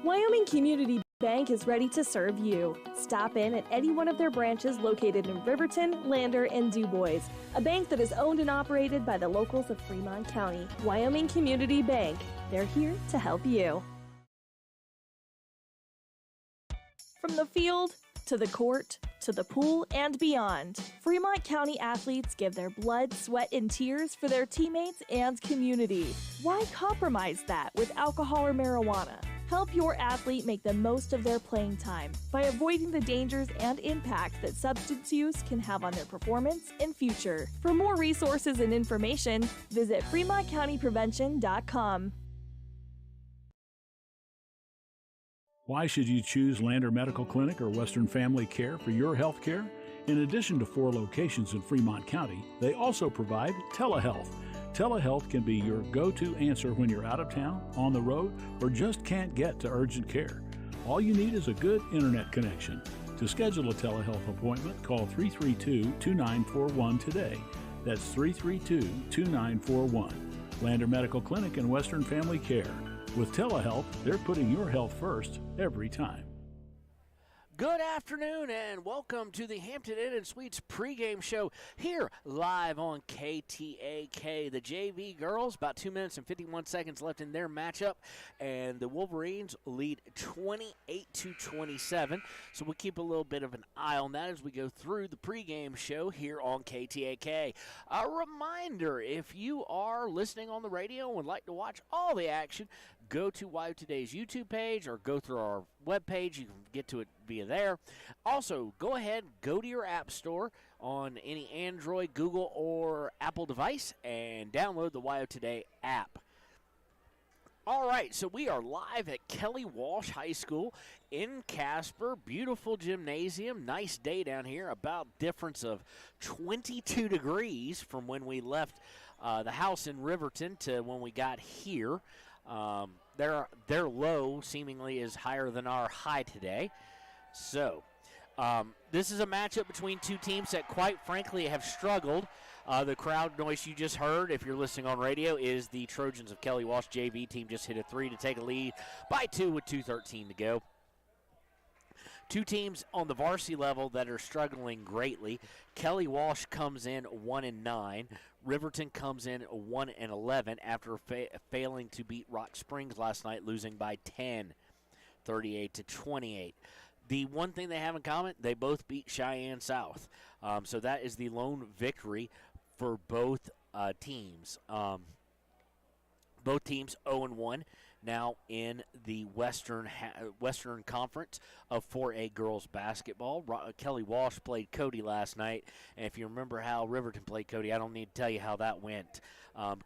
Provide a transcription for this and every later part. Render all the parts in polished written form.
Wyoming Community Bank is ready to serve you. Stop in at any one of their branches located in Riverton, Lander, and DuBois. A bank that is owned and operated by the locals of Fremont County. Wyoming Community Bank. They're here to help you. From the field, to the court, to the pool, and beyond, Fremont County athletes give their blood, sweat, and tears for their teammates and community. Why compromise that with alcohol or marijuana? Help your athlete make the most of their playing time by avoiding the dangers and impact that substance use can have on their performance and future. For more resources and information, visit FremontCountyPrevention.com. Why should you choose Lander Medical Clinic or Western Family Care for your health care? In addition to 4 locations in Fremont County, they also provide telehealth. Telehealth can be your go-to answer when you're out of town, on the road, or just can't get to urgent care. All you need is a good internet connection. To schedule a telehealth appointment, call 332-2941 today. That's 332-2941. Lander Medical Clinic and Western Family Care. With telehealth, they're putting your health first every time. Good afternoon and welcome to the Hampton Inn and Suites pregame show here live on KTAK. The JV girls, about 2 minutes and 51 seconds left in their matchup, and the Wolverines lead 28-27. So we'll keep a little bit of an eye on that as we go through the pregame show here on KTAK. A reminder, if you are listening on the radio and would like to watch all the action, go to YO Today's YouTube page or go through our webpage. You can get to it via there. Also, go ahead, go to your app store on any Android, Google, or Apple device and download the YO Today app. All right, so we are live at Kelly Walsh High School in Casper. Beautiful gymnasium. Nice day down here. About difference of 22 degrees from when we left the house in Riverton to when we got here. Their low seemingly is higher than our high today. So this is a matchup between two teams that quite frankly have struggled. The crowd noise you just heard, if you're listening on radio, is the Trojans of Kelly Walsh JV team just hit a 3 to take a lead by 2 with 2:13 to go. Two teams on the varsity level that are struggling greatly. Kelly Walsh comes in 1-9. Riverton comes in 1-11 after failing to beat Rock Springs last night, losing by 10, 38-28. The one thing they have in common, they both beat Cheyenne South. So that is the lone victory for both teams. Both teams 0-1 now in the Western Conference of 4A girls basketball. Kelly Walsh played Cody last night, and if you remember how Riverton played Cody, I don't need to tell you how that went.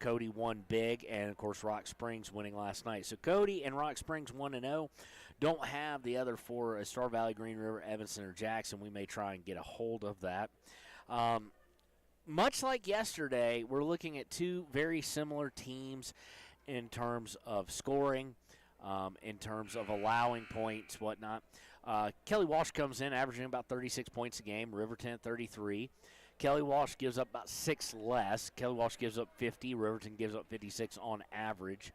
Cody won big, and, of course, Rock Springs winning last night. So Cody and Rock Springs 1-0. Don't have the other 4, Star Valley, Green River, Evanston, or Jackson. We may try and get a hold of that. Much like yesterday, we're looking at two very similar teams in terms of scoring, in terms of allowing points, whatnot. Kelly Walsh comes in averaging about 36 points a game, Riverton at 33. Kelly Walsh gives up about 6 less. Kelly Walsh gives up 50. Riverton gives up 56 on average.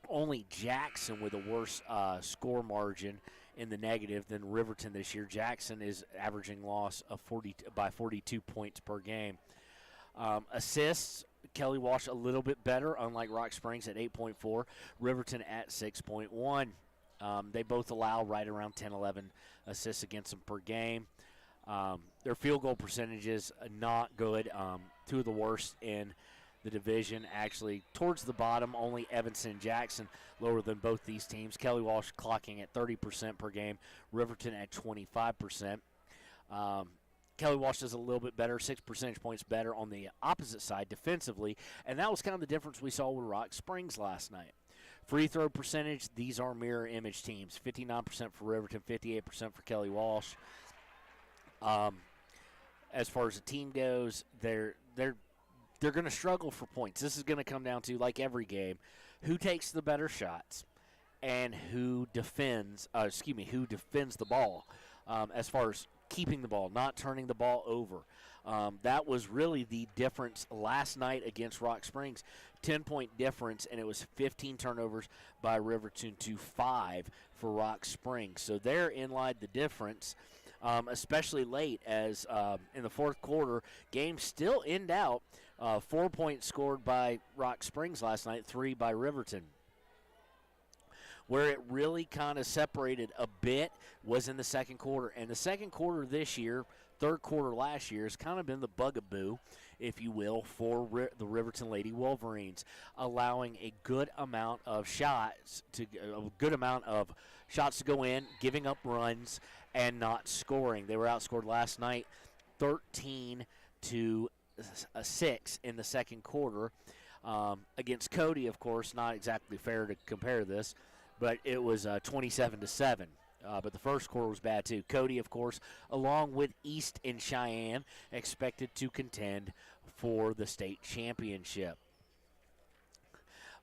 Only Jackson with a worse score margin in the negative than Riverton this year. Jackson is averaging loss of 42 points per game. Assists, Kelly Walsh a little bit better, unlike Rock Springs at 8.4, Riverton at 6.1. They both allow right around 10, 11 assists against them per game. Their field goal percentages not good, 2 of the worst in the division. Actually, towards the bottom, only Evanston and Jackson lower than both these teams. Kelly Walsh clocking at 30% per game, Riverton at 25%. Kelly Walsh does a little bit better, 6 percentage points better on the opposite side defensively, and that was kind of the difference we saw with Rock Springs last night. Free throw percentage, these are mirror image teams. 59% for Riverton, 58% for Kelly Walsh. As far as the team goes, they're going to struggle for points. This is going to come down to, like every game, who takes the better shots and who defends the ball. As far as keeping the ball, not turning the ball over. That was really the difference last night against Rock Springs. 10-point difference, and it was 15 turnovers by Riverton to 5 for Rock Springs. So therein lied the difference, especially late as in the fourth quarter, game still in doubt. 4 points scored by Rock Springs last night, 3 by Riverton. Where it really kind of separated a bit was in the second quarter. And the second quarter this year, third quarter last year, has kind of been the bugaboo, if you will, for the Riverton Lady Wolverines, allowing a good amount of shots to go in, giving up runs, and not scoring. They were outscored last night 13-6 in the second quarter against Cody. Of course, not exactly fair to compare this, but it was 27-7. But the first quarter was bad, too. Cody, of course, along with East and Cheyenne, expected to contend for the state championship.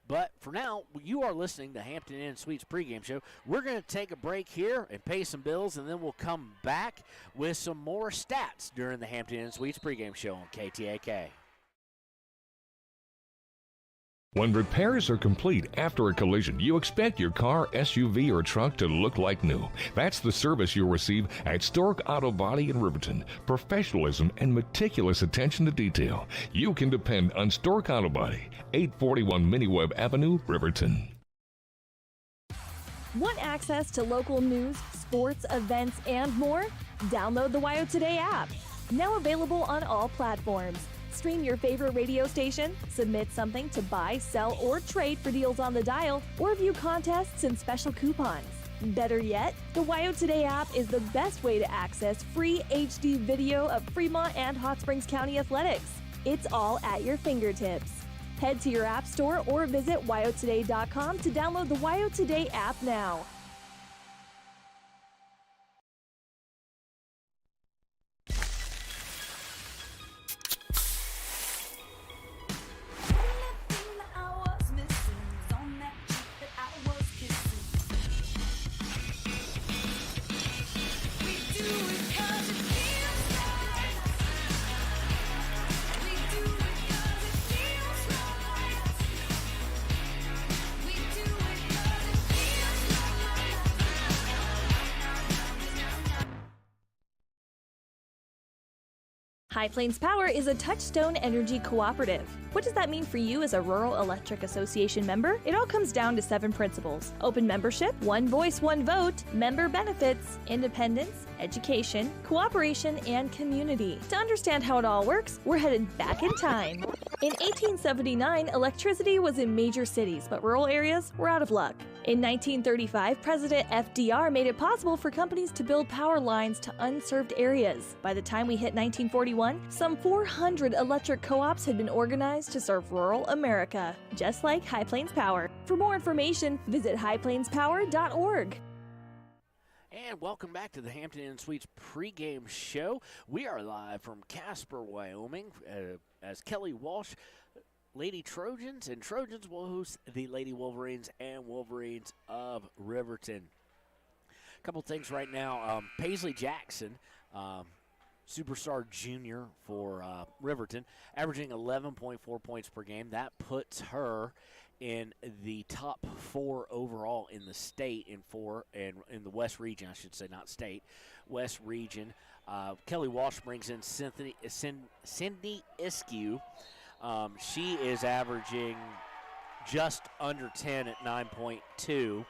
But for now, you are listening to Hampton Inn Suites pregame show. We're going to take a break here and pay some bills, and then we'll come back with some more stats during the Hampton Inn Suites pregame show on KTAK. When repairs are complete after a collision, you expect your car, SUV, or truck to look like new. That's the service you'll receive at Stork Auto Body in Riverton. Professionalism and meticulous attention to detail. You can depend on Stork Auto Body, 841 Miniweb Avenue, Riverton. Want access to local news, sports, events, and more? Download the WYO Today app. Now available on all platforms. Stream your favorite radio station, submit something to buy, sell, or trade for deals on the dial, or view contests and special coupons. Better yet, the WYO Today app is the best way to access free HD video of Fremont and Hot Springs County athletics. It's all at your fingertips. Head to your app store or visit wyotoday.com to download the WYO Today app now. High Plains Power is a Touchstone Energy cooperative. What does that mean for you as a Rural Electric Association member? It all comes down to 7 principles: open membership, one voice, one vote, member benefits, independence, education, cooperation, and community. To understand how it all works, we're headed back in time. In 1879, electricity was in major cities, but rural areas were out of luck. In 1935, President FDR made it possible for companies to build power lines to unserved areas. By the time we hit 1941, some 400 electric co-ops had been organized to serve rural America, just like High Plains Power. For more information, visit highplainspower.org. And welcome back to the Hampton Inn Suites pregame show. We are live from Casper, Wyoming, as Kelly Walsh, Lady Trojans, and Trojans will host the Lady Wolverines and Wolverines of Riverton. A couple things right now. Paisley Jackson, superstar junior for Riverton, averaging 11.4 points per game. That puts her in the top 4 overall in the state in in the West region, I should say, not state, West region. Kelly Walsh brings in Cindy Iskew. She is averaging just under 10 at 9.2.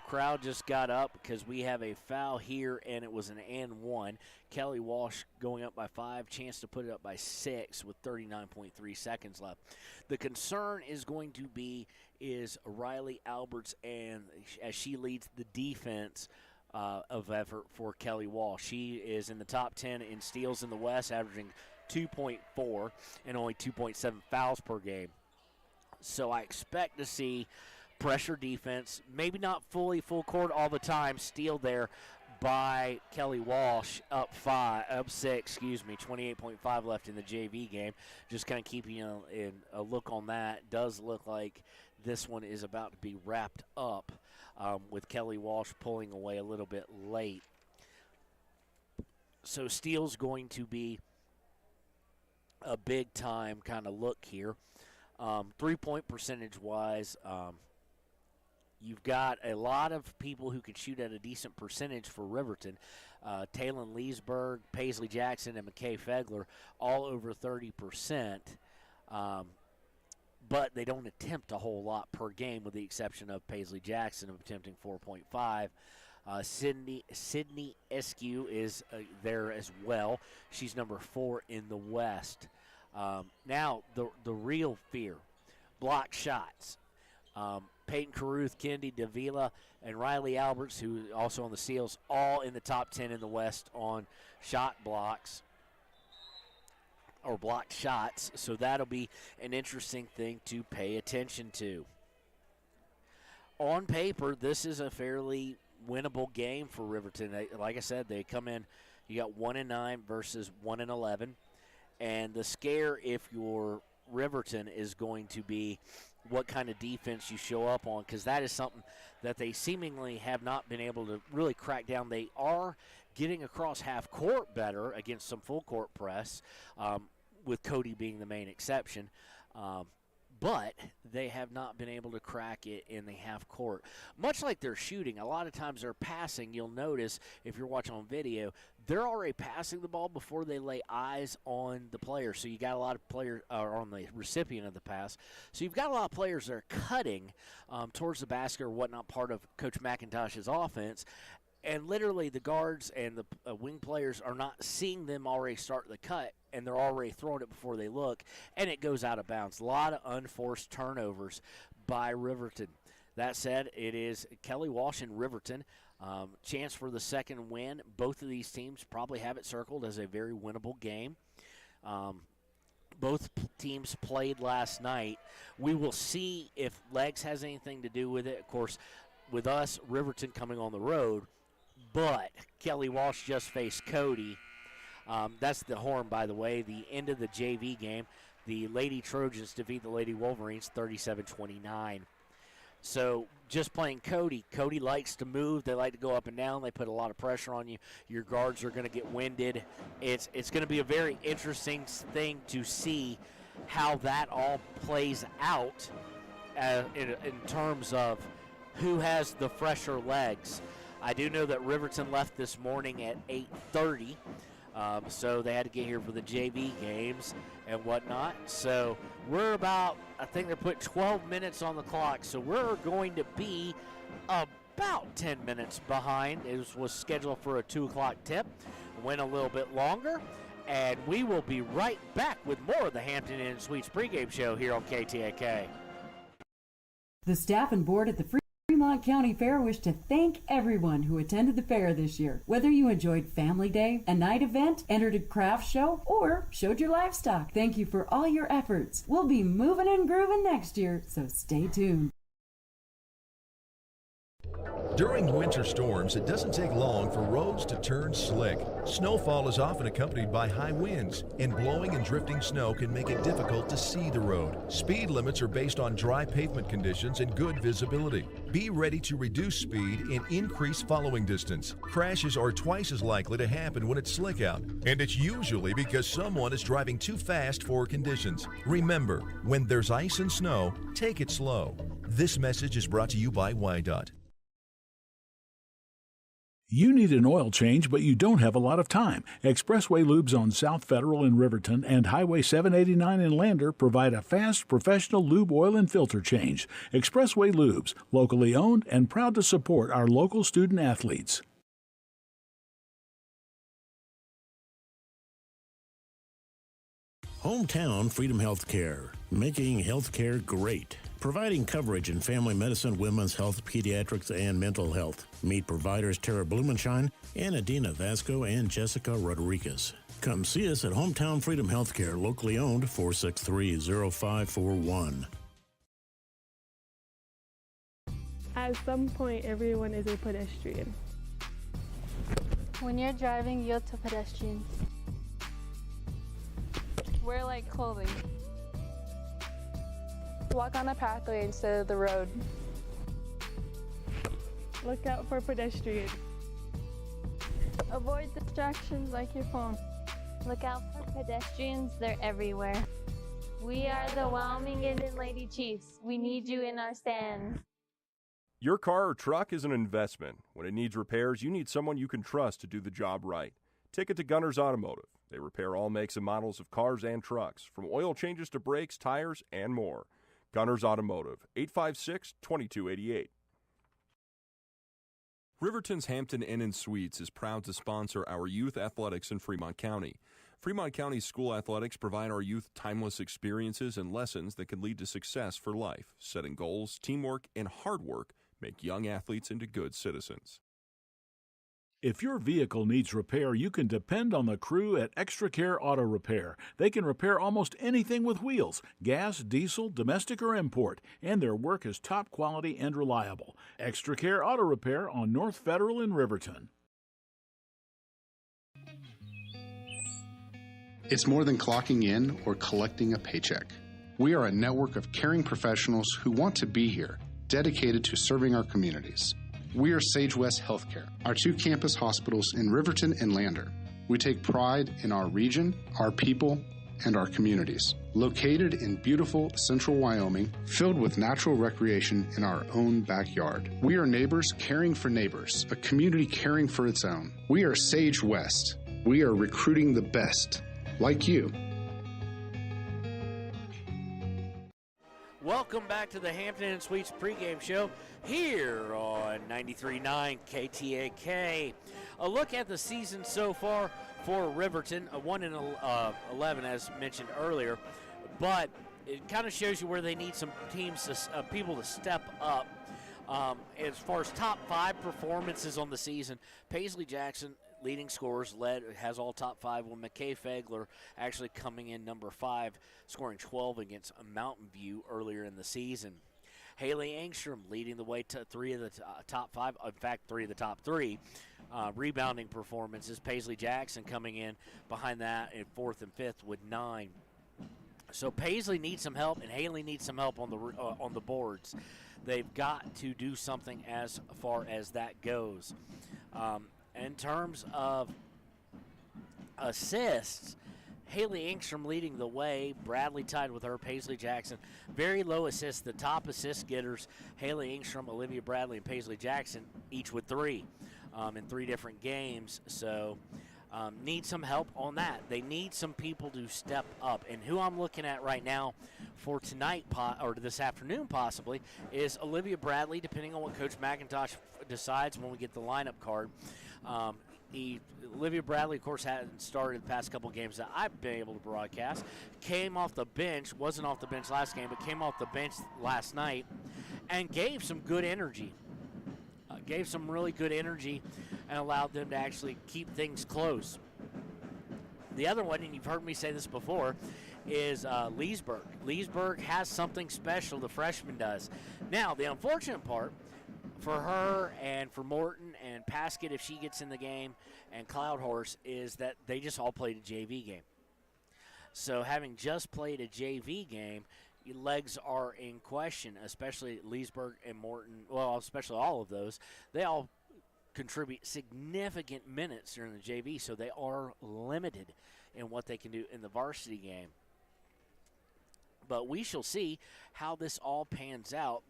Crowd just got up because we have a foul here, and it was an and 1. Kelly Walsh going up by 5, chance to put it up by 6 with 39.3 seconds left. The concern is going to be Riley Alberts, and as she leads the defense of effort for Kelly Walsh. She is in the top 10 in steals in the West, averaging 2.4 and only 2.7 fouls per game. So I expect to see pressure defense, maybe not fully full court all the time, steal there by Kelly Walsh, up 6, 28.5 left in the JV game. Just kind of keeping a look on that. Does look like this one is about to be wrapped up with Kelly Walsh pulling away a little bit late. So steal's going to be a big-time kind of look here. 3-point percentage-wise, you've got a lot of people who can shoot at a decent percentage for Riverton. Talon Leesburg, Paisley Jackson, and McKay Fegler all over 30%. But they don't attempt a whole lot per game, with the exception of Paisley Jackson attempting 4.5. Sydney Eskew is there as well. She's number 4 in the West. Now, the real fear, block shots. Peyton Caruth, Kendi Davila, and Riley Alberts, who also on the Seals, all in the top 10 in the West on shot blocks or blocked shots. So that'll be an interesting thing to pay attention to. On paper, this is a fairly winnable game for Riverton. Like I said, they come in, you got 1-9 versus 1-11. And the scare, if you're Riverton, is going to be what kind of defense you show up on, because that is something that they seemingly have not been able to really crack down. They are getting across half court better against some full court press, with Cody being the main exception. But they have not been able to crack it in the half court. Much like their shooting, a lot of times they're passing. You'll notice, if you're watching on video, they're already passing the ball before they lay eyes on the player. So you got a lot of players on the recipient of the pass. So you've got a lot of players that are cutting towards the basket or whatnot, part of Coach McIntosh's offense. And literally the guards and the wing players are not seeing them already start the cut, and they're already throwing it before they look, and it goes out of bounds. A lot of unforced turnovers by Riverton. That said, it is Kelly Walsh and Riverton. Chance for the second win. Both of these teams probably have it circled as a very winnable game. Both teams played last night. We will see if legs has anything to do with it. Of course, with us, Riverton coming on the road, but Kelly Walsh just faced Cody. That's the horn, by the way. The end of the JV game, the Lady Trojans defeat the Lady Wolverines 37-29. So just playing Cody. Cody likes to move. They like to go up and down. They put a lot of pressure on you. Your guards are going to get winded. It's going to be a very interesting thing to see how that all plays out in terms of who has the fresher legs. I do know that Riverton left this morning at 8:30, so they had to get here for the JV games and whatnot. So we're about, I think they're putting 12 minutes on the clock, so we're going to be about 10 minutes behind. It was scheduled for a 2 o'clock tip, went a little bit longer, and we will be right back with more of the Hampton Inn Suites pregame show here on KTAK. The staff and board at the Fremont County Fair wish to thank everyone who attended the fair this year. Whether you enjoyed Family Day, a night event, entered a craft show, or showed your livestock, thank you for all your efforts. We'll be moving and grooving next year, so stay tuned. During winter storms, it doesn't take long for roads to turn slick. Snowfall is often accompanied by high winds, and blowing and drifting snow can make it difficult to see the road. Speed limits are based on dry pavement conditions and good visibility. Be ready to reduce speed and increase following distance. Crashes are twice as likely to happen when it's slick out, and it's usually because someone is driving too fast for conditions. Remember, when there's ice and snow, take it slow. This message is brought to you by WYDOT. You need an oil change, but you don't have a lot of time. Expressway Lubes on South Federal in Riverton and Highway 789 in Lander provide a fast, professional lube oil and filter change. Expressway Lubes, locally owned and proud to support our local student athletes. Hometown Freedom Healthcare, making healthcare great. Providing coverage in family medicine, women's health, pediatrics, and mental health. Meet providers Tara Blumenshine and Adina Vasco and Jessica Rodriguez. Come see us at Hometown Freedom Healthcare, locally owned, 463-0541. At some point, everyone is a pedestrian. When you're driving, yield to pedestrians. Wear light clothing. Walk on a pathway instead of the road. Look out for pedestrians. Avoid distractions like your phone. Look out for pedestrians, they're everywhere. We are the Wyoming Indian Lady Chiefs. We need you in our stand. Your car or truck is an investment. When it needs repairs, you need someone you can trust to do the job right. Take it to Gunner's Automotive. They repair all makes and models of cars and trucks, from oil changes to brakes, tires, and more. Gunner's Automotive, 856-2288. Riverton's Hampton Inn & Suites is proud to sponsor our youth athletics in Fremont County. Fremont County school athletics provide our youth timeless experiences and lessons that can lead to success for life. Setting goals, teamwork, and hard work make young athletes into good citizens. If your vehicle needs repair, you can depend on the crew at Extra Care Auto Repair. They can repair almost anything with wheels, gas, diesel, domestic, or import, and their work is top quality and reliable. Extra Care Auto Repair on North Federal in Riverton. It's more than clocking in or collecting a paycheck. We are a network of caring professionals who want to be here, dedicated to serving our communities. We are Sage West Healthcare, our 2 campus hospitals in Riverton and Lander. We take pride in our region, our people, and our communities. Located in beautiful central Wyoming, filled with natural recreation in our own backyard. We are neighbors caring for neighbors, a community caring for its own. We are Sage West. We are recruiting the best, like you. Welcome back to the Hampton Inn Suites pregame show here on 93.9 KTAK. A look at the season so far for Riverton, a 1-11 as mentioned earlier, but it kind of shows you where they need some teams, people to step up. As far as top 5 performances on the season, Paisley Jackson, leading scorers, has all top 5, with McKay Fegler actually coming in number 5, scoring 12 against Mountain View earlier in the season. Haley Angstrom leading the way to 3 of the top 5, in fact 3 of the top 3 rebounding performances. Paisley Jackson coming in behind that in 4th and 5th with 9. So Paisley needs some help, and Haley needs some help on the boards. They've got to do something as far as that goes. In terms of assists, Haley Angstrom leading the way, Bradley tied with her, Paisley Jackson. Very low assists. The top assist getters, Haley Angstrom, Olivia Bradley, and Paisley Jackson, each with 3 in 3 different games. So need some help on that. They need some people to step up. And who I'm looking at right now for tonight, or this afternoon possibly, is Olivia Bradley, depending on what Coach McIntosh decides when we get the lineup card. Olivia Bradley, of course, hadn't started the past couple games that I've been able to broadcast. Came off the bench, wasn't off the bench last game, but came off the bench last night and gave some good energy. Gave some really good energy and allowed them to actually keep things close. The other one, and you've heard me say this before, is Leesburg. Leesburg has something special, the freshman does. Now, the unfortunate part for her and for Morton and Paskett, if she gets in the game, and Cloudhorse, is that they just all played a JV game. So having just played a JV game, your legs are in question, especially Leesburg and Morton, well, especially all of those. They all contribute significant minutes during the JV, so they are limited in what they can do in the varsity game. But we shall see how this all pans out.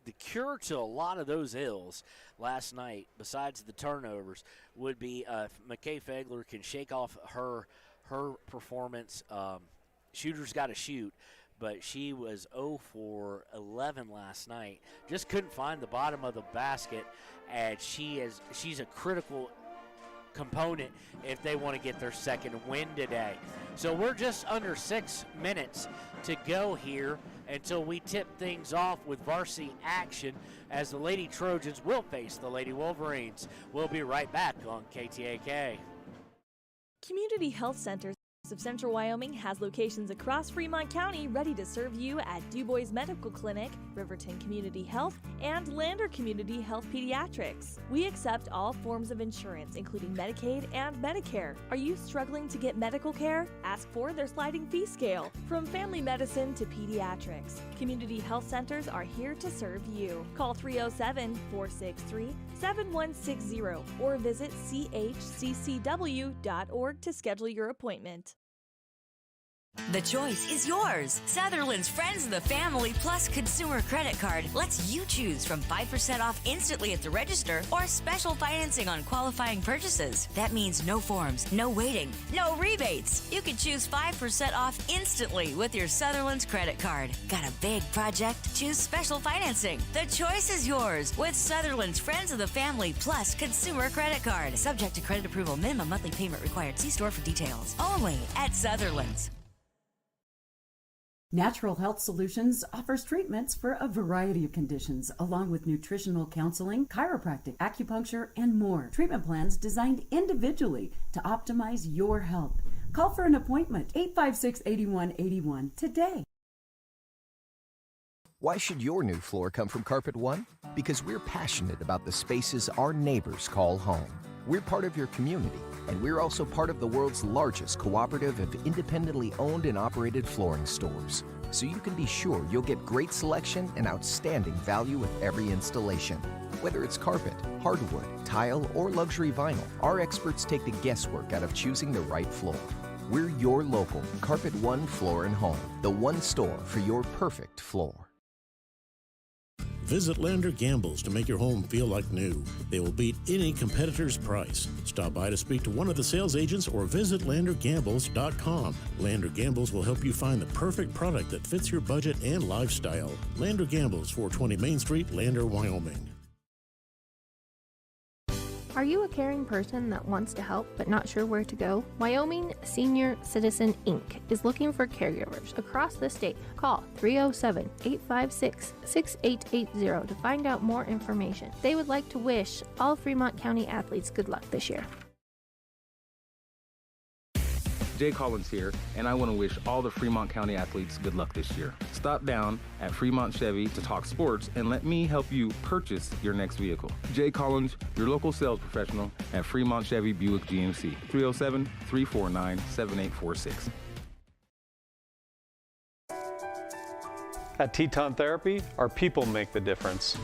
The cure to a lot of those ills last night, besides the turnovers, would be if McKay Fegler can shake off her performance. Shooters got to shoot, but she was 0 for 11 last night. Just couldn't find the bottom of the basket, and she's a critical component if they want to get their second win today. So we're just under 6 minutes to go here until we tip things off with varsity action as the Lady Trojans will face the Lady Wolverines. We'll be right back on KTAK. Community health centers of Central Wyoming has locations across Fremont County ready to serve you at DuBois Medical Clinic, Riverton Community Health, and Lander Community Health Pediatrics. We accept all forms of insurance, including Medicaid and Medicare. Are you struggling to get medical care? Ask for their sliding fee scale. From family medicine to pediatrics, community health centers are here to serve you. Call 307-463-7160 or visit chccw.org to schedule your appointment. The choice is yours. Sutherland's Friends of the Family Plus Consumer Credit Card lets you choose from 5% off instantly at the register or special financing on qualifying purchases. That means no forms, no waiting, no rebates. You can choose 5% off instantly with your Sutherland's credit card. Got a big project? Choose special financing. The choice is yours with Sutherland's Friends of the Family Plus Consumer Credit Card. Subject to credit approval. Minimum monthly payment required. See store for details. Only at Sutherland's. Natural Health Solutions offers treatments for a variety of conditions, along with nutritional counseling, chiropractic, acupuncture, and more. Treatment plans designed individually to optimize your health. Call for an appointment, 856-8181 today. Why should your new floor come from Carpet One? Because we're passionate about the spaces our neighbors call home. We're part of your community, and we're also part of the world's largest cooperative of independently owned and operated flooring stores. So you can be sure you'll get great selection and outstanding value with every installation. Whether it's carpet, hardwood, tile, or luxury vinyl, our experts take the guesswork out of choosing the right floor. We're your local Carpet One Floor and Home, the one store for your perfect floor. Visit Lander Gambles to make your home feel like new. They will beat any competitor's price. Stop by to speak to one of the sales agents or visit LanderGambles.com. Lander Gambles will help you find the perfect product that fits your budget and lifestyle. Lander Gambles, 420 Main Street, Lander, Wyoming. Are you a caring person that wants to help but not sure where to go? Wyoming Senior Citizen Inc. is looking for caregivers across the state. Call 307-856-6880 to find out more information. They would like to wish all Fremont County athletes good luck this year. Jay Collins here, and I want to wish all the Fremont County athletes good luck this year. Stop down at Fremont Chevy to talk sports and let me help you purchase your next vehicle. Jay Collins, your local sales professional at Fremont Chevy Buick GMC, 307-349-7846. At Teton Therapy, our people make the difference.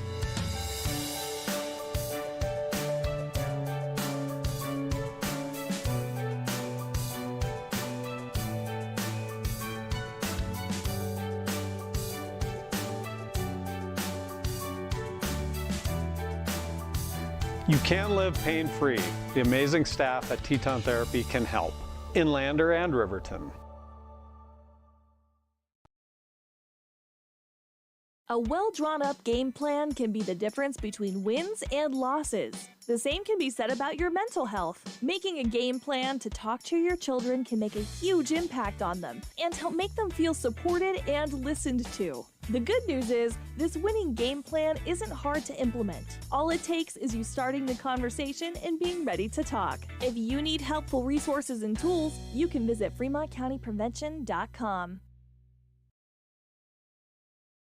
You can live pain-free. The amazing staff at Teton Therapy can help in Lander and Riverton. A well-drawn-up game plan can be the difference between wins and losses. The same can be said about your mental health. Making a game plan to talk to your children can make a huge impact on them and help make them feel supported and listened to. The good news is, this winning game plan isn't hard to implement. All it takes is you starting the conversation and being ready to talk. If you need helpful resources and tools, you can visit FremontCountyPrevention.com.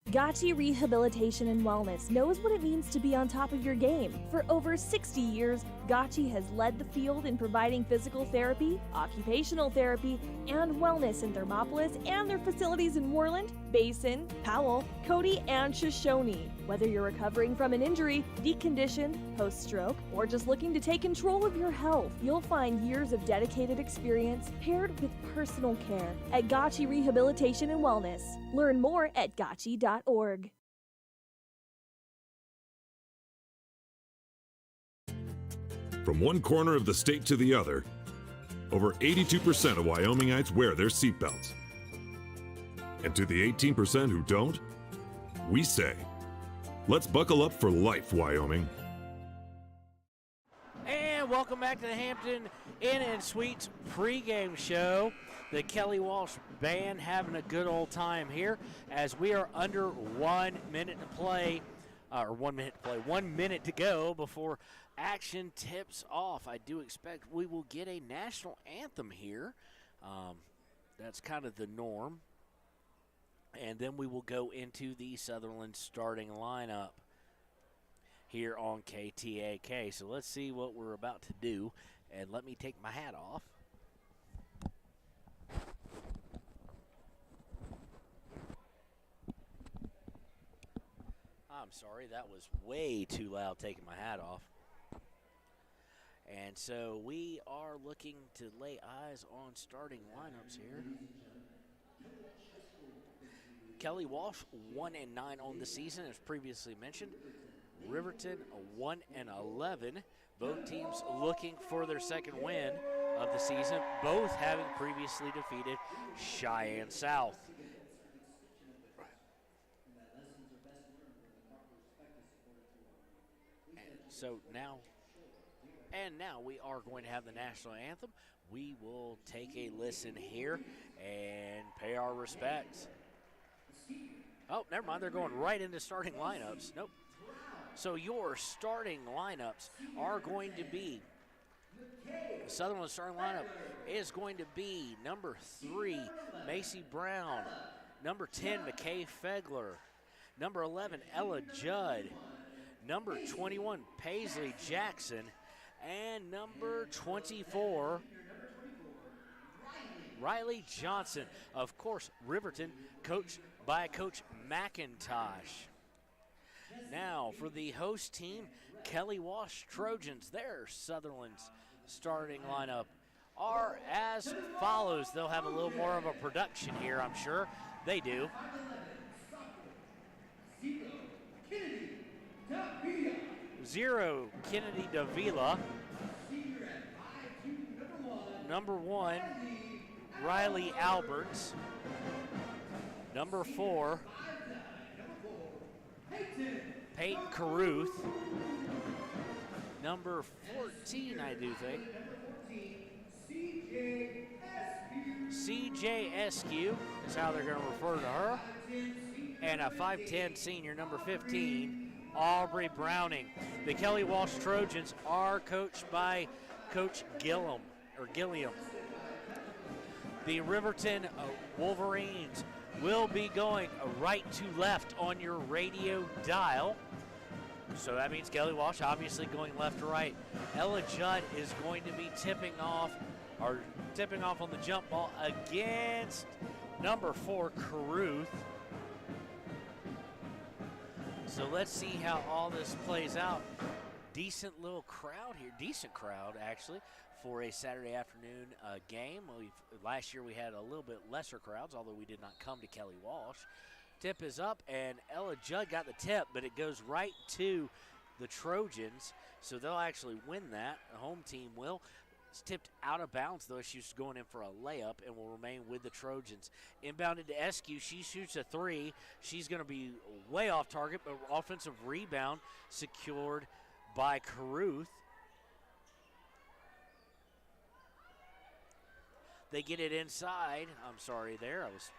Gotchi Rehabilitation and Wellness knows what it means to be on top of your game. For over 60 years, Gotchi has led the field in providing physical therapy, occupational therapy, and wellness in Thermopolis and their facilities in Worland, Basin, Powell, Cody, and Shoshone. Whether you're recovering from an injury, deconditioned, post-stroke, or just looking to take control of your health, you'll find years of dedicated experience paired with personal care at Gotchi Rehabilitation and Wellness. Learn more at gotchi.org. From one corner of the state to the other, over 82% of Wyomingites wear their seatbelts. And to the 18% who don't, we say, let's buckle up for life, Wyoming. And welcome back to the Hampton Inn and Suites pregame show. The Kelly Walsh Band having a good old time here as we are under 1 minute to play, 1 minute to go before action tips off. I do expect we will get a national anthem here That's kind of the norm. And then we will go into the Sutherland starting lineup here on KTAK. So let's see what we're about to do. And let me take my hat off. I'm sorry, that was way too loud taking my hat off. And so we are looking to lay eyes on starting lineups here. Kelly Walsh, 1-9 on the season, as previously mentioned. Riverton, 1-11. Both teams looking for their second win of the season, both having previously defeated Cheyenne South. So now we are going to have the national anthem. We will take a listen here and pay our respects. Oh, never mind. They're going right into starting lineups. Nope. So your starting lineups are going to be, the Sutherland starting lineup is going to be number 3, Macy Brown, number 10, McKay Fegler, number 11, Ella Judd, number 21, Paisley Jackson, and number 24, Riley Johnson. Of course, Riverton, coached by Coach McIntosh. Now, for the host team, Kelly Walsh Trojans, their Sutherland's starting lineup are as follows. They'll have a little more of a production here, I'm sure. They do. 0, Kennedy Davila. Number 1, Riley Alberts. Number 4, Peyton Caruth. Number 14, I do think, CJ Eskew is how they're going to refer to her. And a 5'10 senior, number 15, Aubrey Browning. The Kelly Walsh Trojans are coached by Coach Gilliam. The Riverton Wolverines will be going right to left on your radio dial. So that means Kelly Walsh obviously going left to right. Ella Judd is going to be tipping off on the jump ball against number 4, Caruth. So let's see how all this plays out. Decent little crowd here, decent crowd actually, for a Saturday afternoon game. Last year we had a little bit lesser crowds, although we did not come to Kelly Walsh. Tip is up, and Ella Judd got the tip, but it goes right to the Trojans, so they'll actually win that. The home team will. It's tipped out of bounds, though. She's going in for a layup and will remain with the Trojans. Inbounded to Eskew. She shoots a 3. She's going to be way off target, but offensive rebound secured by Caruth. They get it inside. I'm sorry there. I was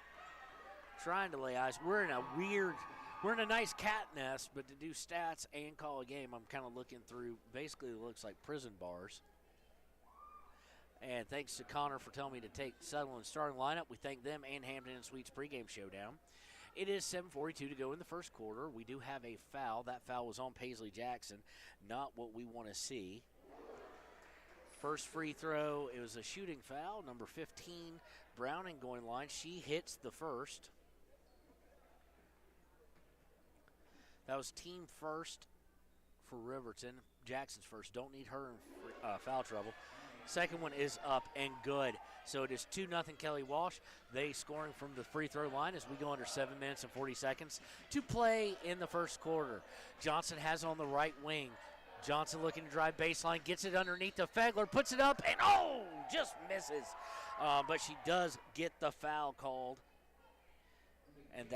trying to lay eyes. We're in a nice cat nest, but to do stats and call a game, I'm kind of looking through, basically it looks like prison bars. And thanks to Connor for telling me to take Sutherland's starting lineup. We thank them and Hampton and Sweets pregame showdown. It is 7:42 to go in the first quarter. We do have a foul. That foul was on Paisley Jackson. Not what we want to see. First free throw, it was a shooting foul. Number 15, Browning going line. She hits the first. That was team first for Riverton. Jackson's first. Don't need her in foul trouble. Second one is up and good. So it is 2-0 Kelly Walsh. They scoring from the free throw line as we go under 7 minutes and 40 seconds to play in the first quarter. Johnson has on the right wing. Johnson looking to drive baseline, gets it underneath the Fegler, puts it up, and just misses. But she does get the foul called. And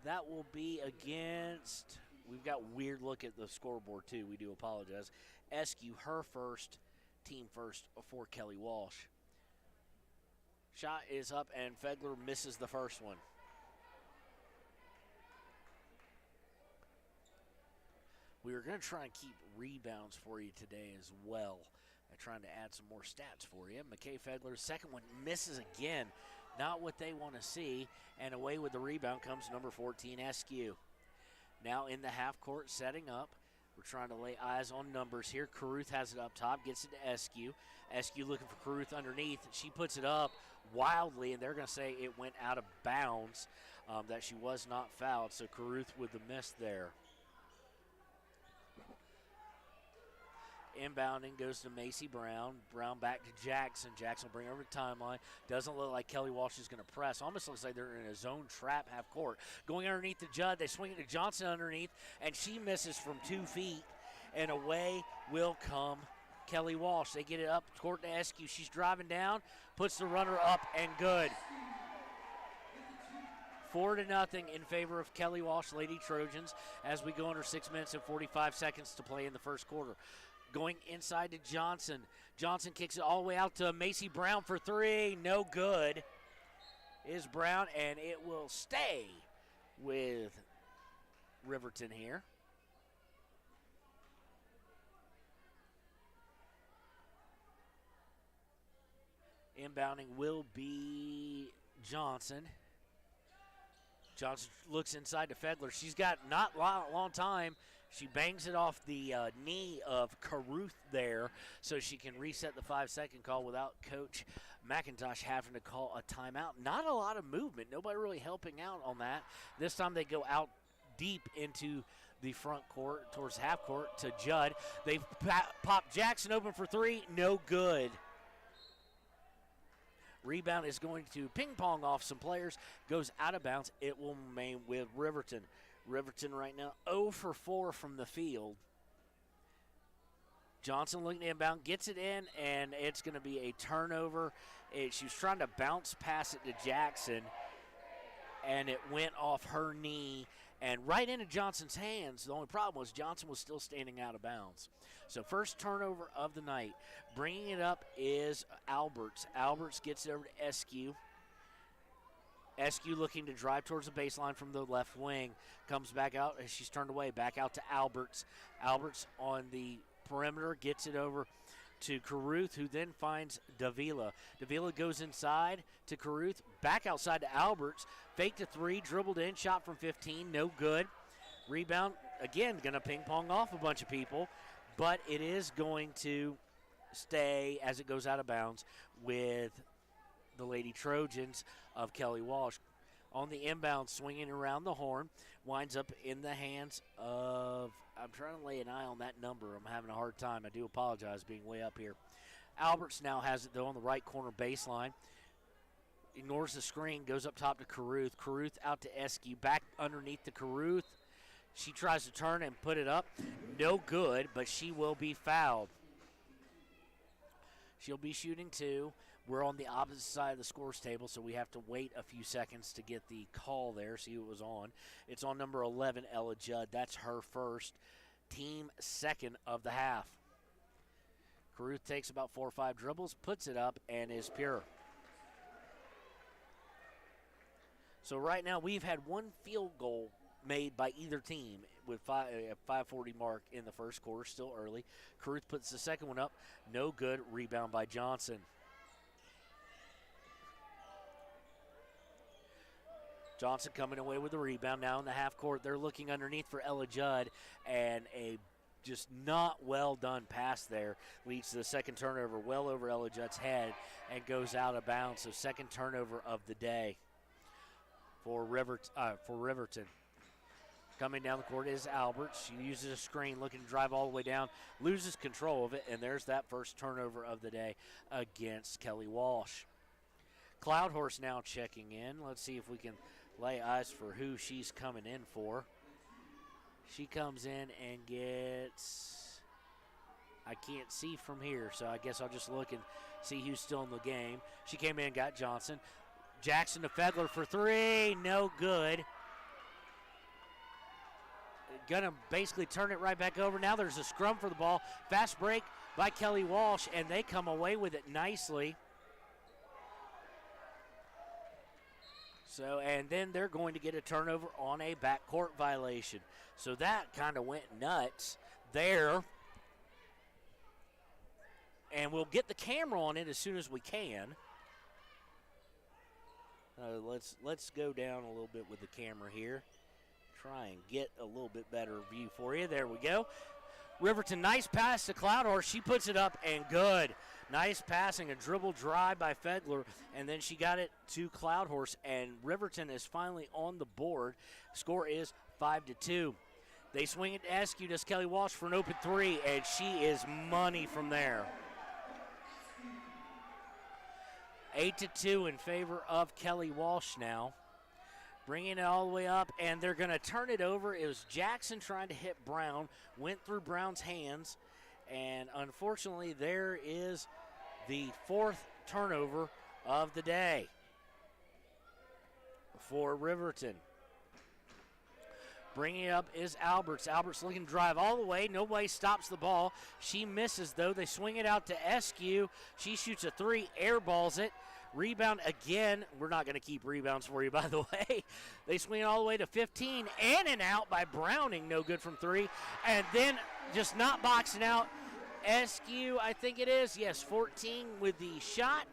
that will be against, we've got weird look at the scoreboard too, we do apologize. Eskew, her first, team first for Kelly Walsh. Shot is up and Fegler misses the first one. We were going to try and keep rebounds for you today as well, Trying to add some more stats for you. McKay Fegler's second one misses again. Not what they want to see. And away with the rebound comes number 14, Eskew. Now in the half court, setting up. We're trying to lay eyes on numbers here. Caruth has it up top, gets it to Eskew. Eskew looking for Caruth underneath. She puts it up wildly, and they're going to say it went out of bounds, that she was not fouled. So Caruth with the miss there. Inbounding goes to Macy Brown. Brown back to Jackson. Jackson will bring over the timeline. Doesn't look like Kelly Walsh is going to press. Almost looks like they're in a zone trap half court. Going underneath the Judd. They swing it to Johnson underneath, and she misses from 2 feet. And away will come Kelly Walsh. They get it up court to Eskew. She's driving down, puts the runner up, and good. 4-0 in favor of Kelly Walsh, Lady Trojans, as we go under 6 minutes and 45 seconds to play in the first quarter. Going inside to Johnson. Johnson kicks it all the way out to Macy Brown for 3. No good is Brown, and it will stay with Riverton here. Inbounding will be Johnson. Johnson looks inside to Fegler. She's got not a long time. She bangs it off the knee of Caruth there so she can reset the 5-second call without Coach McIntosh having to call a timeout. Not a lot of movement. Nobody really helping out on that. This time they go out deep into the front court towards half court to Judd. They've popped Jackson open for 3. No good. Rebound is going to ping pong off some players. Goes out of bounds. It will remain with Riverton. Riverton right now 0 for 4 from the field. Johnson looking inbound, gets it in, and it's going to be a turnover. She was trying to bounce pass it to Jackson, and it went off her knee and right into Johnson's hands. The only problem was Johnson was still standing out of bounds. So first turnover of the night. Bringing it up is Alberts. Alberts gets it over to Eskew. Eskew looking to drive towards the baseline from the left wing. Comes back out as she's turned away. Back out to Alberts. Alberts on the perimeter gets it over to Caruth, who then finds Davila. Davila goes inside to Caruth. Back outside to Alberts. Fake to 3. Dribbled in. Shot from 15. No good. Rebound. Again, going to ping pong off a bunch of people. But it is going to stay as it goes out of bounds with the Lady Trojans of Kelly Walsh. On the inbound, swinging around the horn, winds up in the hands of, I'm trying to lay an eye on that number. I'm having a hard time. I do apologize being way up here. Alberts now has it, though, on the right corner baseline. Ignores the screen, goes up top to Caruth. Caruth out to Eskew, back underneath to Caruth. She tries to turn and put it up. No good, but she will be fouled. She'll be shooting 2. We're on the opposite side of the scores table, so we have to wait a few seconds to get the call there, see who it was on. It's on number 11, Ella Judd. That's her first, team second of the half. Caruth takes about 4 or 5 dribbles, puts it up, and is pure. So right now we've had 1 field goal made by either team with 5:40 mark in the first quarter, still early. Caruth puts the second one up, no good. Rebound by Johnson. Johnson coming away with the rebound now in the half court. They're looking underneath for Ella Judd, and a just not well done pass there leads to the second turnover well over Ella Judd's head and goes out of bounds. So second turnover of the day for Riverton. Coming down the court is Alberts. She uses a screen, looking to drive all the way down, loses control of it, and there's that first turnover of the day against Kelly Walsh. Cloudhorse now checking in. Let's see if we can lay eyes for who she's coming in for. She comes in and gets, I can't see from here, so I guess I'll just look and see who's still in the game. She came in and got Johnson. Jackson to Fegler for 3, no good. Gonna basically turn it right back over. Now there's a scrum for the ball. Fast break by Kelly Walsh, and they come away with it nicely. So, and then they're going to get a turnover on a backcourt violation. So that kind of went nuts there. and we'll get the camera on it as soon as we can. Let's go down a little bit with the camera here. Try and get a little bit better view for you. There we go. Riverton, nice pass to Cloudhorse. She puts it up and good. Nice passing, a dribble drive by Fegler, and then she got it to Cloudhorse, and Riverton is finally on the board. Score is 5-2. They swing it to Eskew. Does Kelly Walsh for an open three, and she is money from there. 8-2 in favor of Kelly Walsh now. Bringing it all the way up, and they're going to turn it over. It was Jackson trying to hit Brown, went through Brown's hands, and unfortunately there is the fourth turnover of the day for Riverton. Bringing it up is Alberts. Alberts looking to drive all the way. Nobody stops the ball. She misses, though. They swing it out to Eskew. She shoots a three, airballs it. Rebound again. We're not going to keep rebounds for you, by the way. They swing it all the way to 15. In and out by Browning. No good from three. And then just not boxing out. Eskew, I think it is. Yes, 14 with the shot.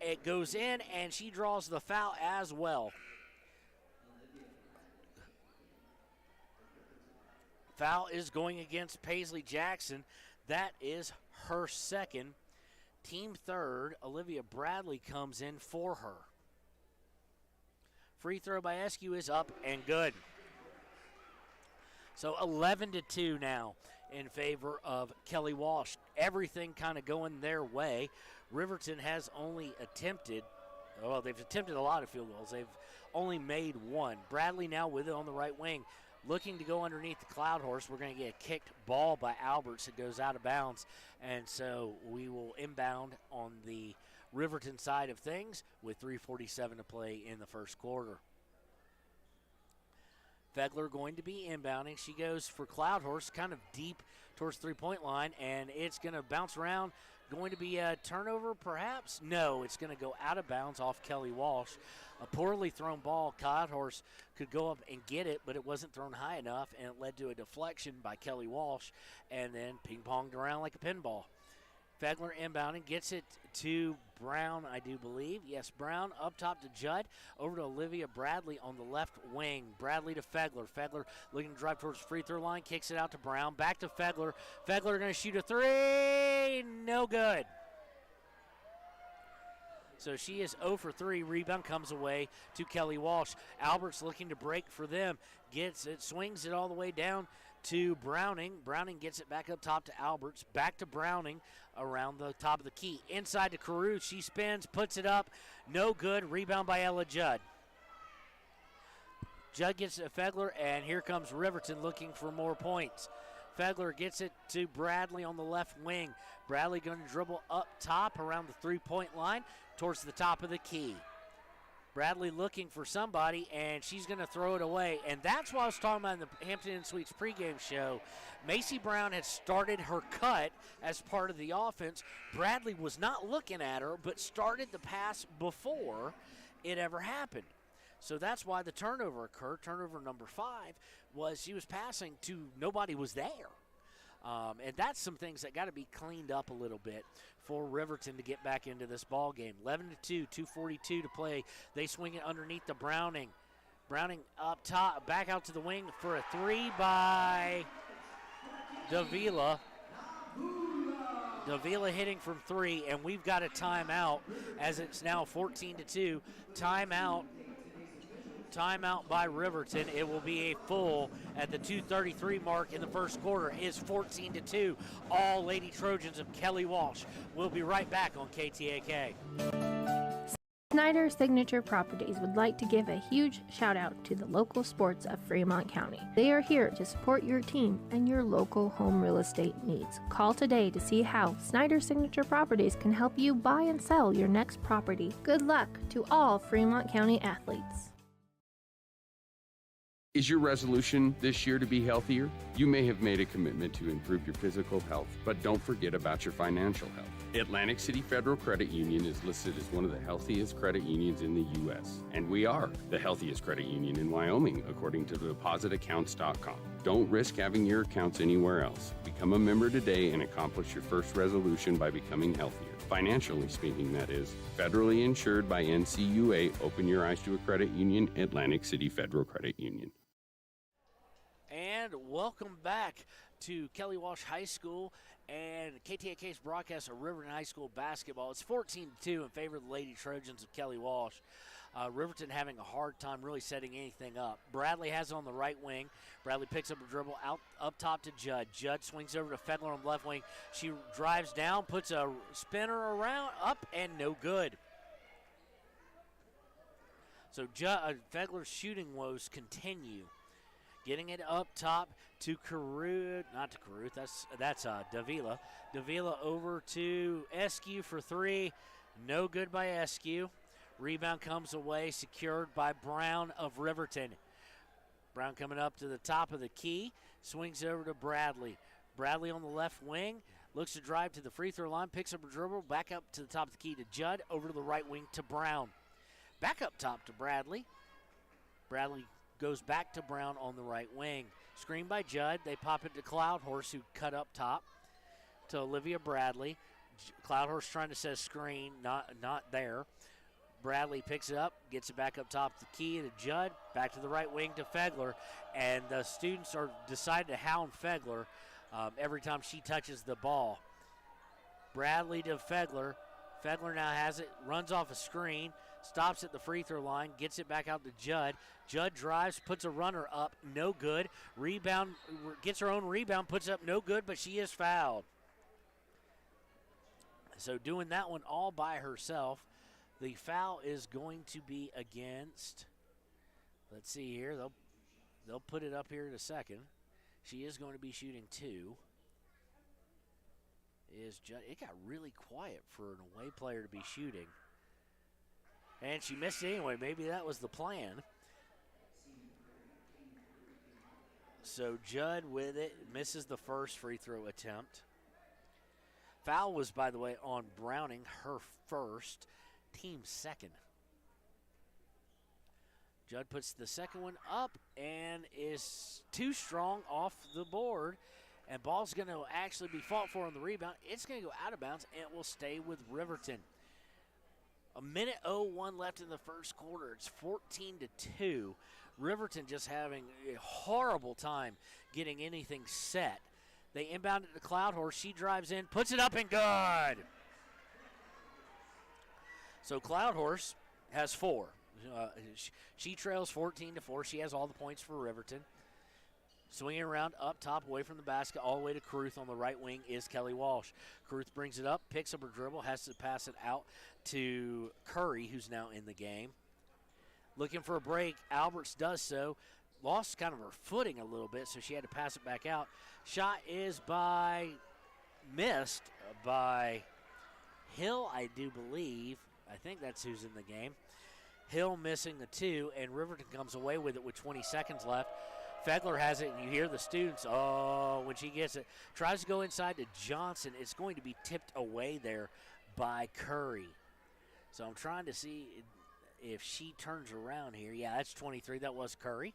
It goes in, and she draws the foul as well. Foul is going against Paisley Jackson. That is her second. Team third, Olivia Bradley comes in for her. Free throw by Eskew is up and good. So 11-2 now in favor of Kelly Walsh. Everything kind of going their way. Riverton has only attempted, well, they've attempted a lot of field goals. They've only made one. Bradley now with it on the right wing. Looking to go underneath the Cloudhorse. We're going to get a kicked ball by Alberts. It goes out of bounds. And so we will inbound on the Riverton side of things with 3:47 to play in the first quarter. Fegler going to be inbounding. She goes for Cloudhorse, kind of deep towards three-point line, and it's going to bounce around. Going to be a turnover, perhaps? No, it's going to go out of bounds off Kelly Walsh. A poorly thrown ball. Cloudhorse could go up and get it, but it wasn't thrown high enough, and it led to a deflection by Kelly Walsh, and then ping-ponged around like a pinball. Fegler inbounding, gets it to Brown, I do believe. Yes, Brown up top to Judd, over to Olivia Bradley on the left wing. Bradley to Fegler. Fegler looking to drive towards the free throw line, kicks it out to Brown. Back to Fegler. Fegler going to shoot a three. No good. So she is 0 for 3. Rebound comes away to Kelly Walsh. Alberts looking to break for them. Gets it, swings it all the way down to Browning. Browning gets it back up top to Alberts. Back to Browning around the top of the key. Inside to Carew. She spins, puts it up. No good. Rebound by Ella Judd. Judd gets it to Fegler, and here comes Riverton looking for more points. Fegler gets it to Bradley on the left wing. Bradley going to dribble up top around the three-point line towards the top of the key. Bradley looking for somebody, and she's going to throw it away. And that's what I was talking about in the Hampton Inn Suites pregame show. Macy Brown had started her cut as part of the offense. Bradley was not looking at her, but started the pass before it ever happened. So that's why the turnover occurred. Turnover number 5 was she was passing to nobody was there. And that's some things that got to be cleaned up a little bit for Riverton to get back into this ball game. 11-2, 2:42 to play. They swing it underneath to Browning. Browning up top, back out to the wing for a three by Davila. Davila hitting from 3, and we've got a timeout as it's now 14-2. Timeout by Riverton. It will be a full at the 2:33 mark in the first quarter. It is 14-2. All Lady Trojans of Kelly Walsh. We'll be right back on KTAK. Snyder Signature Properties would like to give a huge shout out to the local sports of Fremont County. They are here to support your team and your local home real estate needs. Call today to see how Snyder Signature Properties can help you buy and sell your next property. Good luck to all Fremont County athletes. Is your resolution this year to be healthier? You may have made a commitment to improve your physical health, but don't forget about your financial health. Atlantic City Federal Credit Union is listed as one of the healthiest credit unions in the U.S., and we are the healthiest credit union in Wyoming, according to depositaccounts.com. Don't risk having your accounts anywhere else. Become a member today and accomplish your first resolution by becoming healthier. Financially speaking, that is. Federally insured by NCUA. Open your eyes to a credit union. Atlantic City Federal Credit Union. And welcome back to Kelly Walsh High School and KTAK's broadcast of Riverton High School basketball. It's 14-2 in favor of the Lady Trojans of Kelly Walsh. Riverton having a hard time really setting anything up. Bradley has it on the right wing. Bradley picks up a dribble out up top to Judd. Judd swings over to Fedler on the left wing. She drives down, puts a spinner around, up, and no good. So Fedler's shooting woes continue. Getting it up top to Caruth, not to Caruth, that's Davila. Davila over to Eskew for three. No good by Eskew. Rebound comes away, secured by Brown of Riverton. Brown coming up to the top of the key, swings over to Bradley. Bradley on the left wing, looks to drive to the free throw line, picks up a dribble, back up to the top of the key to Judd, over to the right wing to Brown. Back up top to Bradley. Bradley goes back to Brown on the right wing. Screen by Judd. They pop it to Cloudhorse, who cut up top to Olivia Bradley. Cloudhorse trying to set a screen, not there. Bradley picks it up, gets it back up top to the key to Judd, back to the right wing to Fegler, and the students are deciding to hound Fegler every time she touches the ball. Bradley to Fegler. Fegler now has it, runs off a screen, stops at the free throw line, gets it back out to Judd. Judd drives, puts a runner up, no good. Rebound, gets her own rebound, puts up no good, but she is fouled. So doing that one all by herself. The foul is going to be against, let's see here, they'll put it up here in a second. She is going to be shooting two. It got really quiet for an away player to be shooting. And she missed it anyway. Maybe that was the plan. So Judd with it, misses the first free throw attempt. Foul was, by the way, on Browning, her first. Team second. Judd puts the second one up and is too strong off the board. And ball's going to actually be fought for on the rebound. It's going to go out of bounds and it will stay with Riverton. A minute 01 left in the first quarter. It's 14-2. Riverton just having a horrible time getting anything set. They inbound it to Cloudhorse. She drives in, puts it up and good. So Cloudhorse has four. She trails 14-4. She has all the points for Riverton. Swinging around up top away from the basket all the way to Caruth on the right wing is Kelly Walsh. Caruth brings it up, picks up her dribble, has to pass it out to Curry, who's now in the game. Looking for a break. Alberts does so. Lost kind of her footing a little bit, so she had to pass it back out. Shot is missed by Hill, I do believe. I think that's who's in the game. Hill missing the two, and Riverton comes away with it with 20 seconds left. Fegler has it, and you hear the students, when she gets it. Tries to go inside to Johnson. It's going to be tipped away there by Curry. So I'm trying to see if she turns around here. Yeah, that's 23. That was Curry.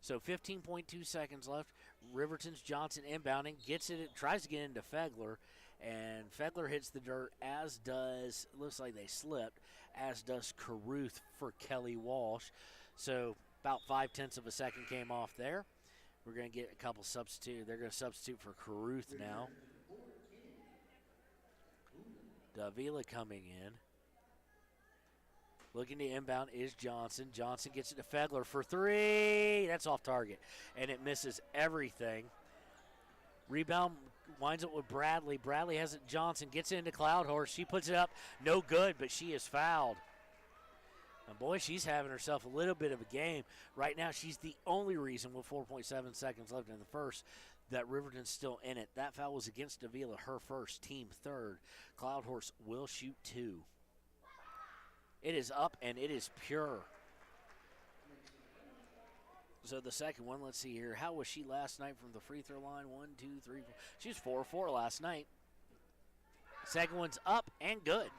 So 15.2 seconds left. Riverton's Johnson inbounding, gets it, tries to get into Fegler. And Fegler hits the dirt, as does, looks like they slipped, as does Caruth for Kelly Walsh. So about 0.5 of a second came off there. We're going to get a couple substitute. They're going to substitute for Caruth now. Davila coming in. Looking to inbound is Johnson. Johnson gets it to Fegler for three. That's off target, and it misses everything. Rebound winds up with Bradley. Bradley has it. Johnson gets it into Cloudhorse. She puts it up. No good, but she is fouled. And boy, she's having herself a little bit of a game. Right now, she's the only reason with 4.7 seconds left in the first that Riverton's still in it. That foul was against Davila, her first, team third. Cloudhorse will shoot two. It is up, and it is pure. So the second one, let's see here. How was she last night from the free throw line? 1, 2, 3, 4. She was 4-4 last night. Second one's up and good.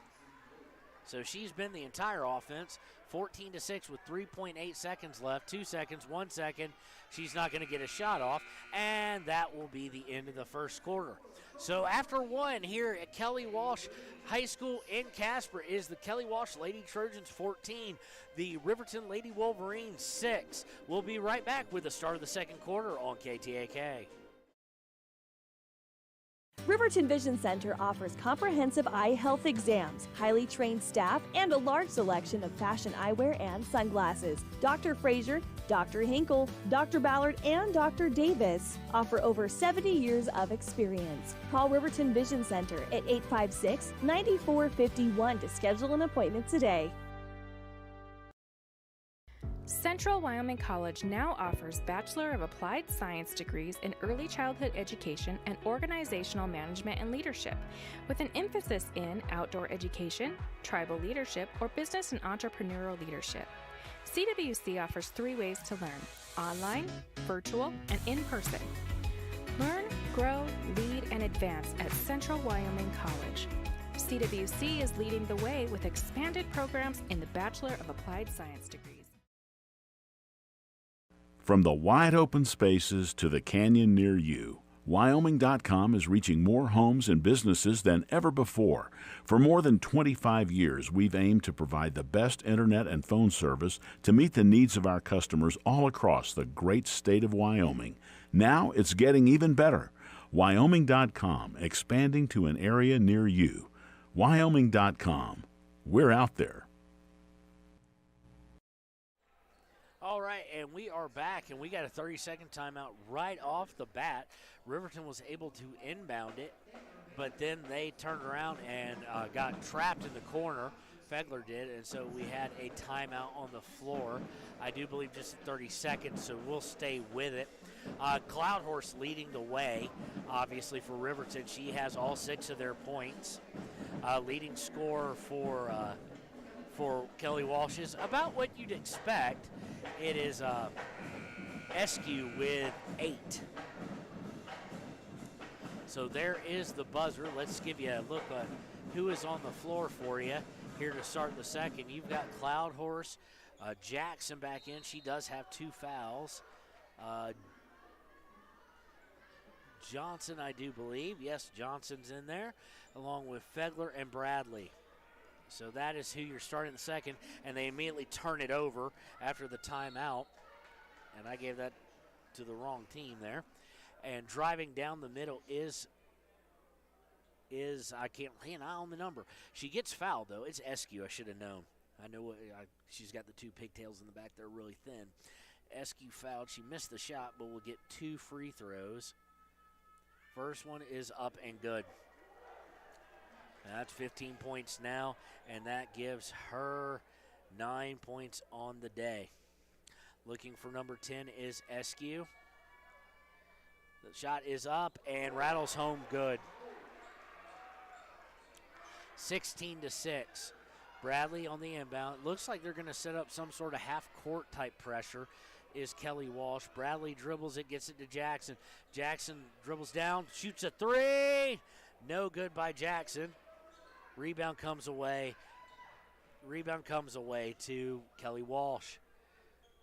So she's been the entire offense. 14-6 with 3.8 seconds left. 2 seconds, 1 second. She's not going to get a shot off, and that will be the end of the first quarter. So after one here at Kelly Walsh High School in Casper is the Kelly Walsh Lady Trojans 14, the Riverton Lady Wolverines 6. We'll be right back with the start of the second quarter on KTAK. Riverton Vision Center offers comprehensive eye health exams, highly trained staff, and a large selection of fashion eyewear and sunglasses. Dr. Frazier, Dr. Hinkle, Dr. Ballard, and Dr. Davis offer over 70 years of experience. Call Riverton Vision Center at 856-9451 to schedule an appointment today. Central Wyoming College now offers Bachelor of Applied Science degrees in Early Childhood Education and Organizational Management and Leadership, with an emphasis in outdoor education, tribal leadership, or business and entrepreneurial leadership. CWC offers 3 ways to learn: online, virtual, and in person. Learn, grow, lead, and advance at Central Wyoming College. CWC is leading the way with expanded programs in the Bachelor of Applied Science degrees. From the wide open spaces to the canyon near you, Wyoming.com is reaching more homes and businesses than ever before. For more than 25 years, we've aimed to provide the best internet and phone service to meet the needs of our customers all across the great state of Wyoming. Now it's getting even better. Wyoming.com, expanding to an area near you. Wyoming.com. We're out there. All right, and we are back, and we got a 30-second timeout right off the bat. Riverton was able to inbound it, but then they turned around and got trapped in the corner. Fegler did, and so we had a timeout on the floor. I do believe just 30 seconds, so we'll stay with it. Cloud Horse leading the way, obviously, for Riverton. She has all 6 of their points. Leading scorer for Kelly Walsh is about what you'd expect. It is Eskew with 8. So there is the buzzer. Let's give you a look at who is on the floor for you here to start the second. You've got Cloud Horse, Jackson back in. She does have 2 fouls. Johnson, I do believe. Yes, Johnson's in there, along with Fegler and Bradley. So that is who you're starting the second, and they immediately turn it over after the timeout. And I gave that to the wrong team there. And driving down the middle is I can't lay an eye on the number. She gets fouled, though. It's Eskew. I should have known. I know she's got the 2 pigtails in the back. They're really thin. Eskew fouled. She missed the shot, but will get 2 free throws. First one is up and good. That's 15 points now, and that gives her 9 points on the day. Looking for number 10 is Eskew. The shot is up and rattles home good. 16-6. Bradley on the inbound. Looks like they're going to set up some sort of half-court type pressure is Kelly Walsh. Bradley dribbles it, gets it to Jackson. Jackson dribbles down, shoots a 3. No good by Jackson. Rebound comes away to Kelly Walsh.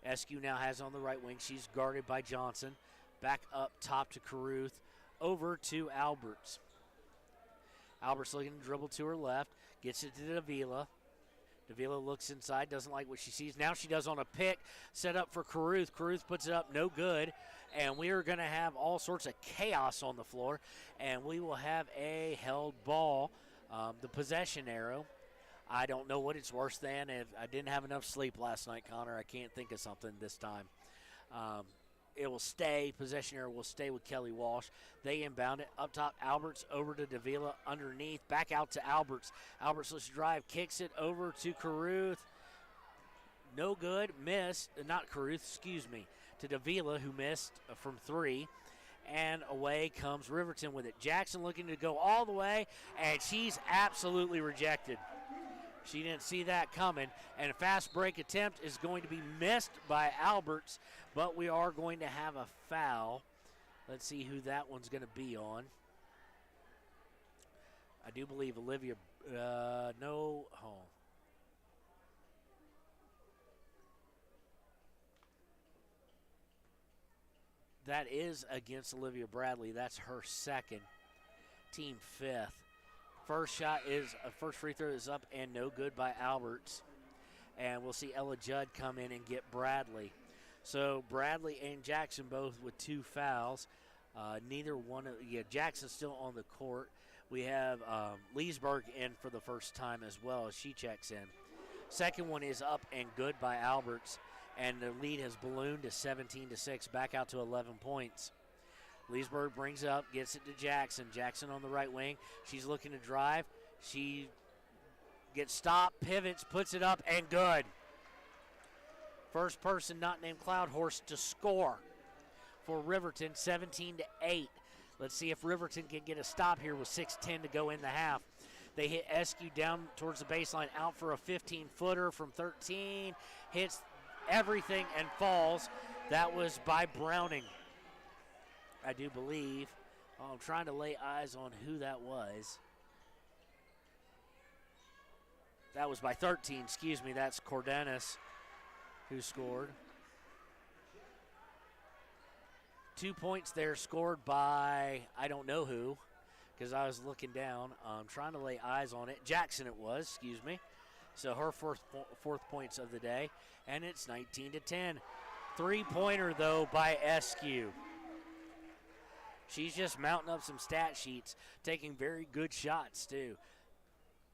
Eskew now has on the right wing. She's guarded by Johnson. Back up top to Caruth. Over to Alberts. Alberts looking to dribble to her left. Gets it to Davila. Davila looks inside, doesn't like what she sees. Now she does on a pick. Set up for Caruth. Caruth puts it up, no good. And we are going to have all sorts of chaos on the floor. And we will have a held ball. The possession arrow, I don't know what it's worse than. If I didn't have enough sleep last night, Connor. I can't think of something this time. It will stay. Possession arrow will stay with Kelly Walsh. They inbound it. Up top, Alberts over to Davila underneath. Back out to Alberts. Alberts lets drive. Kicks it over to Caruth. No good. Missed. Not Caruth, excuse me. To Davila, who missed from 3. And away comes Riverton with it. Jackson looking to go all the way, and she's absolutely rejected. She didn't see that coming, and a fast break attempt is going to be missed by Alberts, but we are going to have a foul. Let's see who that one's going to be on. I do believe Olivia, That is against Olivia Bradley. That's her second, team fifth. First free throw is up and no good by Alberts. And we'll see Ella Judd come in and get Bradley. So Bradley and Jackson both with 2 fouls. Jackson's still on the court. We have Leesburg in for the first time as well as she checks in. Second one is up and good by Alberts, and the lead has ballooned to 17-6, back out to 11 points. Leesburg brings it up, gets it to Jackson. Jackson on the right wing. She's looking to drive. She gets stopped, pivots, puts it up, and good. First person not named Cloudhorse to score for Riverton, 17-8. Let's see if Riverton can get a stop here with 6:10 to go in the half. They hit Eskew down towards the baseline, out for a 15-footer from 13. Hits everything and falls. That was by Browning, I do believe. I'm trying to lay eyes on who that was. That was by 13, excuse me. That's Cordenas who scored. 2 points there scored by I don't know who, because I was looking down. I'm trying to lay eyes on it. Jackson it was, excuse me. So her fourth points of the day, and it's 19-10. 3-pointer, though, by Eskew. She's just mounting up some stat sheets, taking very good shots, too.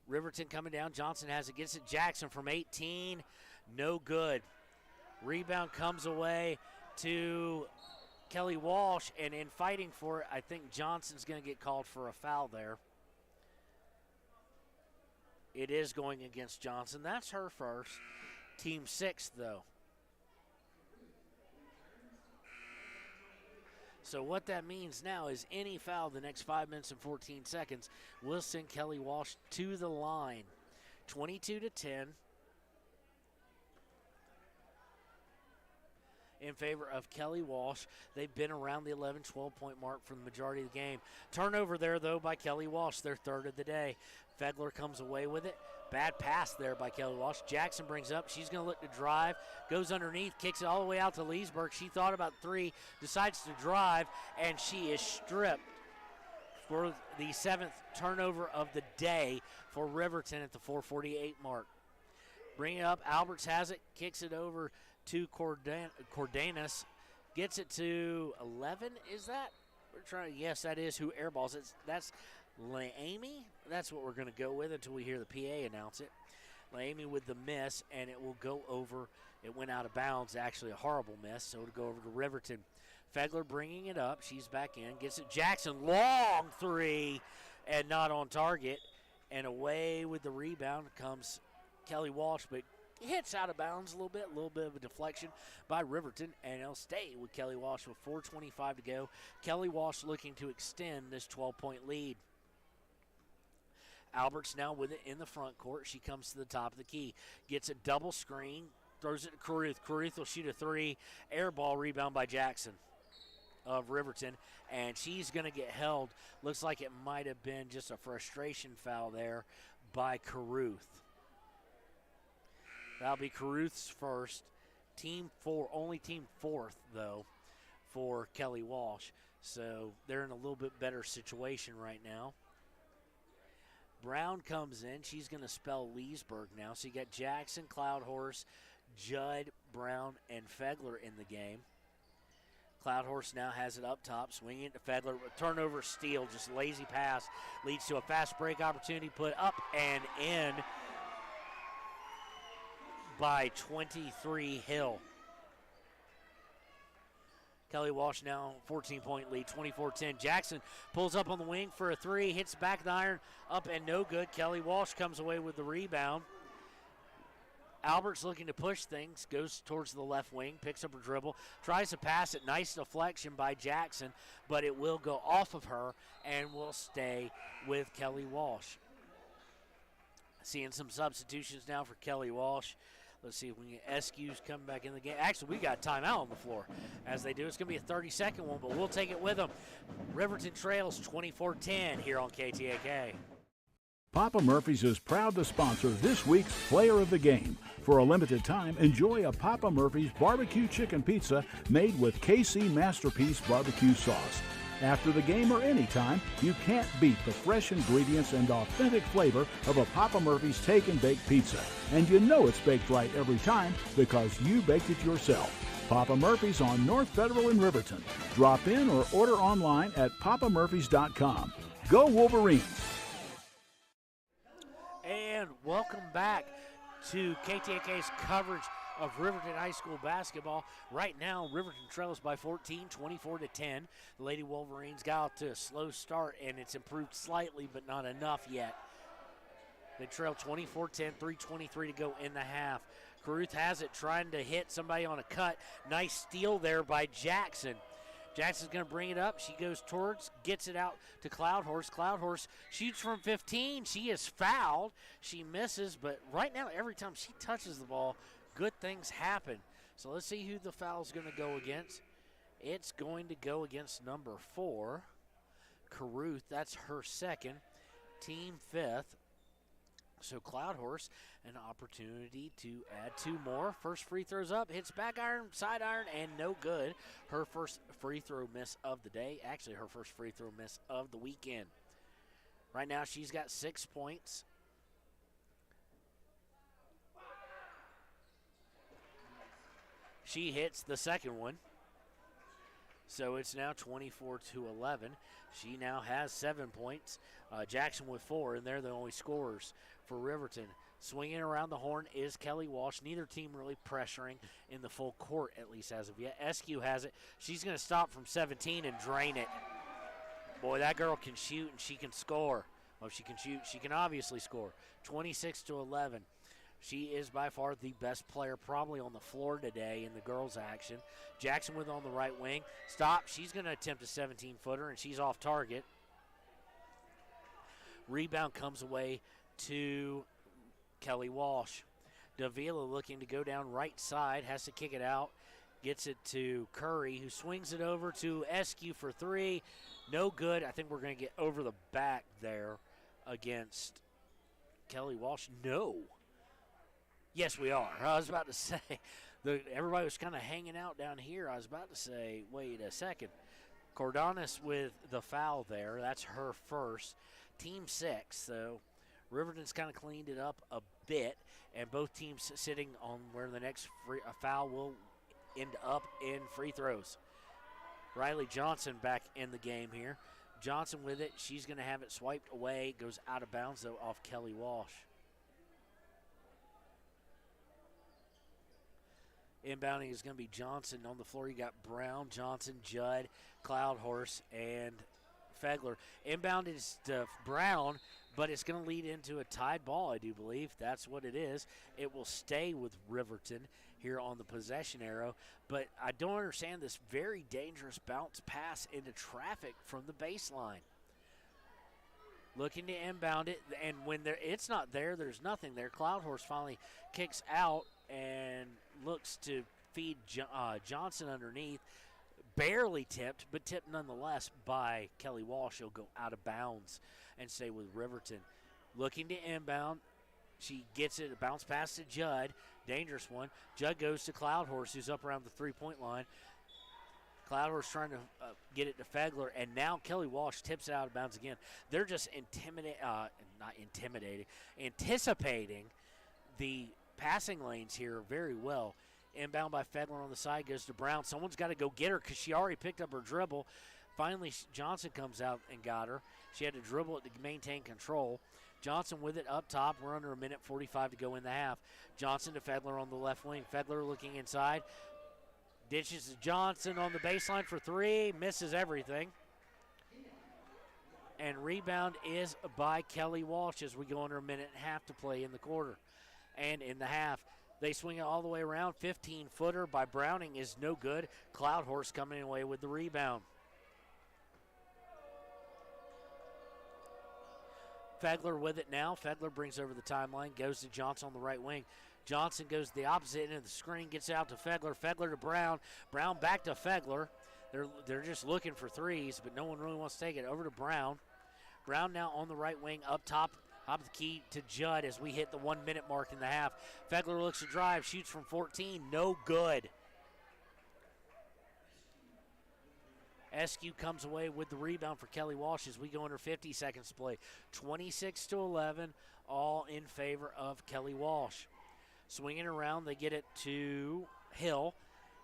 Riverton coming down. Johnson has it, gets it. Jackson from 18, no good. Rebound comes away to Kelly Walsh, and in fighting for it, I think Johnson's going to get called for a foul there. It is going against Johnson. That's her first. Team sixth, though. So what that means now is any foul the next 5 minutes and 14 seconds will send Kelly Walsh to the line. 22-10. In favor of Kelly Walsh. They've been around the 11, 12-point mark for the majority of the game. Turnover there, though, by Kelly Walsh, their third of the day. Fegler comes away with it. Bad pass there by Kelly Walsh. Jackson brings up. She's going to look to drive. Goes underneath, kicks it all the way out to Leesburg. She thought about 3, decides to drive, and she is stripped for the 7th turnover of the day for Riverton at the 4:48 mark. Bring it up. Alberts has it, kicks it over to Cordenas, gets it to 11. Is that? Yes, that is who airballs it. That's Laamy. That's what we're going to go with until we hear the PA announce it. Laamy with the miss, and it will go over. It went out of bounds, actually a horrible miss, so it'll go over to Riverton. Fegler bringing it up. She's back in, gets it. Jackson, long 3, and not on target. And away with the rebound comes Kelly Walsh, but hits out of bounds a little bit of a deflection by Riverton, and it'll stay with Kelly Walsh with 4:25 to go. Kelly Walsh looking to extend this 12-point lead. Alberts now with it in the front court. She comes to the top of the key, gets a double screen, throws it to Caruth. Caruth will shoot a 3, air ball, rebound by Jackson of Riverton, and she's going to get held. Looks like it might have been just a frustration foul there by Caruth. That'll be Caruth's first. Team 4, only team 4th, though, for Kelly Walsh. So they're in a little bit better situation right now. Brown comes in. She's going to spell Leesburg now. So you got Jackson, Cloudhorse, Judd, Brown, and Fegler in the game. Cloudhorse now has it up top, swinging it to Fegler. Turnover, steal, just lazy pass. Leads to a fast break opportunity, put up and in by 23 Hill. Kelly Walsh now 14-point lead, 24-10. Jackson pulls up on the wing for a 3, hits back the iron, up and no good. Kelly Walsh comes away with the rebound. Alberts looking to push things, goes towards the left wing, picks up her dribble, tries to pass it. Nice deflection by Jackson, but it will go off of her and will stay with Kelly Walsh. Seeing some substitutions now for Kelly Walsh. Let's see if we can get Eskew's coming back in the game. Actually, we got timeout on the floor as they do. It's going to be a 30-second one, but we'll take it with them. Riverton trails 24-10 here on KTAK. Papa Murphy's is proud to sponsor this week's Player of the Game. For a limited time, enjoy a Papa Murphy's barbecue chicken pizza made with KC Masterpiece barbecue sauce. After the game or anytime, you can't beat the fresh ingredients and authentic flavor of a Papa Murphy's Take and Bake pizza. And you know it's baked right every time because you baked it yourself. Papa Murphy's on North Federal in Riverton. Drop in or order online at papamurphys.com. Go Wolverines! And welcome back to KTAK's coverage of Riverton High School basketball. Right now, Riverton trails by 14, 24-10. The Lady Wolverines got out to a slow start, and it's improved slightly, but not enough yet. They trail 24-10, 3:23 to go in the half. Caruth has it, trying to hit somebody on a cut. Nice steal there by Jackson. Jackson's going to bring it up. She goes towards, gets it out to Cloud Horse. Cloud Horse shoots from 15. She is fouled. She misses, but right now, every time she touches the ball, good things happen. So let's see who the foul's going to go against. It's going to go against number 4, Caruth. That's her second, team 5th. So Cloud Horse, an opportunity to add 2 more. First free throw's up, hits back iron, side iron, and no good. Her first free throw miss of the day. Actually, her first free throw miss of the weekend. Right now, she's got 6 points. She hits the second one. So it's now 24-11. She now has 7 points. Jackson with 4, and they're the only scorers for Riverton. Swinging around the horn is Kelly Walsh. Neither team really pressuring in the full court, at least as of yet. Eskew has it. She's going to stop from 17 and drain it. Boy, that girl can shoot and she can score. Well, if she can shoot, she can obviously score. 26-11. She is by far the best player probably on the floor today in the girls' action. Jackson with on the right wing. Stop. She's going to attempt a 17-footer, and she's off target. Rebound comes away to Kelly Walsh. Davila looking to go down right side. Has to kick it out. Gets it to Curry, who swings it over to Eskew for 3. No good. I think we're going to get over the back there against Kelly Walsh. No. Yes, we are. I was about to say, everybody was kind of hanging out down here. I was about to say, wait a second. Cordonis with the foul there. That's her first. Team 6, so Riverton's kind of cleaned it up a bit, and both teams sitting on where the next foul will end up in free throws. Riley Johnson back in the game here. Johnson with it. She's going to have it swiped away. Goes out of bounds, though, off Kelly Walsh. Inbounding is going to be Johnson. On the floor, you got Brown, Johnson, Judd, Cloud Horse, and Fegler. Inbound is to Brown, but it's going to lead into a tied ball, I do believe. That's what it is. It will stay with Riverton here on the possession arrow, but I don't understand this very dangerous bounce pass into traffic from the baseline. Looking to inbound it, and when it's not there, there's nothing there. Cloud Horse finally kicks out and looks to feed Johnson underneath. Barely tipped, but tipped nonetheless by Kelly Walsh. She'll go out of bounds and stay with Riverton. Looking to inbound. She gets it, a bounce pass to Judd. Dangerous one. Judd goes to Cloud Horse, who's up around the three-point line. Cloud Horse trying to get it to Fegler, and now Kelly Walsh tips it out of bounds again. They're just anticipating the passing lanes here very well. Inbound by Fegler on the side, goes to Brown. Someone's got to go get her because she already picked up her dribble. Finally, Johnson comes out and got her. She had to dribble it to maintain control. Johnson with it up top. We're under 1:45 to go in the half. Johnson to Fegler on the left wing. Fegler looking inside. Ditches to Johnson on the baseline for 3. Misses everything. And rebound is by Kelly Walsh as we go under 1.5 to play in the quarter. And in the half, they swing it all the way around. 15-footer by Browning is no good. Cloud Horse coming away with the rebound. Fegler with it now. Fegler brings over the timeline, goes to Johnson on the right wing. Johnson goes the opposite end of the screen, gets out to Fegler. Fegler to Brown. Brown back to Fegler. They're just looking for threes, but no one really wants to take it. Over to Brown. Brown now on the right wing, up top. Top of the key to Judd as we hit the 1 minute mark in the half. Fegler looks to drive, shoots from 14, no good. SQ comes away with the rebound for Kelly Walsh as we go under 50 seconds to play. 26-11, all in favor of Kelly Walsh. Swinging around, they get it to Hill.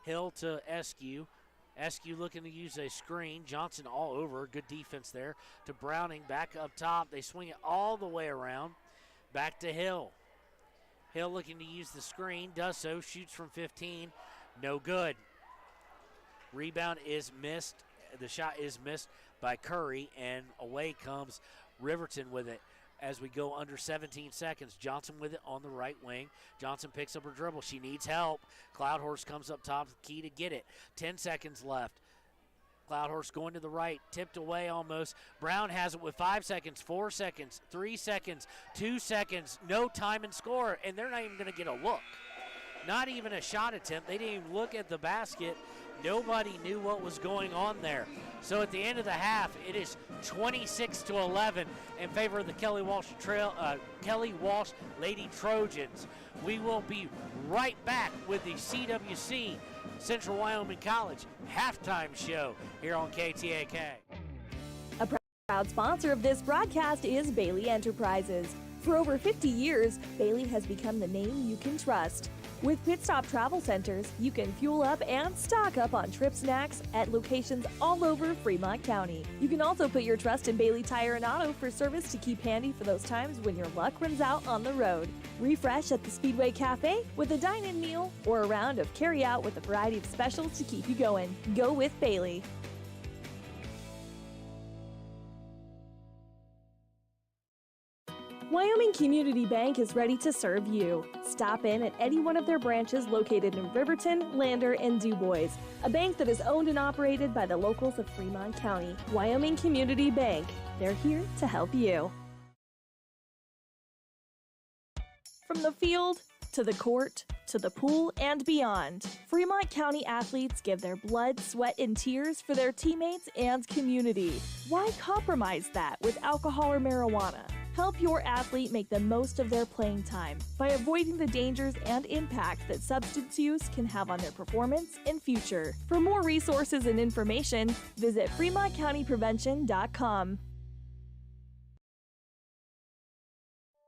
Hill to SQ. SQ looking to use a screen. Johnson all over. Good defense there. To Browning, back up top. They swing it all the way around. Back to Hill. Hill looking to use the screen. Does so. Shoots from 15. No good. Rebound is missed. The shot is missed by Curry, and away comes Riverton with it as we go under 17 seconds. Johnson with it on the right wing. Johnson picks up her dribble. She needs help. Cloudhorse comes up top, key to get it. 10 seconds left. Cloudhorse going to the right, tipped away almost. Brown has it with 5 seconds, 4 seconds, 3 seconds, 2 seconds, no time and score, and they're not even going to get a look. Not even a shot attempt. They didn't even look at the basket. Nobody knew what was going on there. So at the end of the half, it is 26-11 in favor of the Kelly Walsh Lady Trojans. We will be right back with the CWC Central Wyoming College halftime show here on KTAK. A proud sponsor of this broadcast is Bailey Enterprises. For over 50 years, Bailey has become the name you can trust. With Pit Stop Travel Centers, you can fuel up and stock up on trip snacks at locations all over Fremont County. You can also put your trust in Bailey Tire and Auto for service to keep handy for those times when your luck runs out on the road. Refresh at the Speedway Cafe with a dine-in meal or a round of carry-out with a variety of specials to keep you going. Go with Bailey. Wyoming Community Bank is ready to serve you. Stop in at any one of their branches located in Riverton, Lander, and DuBois. A bank that is owned and operated by the locals of Fremont County. Wyoming Community Bank. They're here to help you. From the field to the court to the pool and beyond, Fremont County athletes give their blood, sweat, and tears for their teammates and community. Why compromise that with alcohol or marijuana? Help your athlete make the most of their playing time by avoiding the dangers and impact that substance use can have on their performance and future. For more resources and information, visit FremontCountyPrevention.com.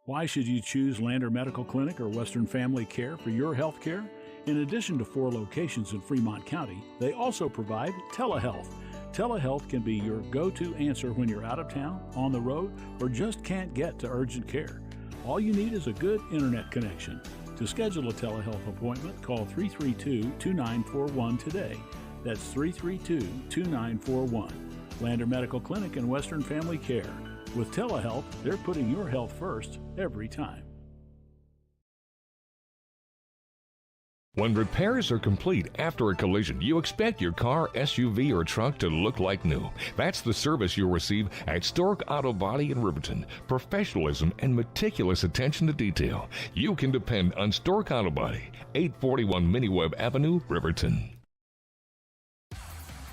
Why should you choose Lander Medical Clinic or Western Family Care for your health care? In addition to 4 locations in Fremont County, they also provide telehealth. Telehealth can be your go-to answer when you're out of town, on the road, or just can't get to urgent care. All you need is a good internet connection. To schedule a telehealth appointment, call 332-2941 today. That's 332-2941. Lander Medical Clinic and Western Family Care. With telehealth, they're putting your health first every time. When repairs are complete after a collision, you expect your car, SUV, or truck to look like new. That's the service you'll receive at Stork Auto Body in Riverton. Professionalism and meticulous attention to detail. You can depend on Stork Auto Body, 841 Miniweb Avenue, Riverton.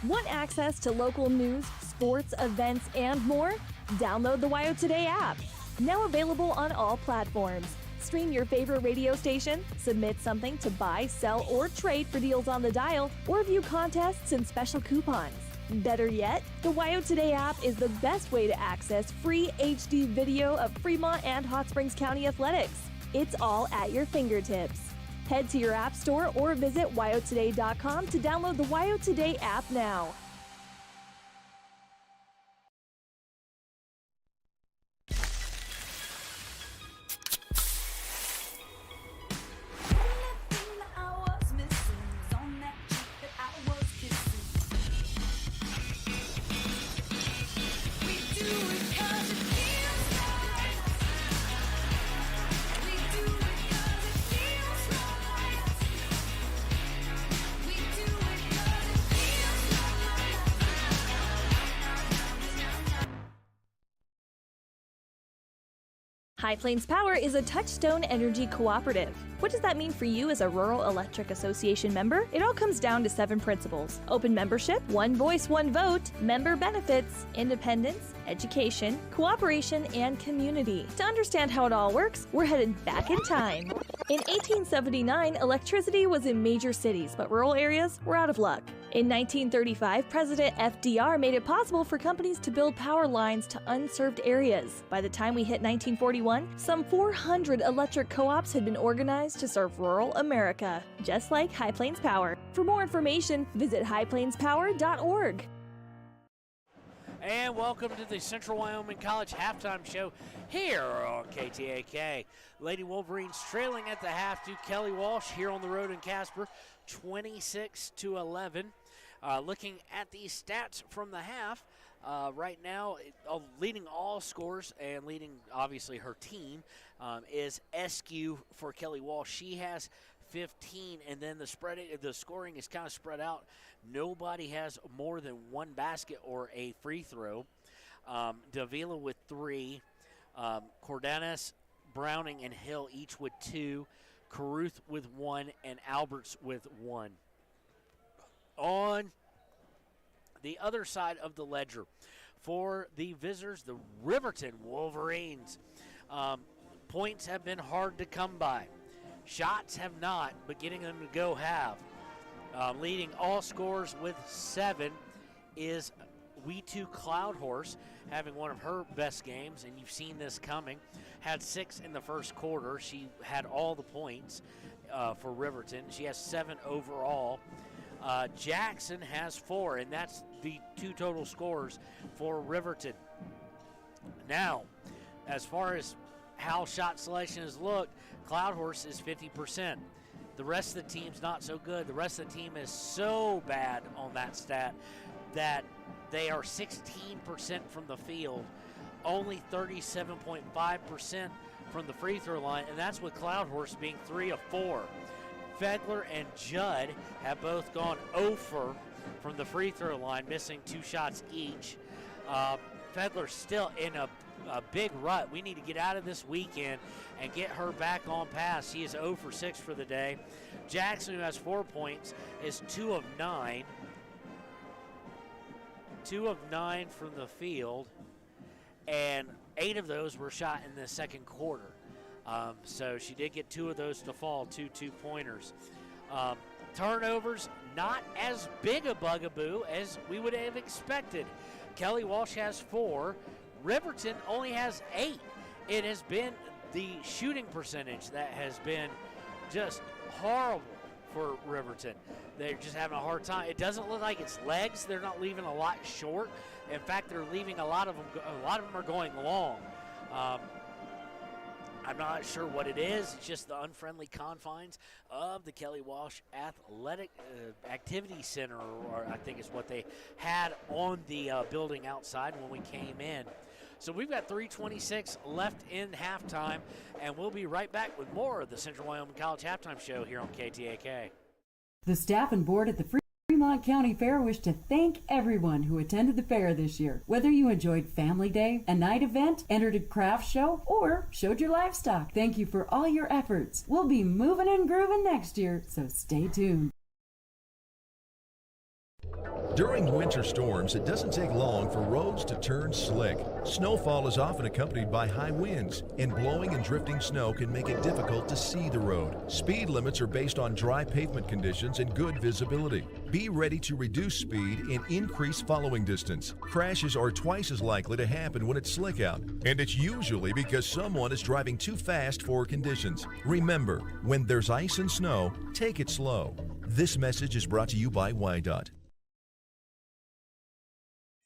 Want access to local news, sports, events, and more? Download the WYO Today app. Now available on all platforms. Stream your favorite radio station, submit something to buy, sell, or trade for deals on the dial, or view contests and special coupons. Better yet, the WYO Today app is the best way to access free HD video of Fremont and Hot Springs County athletics. It's all at your fingertips. Head to your app store or visit wyotoday.com to download the WYO Today app now. High Plains Power is a Touchstone Energy cooperative. What does that mean for you as a Rural Electric Association member? It all comes down to 7 principles: open membership, one voice, one vote, member benefits, independence, education, cooperation, and community. To understand how it all works, we're headed back in time. In 1879, electricity was in major cities, but rural areas were out of luck. In 1935, President FDR made it possible for companies to build power lines to unserved areas. By the time we hit 1941, some 400 electric co-ops had been organized to serve rural America, just like High Plains Power. For more information, visit highplainspower.org. And welcome to the Central Wyoming College Halftime Show here on KTAK. Lady Wolverines trailing at the half to Kelly Walsh here on the road in Casper, 26-11. Looking at the stats from the half, right now, leading all scores and leading, obviously, her team is SQ for Kelly Walsh. She has 15, and then the scoring is kind of spread out. Nobody has more than one basket or a free throw. Davila with 3, Cordanis, Browning, and Hill each with 2, Caruth with 1, and Alberts with 1. On the other side of the ledger, for the visitors, the Riverton Wolverines, points have been hard to come by. Shots have not, but getting them to go have. Leading all scores with 7 is We2 Cloud Horse, having one of her best games, and you've seen this coming. Had 6 in the first quarter. She had all the points for Riverton. She has 7 overall. Jackson has 4, and that's the 2 total scores for Riverton. Now, as far as how shot selection has looked, Cloud Horse is 50%. The rest of the team's not so good. The rest of the team is so bad on that stat that they are 16% from the field, only 37.5% from the free throw line, and that's with Cloud Horse being 3 of 4. Fegler and Judd have both gone 0 from the free throw line, missing 2 shots each. Fegler's still in a big rut. We need to get out of this weekend and get her back on pass. She is 0 for 6 for the day. Jackson, who has 4 points, is 2 of 9. 2 of 9 from the field, and 8 of those were shot in the second quarter. So she did get 2 of those to fall, 2 2-pointers. Turnovers, not as big a bugaboo as we would have expected. Kelly Walsh has 4. Riverton only has 8. It has been the shooting percentage that has been just horrible for Riverton. They're just having a hard time. It doesn't look like it's legs. They're not leaving a lot short. In fact, they're leaving a lot of them are going long. I'm not sure what it is. It's just the unfriendly confines of the Kelly Walsh Athletic Activity Center, or I think is what they had on the building outside when we came in. So we've got 3:26 left in halftime, and we'll be right back with more of the Central Wyoming College Halftime Show here on KTAK. The staff and board at the Fremont County Fair wish to thank everyone who attended the fair this year. Whether you enjoyed Family Day, a night event, entered a craft show, or showed your livestock, thank you for all your efforts. We'll be moving and grooving next year, so stay tuned. During winter storms, it doesn't take long for roads to turn slick. Snowfall is often accompanied by high winds, and blowing and drifting snow can make it difficult to see the road. Speed limits are based on dry pavement conditions and good visibility. Be ready to reduce speed and increase following distance. Crashes are twice as likely to happen when it's slick out, and it's usually because someone is driving too fast for conditions. Remember, when there's ice and snow, take it slow. This message is brought to you by WYDOT.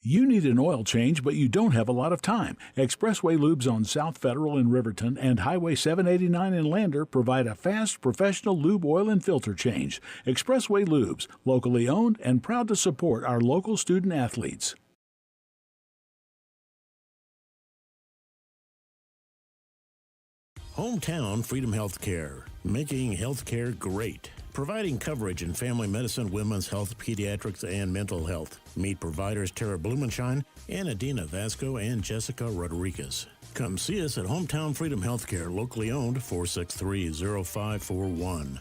You need an oil change, but you don't have a lot of time. Expressway Lubes on South Federal in Riverton and Highway 789 in Lander provide a fast, professional lube, oil, and filter change. Expressway Lubes, locally owned and proud to support our local student athletes. Hometown Freedom Healthcare, making healthcare great. Providing coverage in family medicine, women's health, pediatrics, and mental health. Meet providers Tara Blumenshine and Adina Vasco and Jessica Rodriguez. Come see us at Hometown Freedom Healthcare, locally owned, 463-0541.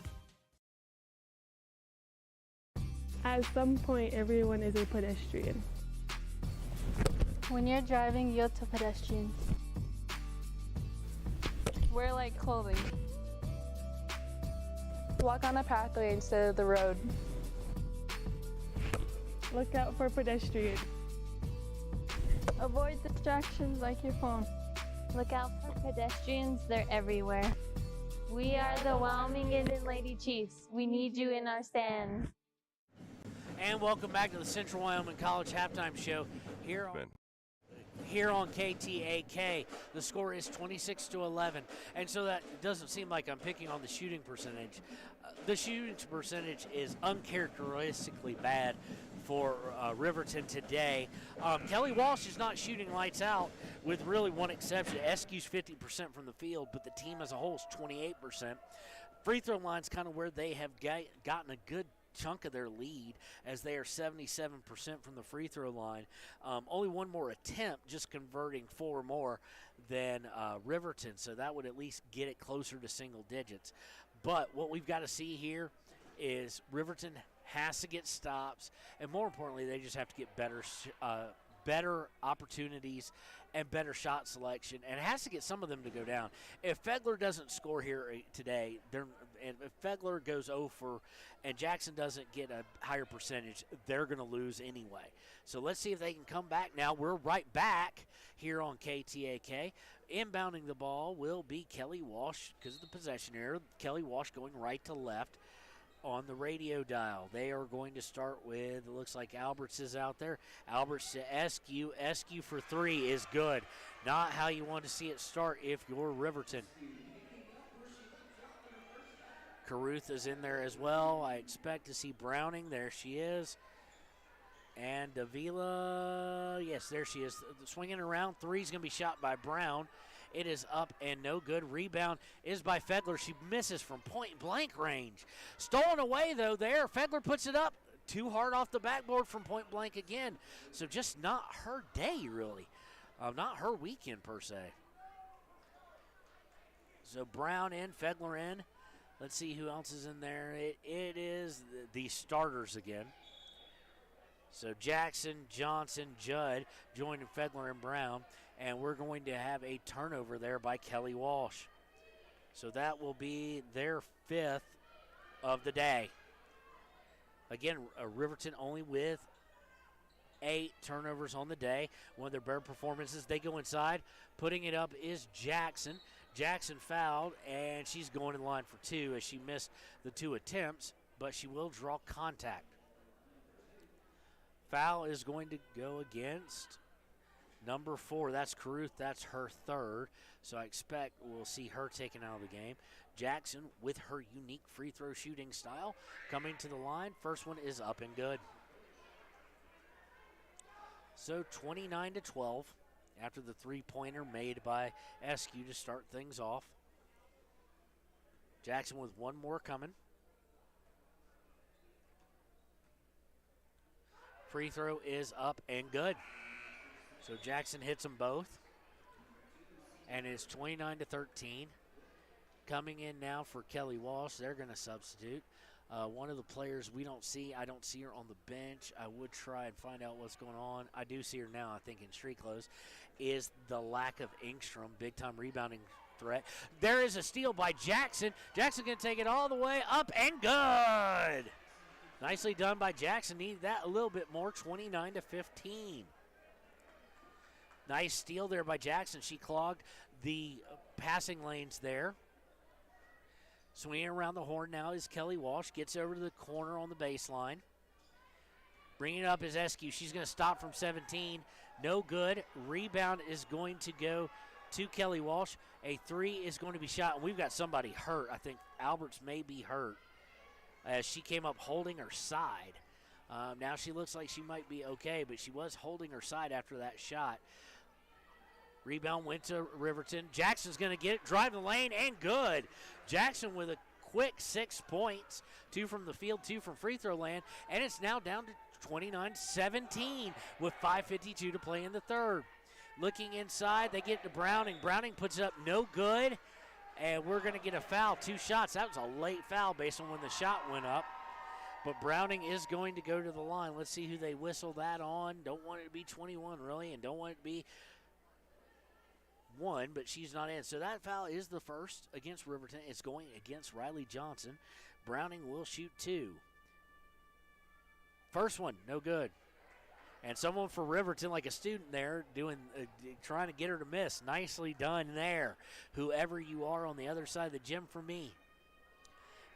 At some point, everyone is a pedestrian. When you're driving, yield to pedestrians. Wear light clothing. Walk on a pathway instead of the road. Look out for pedestrians. Avoid distractions like your phone. Look out for pedestrians, they're everywhere. We are the Wyoming Indian Lady Chiefs. We need you in our stands. And welcome back to the Central Wyoming College Halftime Show here on KTAK. The score is 26-11, and so that doesn't seem like I'm picking on the shooting percentage. The shooting percentage is uncharacteristically bad for Riverton today. Kelly Walsh is not shooting lights out, with really one exception. Eskew's 50% from the field, but the team as a whole is 28%. Free throw line's kind of where they have gotten a good chunk of their lead, as they are 77% from the free throw line. Only one more attempt, just converting 4 more than Riverton, so that would at least get it closer to single digits. But what we've got to see here is Riverton has to get stops, and more importantly, they just have to get better opportunities and better shot selection, and it has to get some of them to go down. If Fegler doesn't score here today, and if Fegler goes 0 for and Jackson doesn't get a higher percentage, they're going to lose anyway. So let's see if they can come back now. We're right back here on KTAK. Inbounding the ball will be Kelly Walsh because of the possession error. Kelly Walsh going right to left on the radio dial. They are going to start with, it looks like Alberts is out there. Alberts to Eskew. Eskew for 3 is good. Not how you want to see it start if you're Riverton. Caruth is in there as well. I expect to see Browning. There she is. And Davila, yes, there she is. Swinging around. 3's going to be shot by Brown. It is up and no good. Rebound is by Fegler. She misses from point-blank range. Stolen away, though, there. Fegler puts it up. Too hard off the backboard from point-blank again. So just not her day, really. Not her weekend, per se. So Brown in, Fegler in. Let's see who else is in there. It is the starters again. So Jackson, Johnson, Judd joining Fegler and Brown. And we're going to have a turnover there by Kelly Walsh. So that will be their 5th of the day. Again, Riverton only with 8 turnovers on the day. One of their better performances. They go inside. Putting it up is Jackson. Jackson fouled, and she's going in line for 2 as she missed the 2 attempts, but she will draw contact. Foul is going to go against number 4. That's Caruth. That's her 3rd. So I expect we'll see her taken out of the game. Jackson, with her unique free throw shooting style, coming to the line. First one is up and good. So 29-12. After the 3-pointer made by Eskew to start things off. Jackson with one more coming. Free throw is up and good. So Jackson hits them both. And it's 29-13. Coming in now for Kelly Walsh. They're going to substitute. One of the players I don't see her on the bench. I would try and find out what's going on. I do see her now, I think, in street clothes. Is the lack of Engstrom, big-time rebounding threat. There is a steal by Jackson. Jackson going to take it all the way up and good. Nicely done by Jackson. Needed that a little bit more, 29-15. Nice steal there by Jackson. She clogged the passing lanes there. Swinging around the horn now is Kelly Walsh. Gets over to the corner on the baseline. Bringing it up is Eskew. She's going to stop from 17. No good. Rebound is going to go to Kelly Walsh. A 3 is going to be shot. And we've got somebody hurt. I think Alberts may be hurt as she came up holding her side. Now she looks like she might be okay, but she was holding her side after that shot. Rebound went to Riverton. Jackson's going to get it, drive the lane, and good. Jackson with a quick 6 points, 2 from the field, 2 from free throw land, and it's now down to 29-17 with 5:52 to play in the third. Looking inside, they get to Browning. Browning puts it up, no good. And we're going to get a foul, 2 shots. That was a late foul based on when the shot went up. But Browning is going to go to the line. Let's see who they whistle that on. Don't want it to be 21, really, and don't want it to be 1, but she's not in. So that foul is the first against Riverton. It's going against Riley Johnson. Browning will shoot 2. First one, no good. And someone for Riverton, like a student there, trying to get her to miss. Nicely done there, whoever you are on the other side of the gym for me.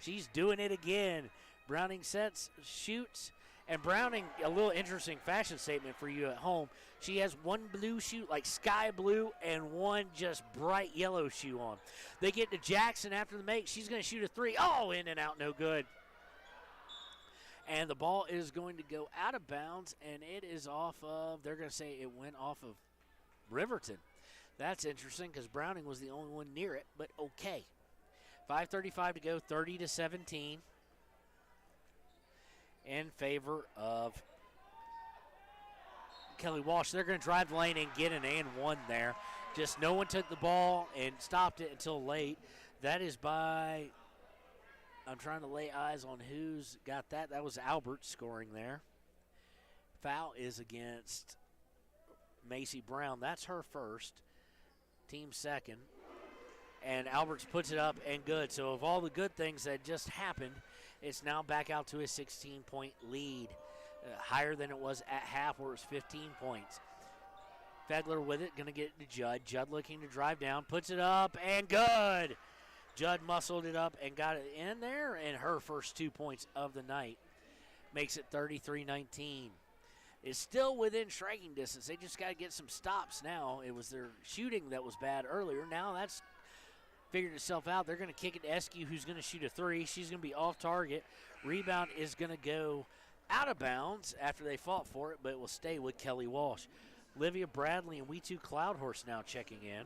She's doing it again. Browning sets, shoots, and Browning, a little interesting fashion statement for you at home. She has one blue shoe, like sky blue, and one just bright yellow shoe on. They get to Jackson after the make. She's going to shoot a 3. Oh, in and out, no good. And the ball is going to go out of bounds, and it is off of, they're going to say it went off of Riverton. That's interesting because Browning was the only one near it, but okay. 5:35 to go, 30-17 in favor of Kelly Walsh. They're going to drive the lane and get an and 1 there. Just no one took the ball and stopped it until late. That is by, I'm trying to lay eyes on who's got that. That was Albert scoring there. Foul is against Macy Brown. That's her first. Team second. And Alberts puts it up and good. So of all the good things that just happened, it's now back out to a 16-point lead. Higher than it was at half where it was 15 points. Fegler with it, going to get it to Judd. Judd looking to drive down, puts it up and good. Judd muscled it up and got it in there, and her first 2 points of the night makes it 33-19. It's still within striking distance. They just got to get some stops now. It was their shooting that was bad earlier. Now that's figured itself out. They're going to kick it to Eskew, who's going to shoot a 3. She's going to be off target. Rebound is going to go out of bounds after they fought for it, but it will stay with Kelly Walsh. Livia Bradley and We Too Cloudhorse now checking in.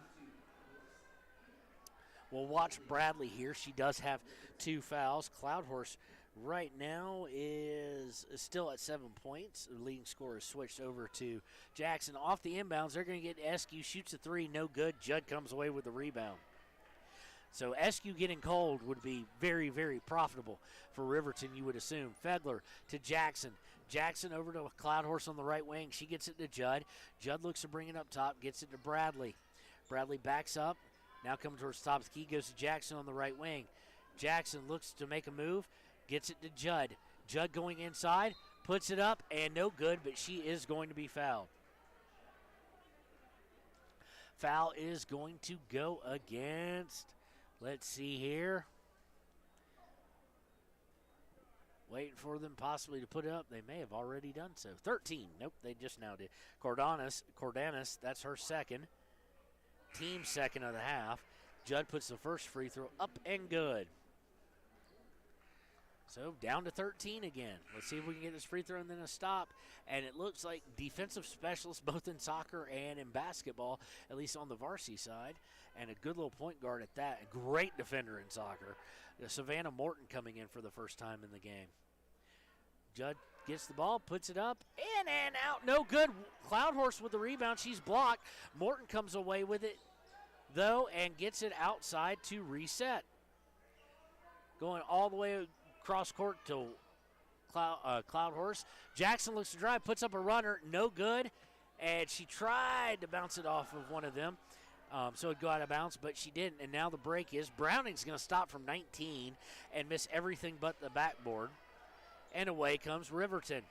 We'll watch Bradley here. She does have 2 fouls. Cloudhorse right now is still at 7 points. The leading scorer is switched over to Jackson. Off the inbounds, they're going to get Eskew. Shoots a 3, no good. Judd comes away with the rebound. So Eskew getting cold would be very, very profitable for Riverton, you would assume. Fegler to Jackson. Jackson over to Cloudhorse on the right wing. She gets it to Judd. Judd looks to bring it up top, gets it to Bradley. Bradley backs up. Now coming towards the top of the key, goes to Jackson on the right wing. Jackson looks to make a move, gets it to Judd. Judd going inside, puts it up, and no good, but she is going to be fouled. Foul is going to go against, let's see here. Waiting for them possibly to put it up. They may have already done so. 13. Nope, they just now did. Cordanis, that's her second. Team second of the half. Judd puts the first free throw up and good. So down to 13 again. Let's see if we can get this free throw and then a stop. And it looks like defensive specialists both in soccer and in basketball, at least on the varsity side, and a good little point guard at that. A great defender in soccer. Savannah Morton coming in for the first time in the game. Judd gets the ball, puts it up, in and out, no good. Cloudhorse with the rebound, she's blocked. Morton comes away with it, though, and gets it outside to reset. Going all the way across court to Cloudhorse. Jackson looks to drive, puts up a runner, no good, and she tried to bounce it off of one of them. So it'd go out of bounds, but she didn't, and now the break is Browning's going to stop from 19 and miss everything but the backboard. And away comes Riverton.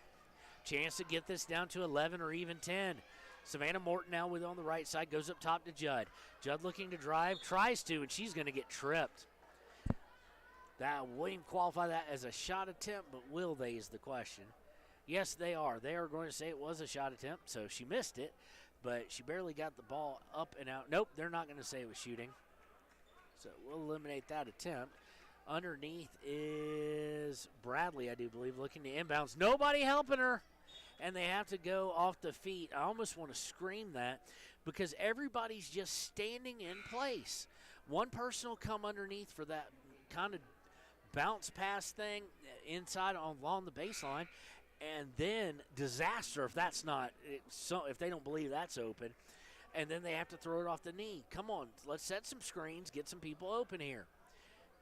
Chance to get this down to 11 or even 10. Savannah Morton now with on the right side, goes up top to Judd. Judd looking to drive, tries to, and she's going to get tripped. That wouldn't even qualify that as a shot attempt, but will they is the question. Yes, they are. They are going to say it was a shot attempt, so she missed it, but she barely got the ball up and out. Nope, they're not going to say it was shooting. So we'll eliminate that attempt. Underneath is Bradley, I do believe, looking to inbounds. Nobody helping her, and they have to go off the feet. I almost want to scream that because everybody's just standing in place. One person will come underneath for that kind of bounce pass thing inside along the baseline, and then disaster if that's not, if they don't believe that's open. and then they have to throw it off the knee. Come on, let's set some screens, get some people open here.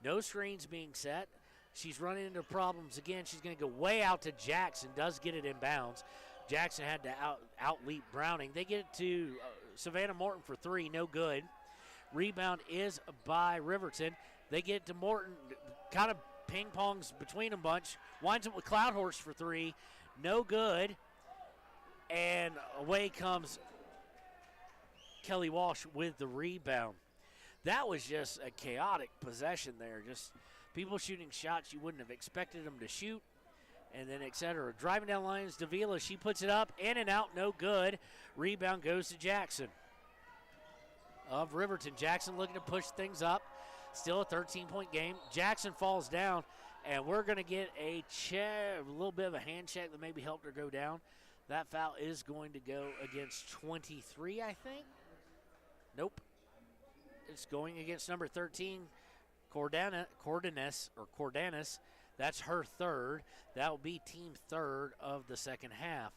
No screens being set. She's running into problems again. She's going to go way out to Jackson, does get it in bounds. Jackson had to out-leap Browning. They get it to Savannah Morton for 3, no good. Rebound is by Riverton. They get it to Morton, kind of ping-pongs between them bunch. Winds up with Cloudhorse for 3, no good. And away comes Kelly Walsh with the rebound. That was just a chaotic possession there. Just people shooting shots you wouldn't have expected them to shoot, and then et cetera. Driving down lines, Davila, she puts it up, in and out, no good. Rebound goes to Jackson of Riverton. Jackson looking to push things up. Still a 13-point game. Jackson falls down, and we're going to get a little bit of a hand check that maybe helped her go down. That foul is going to go against 23, I think. Nope. It's going against number 13, Cordanis. That's her third. That will be team third of the second half.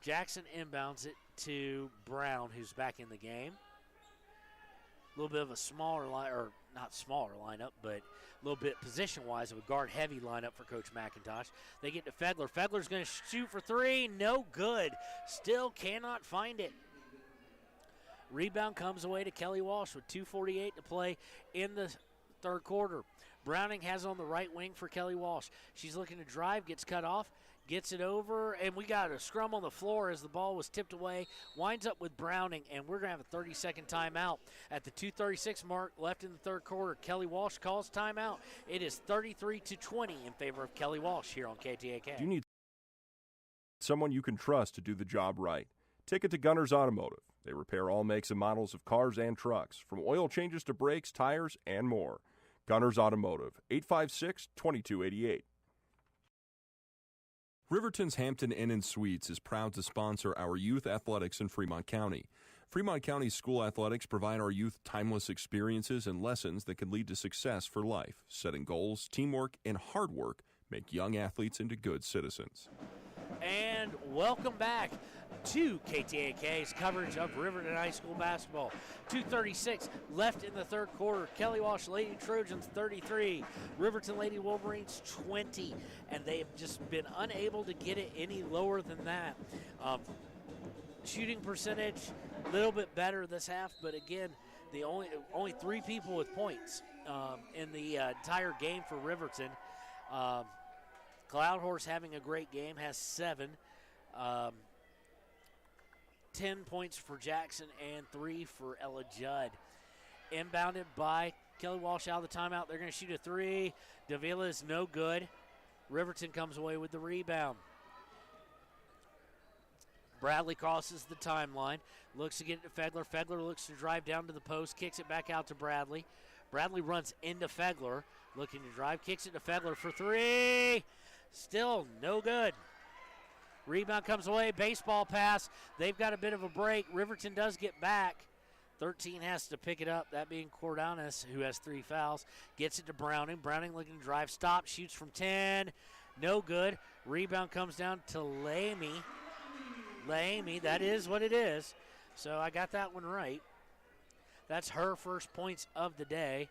Jackson inbounds it to Brown, who's back in the game. A little bit of a smaller line, or not smaller lineup, but a little bit position-wise of a guard-heavy lineup for Coach McIntosh. They get to Fedler. Fedler's going to shoot for 3. No good. Still cannot find it. Rebound comes away to Kelly Walsh with 2:48 to play in the third quarter. Browning has on the right wing for Kelly Walsh. She's looking to drive, gets cut off, gets it over, and we got a scrum on the floor as the ball was tipped away. Winds up with Browning, and we're going to have a 30-second timeout. At the 2:36 mark left in the third quarter, Kelly Walsh calls timeout. It is 33-20 in favor of Kelly Walsh here on KTAK. You need someone you can trust to do the job right. Take it to Gunners Automotive. They repair all makes and models of cars and trucks, from oil changes to brakes, tires, and more. Gunners Automotive, 856-2288. Riverton's Hampton Inn & Suites is proud to sponsor our youth athletics in Fremont County. Fremont County school athletics provide our youth timeless experiences and lessons that can lead to success for life. Setting goals, teamwork, and hard work make young athletes into good citizens. And welcome back to KTAK's coverage of Riverton High School basketball. 2:36 left in the third quarter. Kelly Walsh Lady Trojans 33, Riverton Lady Wolverines 20, and they have just been unable to get it any lower than that. Shooting percentage a little bit better this half, but again, the only 3 people with points in the entire game for Riverton. Cloudhorse having a great game, has 7. 10 points for Jackson and 3 for Ella Judd. Inbounded by Kelly Walsh out of the timeout. They're going to shoot a 3. Davila is no good. Riverton comes away with the rebound. Bradley crosses the timeline, looks to get it to Fegler. Fegler looks to drive down to the post, kicks it back out to Bradley. Bradley runs into Fegler, looking to drive, kicks it to Fegler for 3. Still no good. Rebound comes away, baseball pass. They've got a bit of a break. Riverton does get back. 13 has to pick it up, that being Cordanis, who has 3 fouls. Gets it to Browning. Browning looking to drive, stop, shoots from 10. No good. Rebound comes down to Lamy. Lamy, that is what it is. So I got that one right. That's her first points of the day,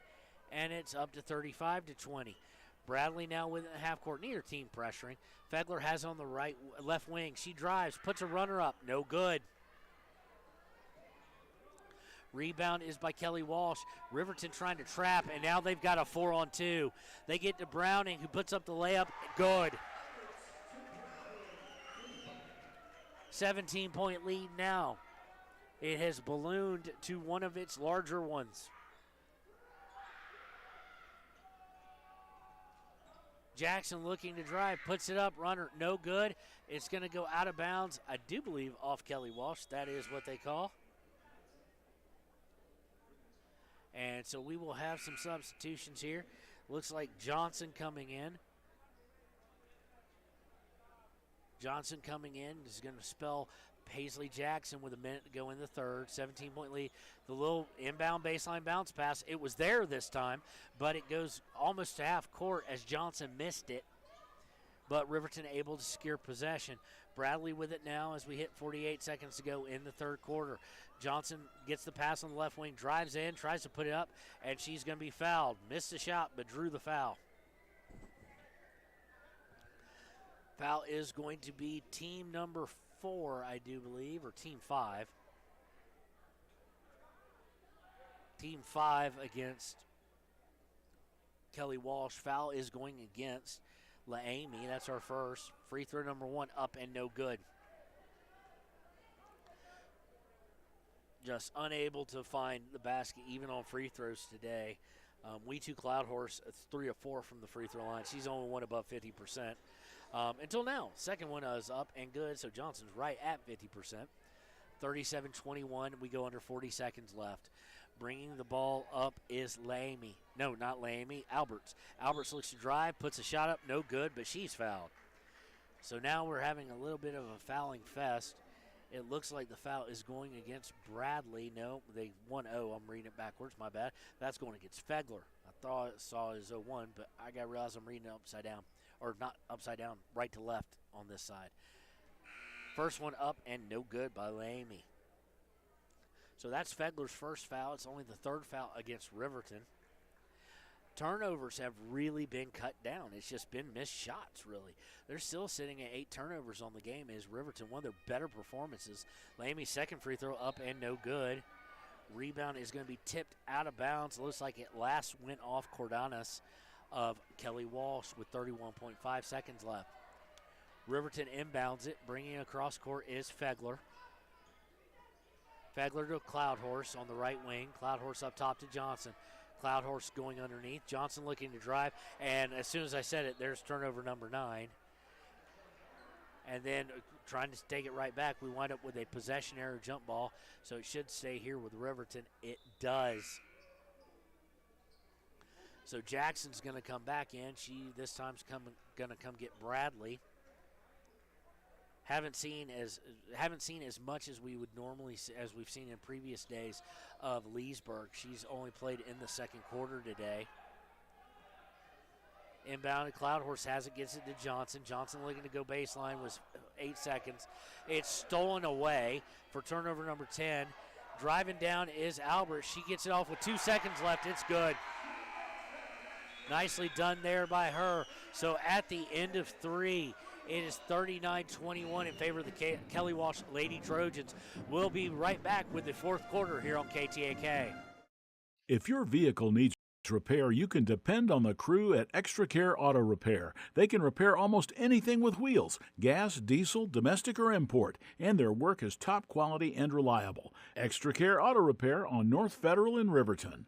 and it's up to 35-20. Bradley now within the half court, neither team pressuring. Fegler has on the left wing. She drives, puts a runner up, no good. Rebound is by Kelly Walsh. Riverton trying to trap, and now they've got a 4-on-2. They get to Browning, who puts up the layup, good. 17-point lead now. It has ballooned to one of its larger ones. Jackson looking to drive, puts it up, runner, no good. It's going to go out of bounds, I do believe, off Kelly Walsh. That is what they call. And so we will have some substitutions here. Looks like Johnson coming in. Johnson coming in is going to spell Paisley Jackson with a minute to go in the third. 17-point lead. The little inbound baseline bounce pass, it was there this time, but it goes almost to half court as Johnson missed it. But Riverton able to secure possession. Bradley with it now as we hit 48 seconds to go in the third quarter. Johnson gets the pass on the left wing, drives in, tries to put it up, and she's going to be fouled. Missed the shot, but drew the foul. Foul is going to be team number 4, I do believe, or team 5. Team 5 against Kelly Walsh. Foul is going against LaAmey. That's our first. Free throw number 1 up and no good. Just unable to find the basket even on free throws today. Cloudhorse, 3 of 4 from the free throw line. She's only one above 50%. Until now, second one is up and good, so Johnson's right at 50%. 37-21, we go under 40 seconds left. Bringing the ball up is LaAmey. No, not LaAmey, Alberts. Alberts looks to drive, puts a shot up, no good, but she's fouled. So now we're having a little bit of a fouling fest. It looks like the foul is going against Bradley. No, they 1-0. I'm reading it backwards, my bad. That's going against Fegler. I thought I saw it as 0-1, but I got to realize I'm reading it upside down. Or not upside down, right to left on this side. First one up and no good by LaAmey. So that's Fegler's first foul. It's only the third foul against Riverton. Turnovers have really been cut down. It's just been missed shots, really. They're still sitting at 8 turnovers on the game as Riverton, one of their better performances. LaAmey's second free throw up and no good. Rebound is going to be tipped out of bounds. It looks like it last went off Cordanas of Kelly Walsh with 31.5 seconds left. Riverton inbounds it. Bringing across court is Fegler. Fegler to Cloudhorse on the right wing. Cloudhorse up top to Johnson. Cloudhorse going underneath. Johnson looking to drive. And as soon as I said it, there's turnover number 9. And then trying to take it right back, we wind up with a possession error jump ball. So it should stay here with Riverton. It does. So Jackson's going to come back in. She this time's going to come get Bradley. Haven't seen as much as we would normally as we've seen in previous days of Leesburg. She's only played in the second quarter today. Inbound, Cloudhorse has it, gets it to Johnson. Johnson looking to go baseline with 8 seconds. It's stolen away for turnover number 10. Driving down is Albert. She gets it off with 2 seconds left. It's good. Nicely done there by her. So at the end of 3, it is 39-21 in favor of the Kelly Walsh Lady Trojans. We'll be right back with the fourth quarter here on KTAK. If your vehicle needs repair, you can depend on the crew at Extra Care Auto Repair. They can repair almost anything with wheels, gas, diesel, domestic, or import, and their work is top quality and reliable. Extra Care Auto Repair on North Federal in Riverton.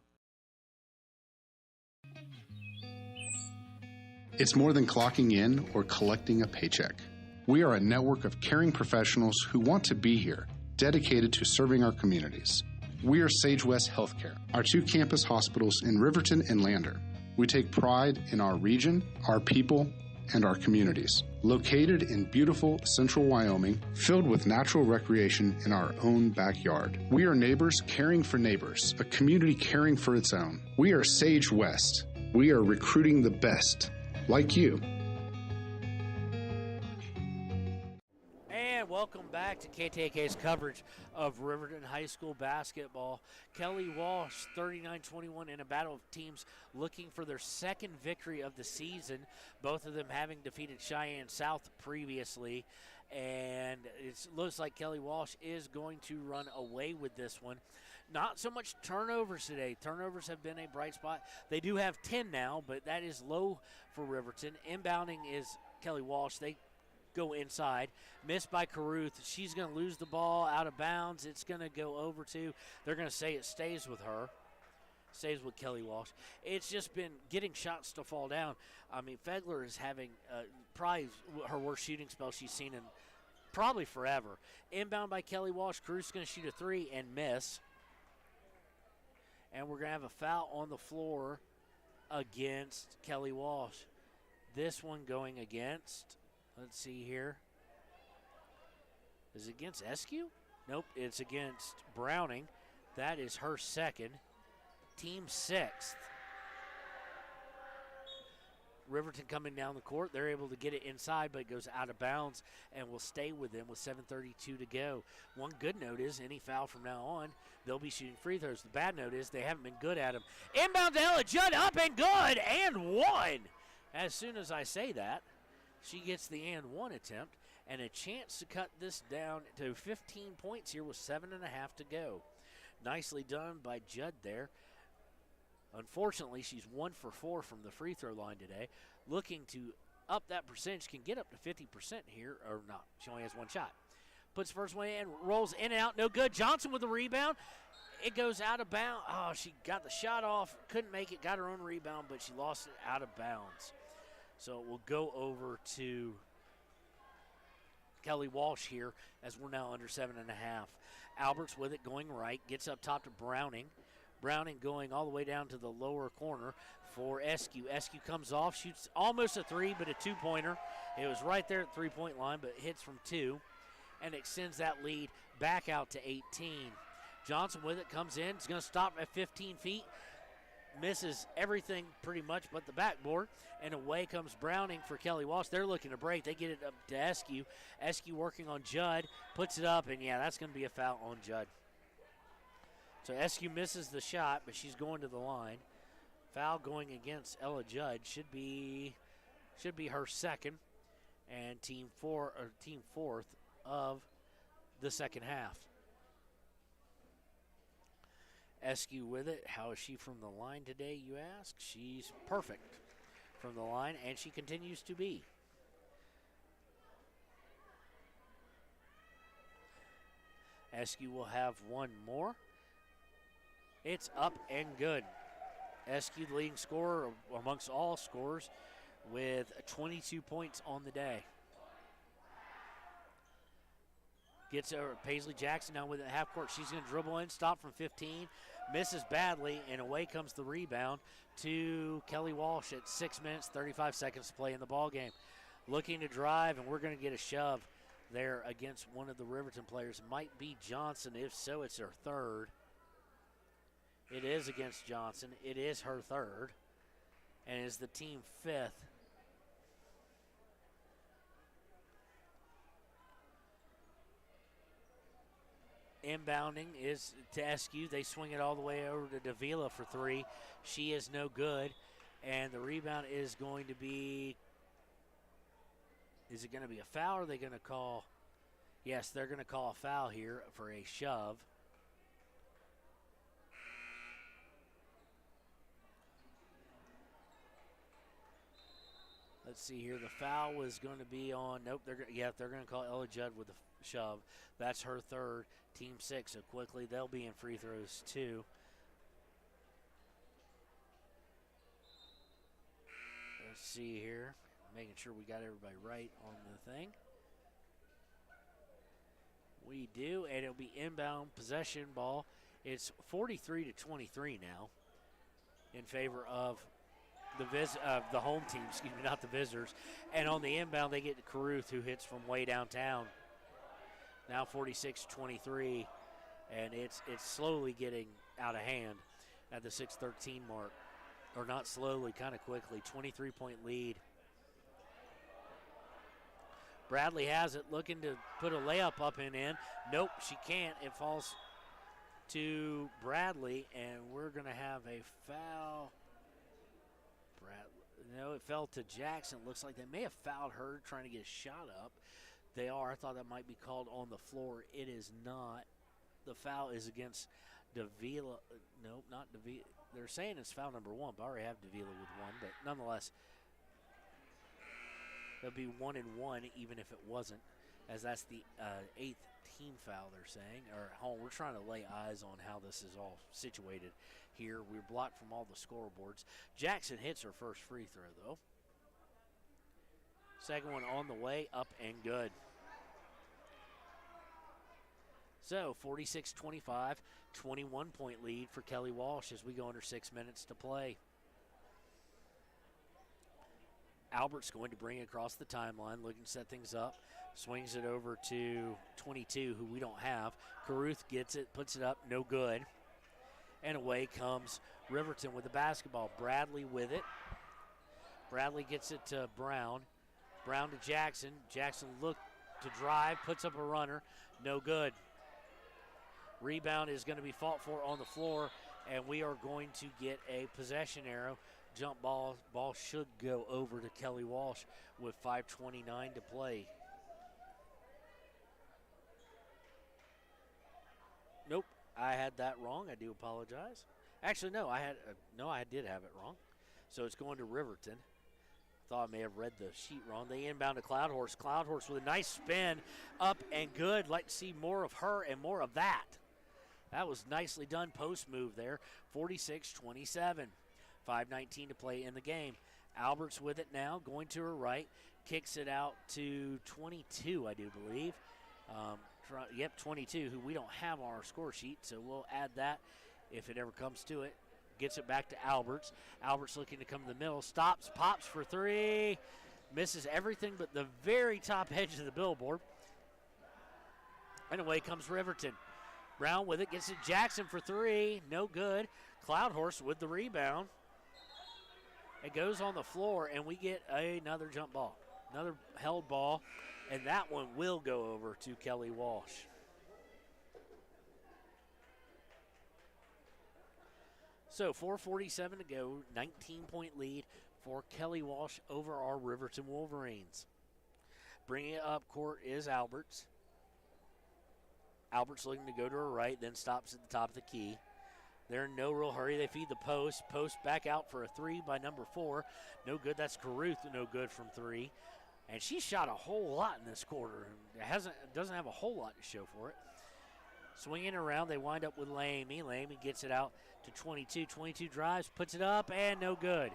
It's more than clocking in or collecting a paycheck. We are a network of caring professionals who want to be here, dedicated to serving our communities. We are Sage West Healthcare, our 2 campus hospitals in Riverton and Lander. We take pride in our region, our people, and our communities. Located in beautiful central Wyoming, filled with natural recreation in our own backyard. We are neighbors caring for neighbors, a community caring for its own. We are Sage West. We are recruiting the best, like you. And welcome back to KTAK's coverage of Riverton High School basketball. Kelly Walsh, 39-21 in a battle of teams looking for their second victory of the season, both of them having defeated Cheyenne South previously. And it looks like Kelly Walsh is going to run away with this one. Not so much turnovers today. Turnovers have been a bright spot. They do have 10 now, but that is low for Riverton. Inbounding is Kelly Walsh. They go inside. Missed by Caruth. She's going to lose the ball out of bounds. It's going to go over to, they're going to say it stays with her. Stays with Kelly Walsh. It's just been getting shots to fall down. I mean, Fegler is having probably her worst shooting spell she's seen in probably forever. Inbound by Kelly Walsh. Caruth's going to shoot a 3 and miss. And we're going to have a foul on the floor against Kelly Walsh. This one going against, let's see here. Is it against Eskew? Nope, it's against Browning. That is her second. Team 6th. Riverton coming down the court. They're able to get it inside, but it goes out of bounds and will stay with them with 7:32 to go. One good note is any foul from now on, they'll be shooting free throws. The bad note is they haven't been good at them. Inbound to Ella Judd, up and good, and one. As soon as I say that, she gets the and one attempt and a chance to cut this down to 15 points here with 7.5 to go. Nicely done by Judd there. Unfortunately, she's 1 for 4 from the free throw line today. Looking to up that percentage, can get up to 50% here, or not. She only has one shot. Puts first one in, rolls in and out, no good. Johnson with the rebound. It goes out of bounds. Oh, she got the shot off, couldn't make it, got her own rebound, but she lost it out of bounds. So it will go over to Kelly Walsh here as we're now under 7.5. Alberts with it going right, gets up top to Browning. Browning going all the way down to the lower corner for Eskew. Eskew comes off, shoots almost a three, but a two-pointer. It was right there at three-point line, but hits from two and extends that lead back out to 18. Johnson with it, comes in. He's going to stop at 15 feet. Misses everything pretty much but the backboard. And away comes Browning for Kelly Walsh. They're looking to break. They get it up to Eskew. Eskew working on Judd. Puts it up, and, yeah, that's going to be a foul on Judd. So Eskew misses the shot, but she's going to the line. Foul going against Ella Judd should be her second, and team fourth of the second half. Eskew with it. How is she from the line today, you ask? She's perfect from the line, and she continues to be. Eskew will have one more. It's up and good. Eskew, the leading scorer amongst all scorers, with 22 points on the day. Gets over Paisley Jackson now with it at half court. She's going to dribble in, stop from 15, misses badly, and away comes the rebound to Kelly Walsh at 6 minutes, 35 seconds to play in the ball game. Looking to drive, and we're going to get a shove there against one of the Riverton players. Might be Johnson. If so, it's her third. It is against Johnson. It is her third, and is the team fifth. Inbounding is to Eskew. They swing it all the way over to Davila for three. She is no good, and the rebound is going to be, is it going to be a foul, or are they going to call? Yes, they're going to call a foul here for a shove. Let's see here. The foul was going to be on. Nope. They're going to call Ella Judd with the shove. That's her third. Team six. So quickly they'll be in free throws too. Let's see here. Making sure we got everybody right on the thing. We do, and it'll be inbound possession ball. It's 43-23 now in favor of the home team, excuse me, not the visitors. And on the inbound, they get to Caruth, who hits from way downtown. Now 46-23, and it's slowly getting out of hand at the 6:13 mark. Or not slowly, kind of quickly. 23-point lead. Bradley has it, looking to put a layup up and in. Nope, she can't. It falls to Bradley, and we're going to have a foul. No, it fell to Jackson. Looks like they may have fouled her trying to get a shot up. They are. I thought that might be called on the floor. It is not. The foul is against Davila. Nope, not Davila. They're saying it's foul number one, but I already have Davila with one. But nonetheless, it'll be 1 and 1 even if it wasn't, as that's the 8th team foul they're saying. Or we're trying to lay eyes on how this is all situated here. We're blocked from all the scoreboards. Jackson hits her first free throw, though. Second one on the way, up and good. So 46-25, 21-point lead for Kelly Walsh as we go under 6 minutes to play. Albert's going to bring it across the timeline, looking to set things up. Swings it over to 22, who we don't have. Caruth gets it, puts it up, no good. And away comes Riverton with the basketball. Bradley with it. Bradley gets it to Brown. Brown to Jackson. Jackson looked to drive, puts up a runner. No good. Rebound is going to be fought for on the floor, and we are going to get a possession arrow. Jump ball. Ball should go over to Kelly Walsh with 5:29 to play. Nope, I had that wrong. I do apologize. Actually, no, I did have it wrong. So it's going to Riverton. Thought I may have read the sheet wrong. They inbound to Cloudhorse. Cloudhorse with a nice spin, up and good. Like to see more of her and more of that. That was nicely done post move there. 46-27. 5:19 to play in the game. Alberts with it now, going to her right. Kicks it out to 22, I do believe. 22, who we don't have on our score sheet, so we'll add that if it ever comes to it. Gets it back to Alberts. Alberts looking to come to the middle. Stops, pops for three. Misses everything but the very top edge of the billboard. And away comes Riverton. Brown with it. Gets it Jackson for three. No good. Cloudhorse with the rebound. It goes on the floor, and we get another jump ball. Another held ball, and that one will go over to Kelly Walsh. So 4:47 to go, 19-point lead for Kelly Walsh over our Riverton Wolverines. Bringing it up court is Alberts. Alberts looking to go to her right, then stops at the top of the key. They're in no real hurry. They feed the post. Post back out for a three by number 4. No good. That's Caruth, no good from three. And she shot a whole lot in this quarter. Doesn't have a whole lot to show for it. Swinging around, they wind up with Lamy. Lamy gets it out to 22. 22 drives, puts it up, and no good.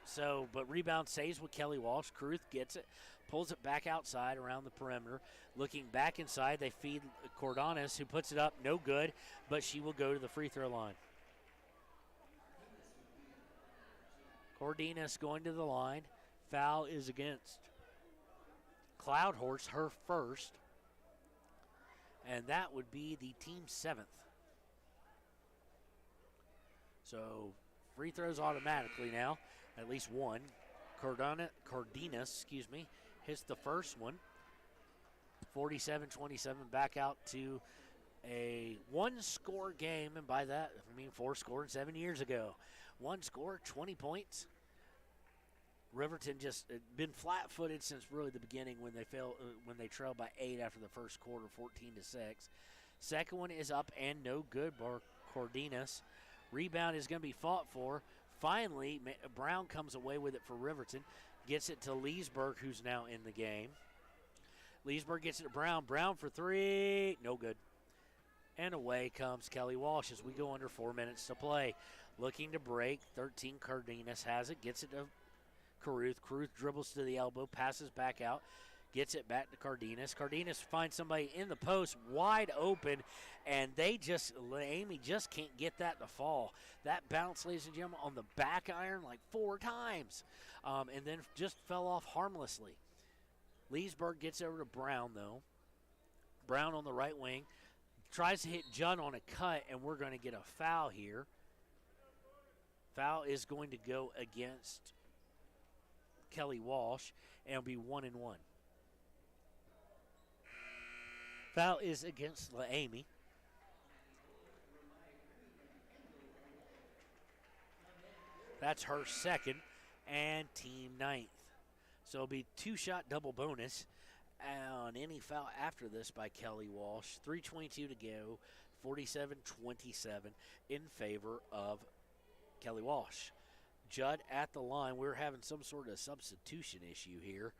So, but rebound stays with Kelly Walsh. Caruth gets it, pulls it back outside around the perimeter. Looking back inside, they feed Cordonis, who puts it up, no good, but she will go to the free throw line. Cordonis going to the line. Foul is against Cloudhorse, her first. And that would be the team's 7th. So free throws automatically now, at least one. Cordonis, hits the first one. 47-27, back out to a one-score game, and by that I mean 4 scored 7 years ago. One score, 20 points. Riverton just been flat-footed since really the beginning when they trailed by 8 after the first quarter, 14-6. Second one is up and no good by Cordonis. Rebound is going to be fought for. Finally, Brown comes away with it for Riverton. Gets it to Leesburg, who's now in the game. Leesburg gets it to Brown. Brown for three. No good. And away comes Kelly Walsh as we go under 4 minutes to play. Looking to break. 13, Cordonis has it. Gets it to Caruth. Caruth dribbles to the elbow. Passes back out. Gets it back to Cordonis. Cordonis finds somebody in the post wide open, and Amy just can't get that to fall. That bounced, ladies and gentlemen, on the back iron like 4 times, and then just fell off harmlessly. Leesburg gets over to Brown, though. Brown on the right wing. Tries to hit Judd on a cut, and we're going to get a foul here. Foul is going to go against Kelly Walsh, and it'll be 1-1. Foul is against Amy. That's her second and team 9th. So it'll be 2-shot double bonus on any foul after this by Kelly Walsh. 3:22 to go, 47-27 in favor of Kelly Walsh. Judd at the line. We're having some sort of substitution issue here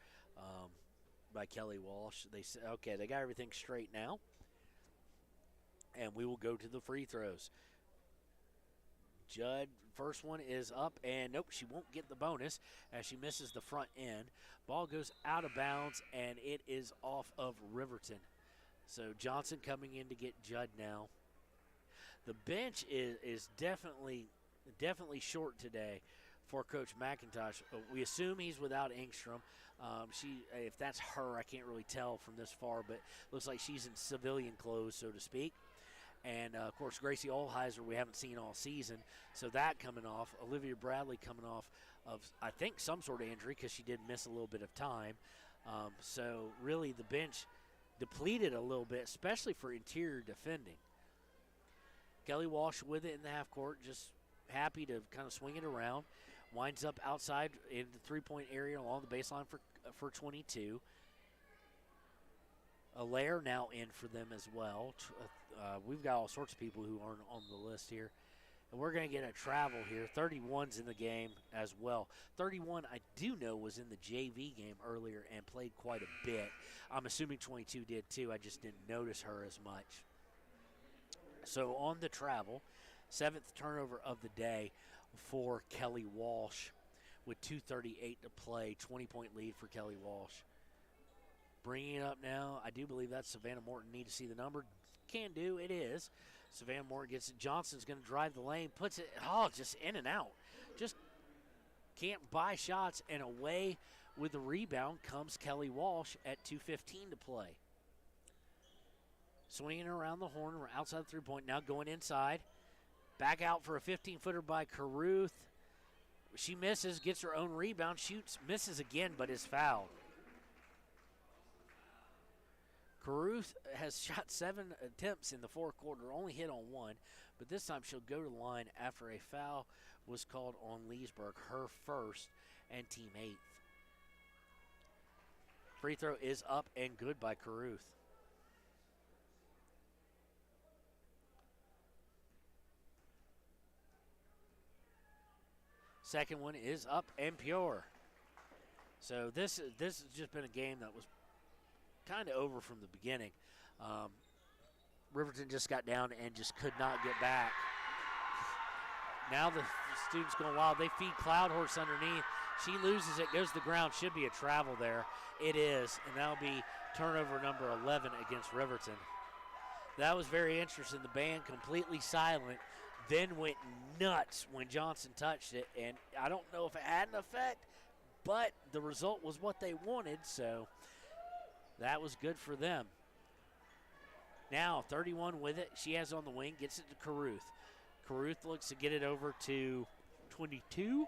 by Kelly Walsh. They said, okay, they got everything straight now. And we will go to the free throws. Judd, first one is up, and nope, she won't get the bonus as she misses the front end. Ball goes out of bounds, and it is off of Riverton. So Johnson coming in to get Judd now. The bench is definitely short today for Coach McIntosh. We assume he's without Engstrom. If that's her, I can't really tell from this far, but looks like she's in civilian clothes, so to speak. And, of course, Gracie Olheiser we haven't seen all season. So that coming off. Olivia Bradley coming off of, I think, some sort of injury because she did miss a little bit of time. So really the bench depleted a little bit, especially for interior defending. Kelly Walsh with it in the half court, just happy to kind of swing it around. Winds up outside in the three-point area along the baseline for 22. Allaire now in for them as well. We've got all sorts of people who aren't on the list here. And we're going to get a travel here. 31's in the game as well. 31, I do know, was in the JV game earlier and played quite a bit. I'm assuming 22 did too. I just didn't notice her as much. So on the travel, 7th turnover of the day for Kelly Walsh with 2:38 to play. 20-point lead for Kelly Walsh. Bringing it up now, I do believe that's Savannah Morton. Need to see the number. Can do, it is. Savannah Morton gets it. Johnson's going to drive the lane, puts it, just in and out. Just can't buy shots, and away with the rebound comes Kelly Walsh at 2:15 to play. Swinging around the horn, we're outside the three-point, now going inside. Back out for a 15-footer by Caruth. She misses, gets her own rebound, shoots, misses again, but is fouled. Caruth has shot 7 attempts in the fourth quarter, only hit on 1, but this time she'll go to the line after a foul was called on Leesburg, her first and team 8th. Free throw is up and good by Caruth. Second one is up and pure. So this has just been a game that was kind of over from the beginning. Riverton just got down and just could not get back. Now the students going wild. They feed Cloud Horse underneath. She loses it, goes to the ground. Should be a travel there. It is, and that'll be turnover number 11 against Riverton. That was very interesting. The band completely silent, then went nuts when Johnson touched it, and I don't know if it had an effect, but the result was what they wanted, so that was good for them. Now 31 with it. She has on the wing, gets it to Caruth. Caruth looks to get it over to 22.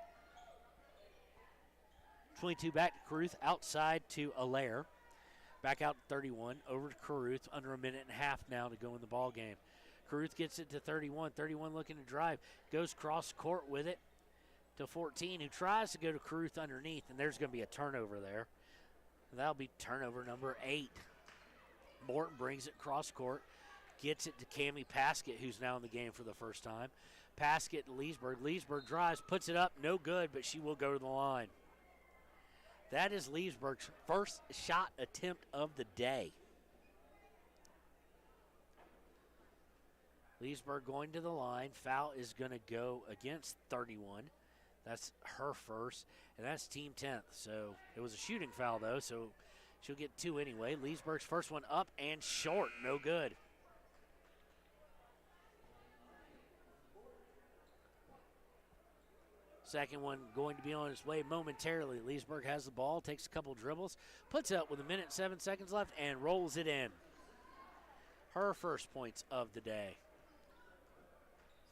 22 back to Caruth, outside to Allaire. Back out to 31, over to Caruth, under a minute and a half now to go in the ball game. Caruth gets it to 31. 31 looking to drive. Goes cross court with it to 14, who tries to go to Caruth underneath, and there's going to be a turnover there. That'll be turnover number 8. Morton brings it cross court. Gets it to Cammie Paskett, who's now in the game for the first time. Paskett to Leesburg. Leesburg drives, puts it up, no good, but she will go to the line. That is Leesburg's first shot attempt of the day. Leesburg going to the line. Foul is going to go against 31. That's her first, and that's team 10th. So it was a shooting foul, though, so she'll get 2 anyway. Leesburg's first one up and short, no good. Second one going to be on its way momentarily. Leesburg has the ball, takes a couple dribbles, puts it up with 1 minute and 7 seconds left, and rolls it in. Her first points of the day.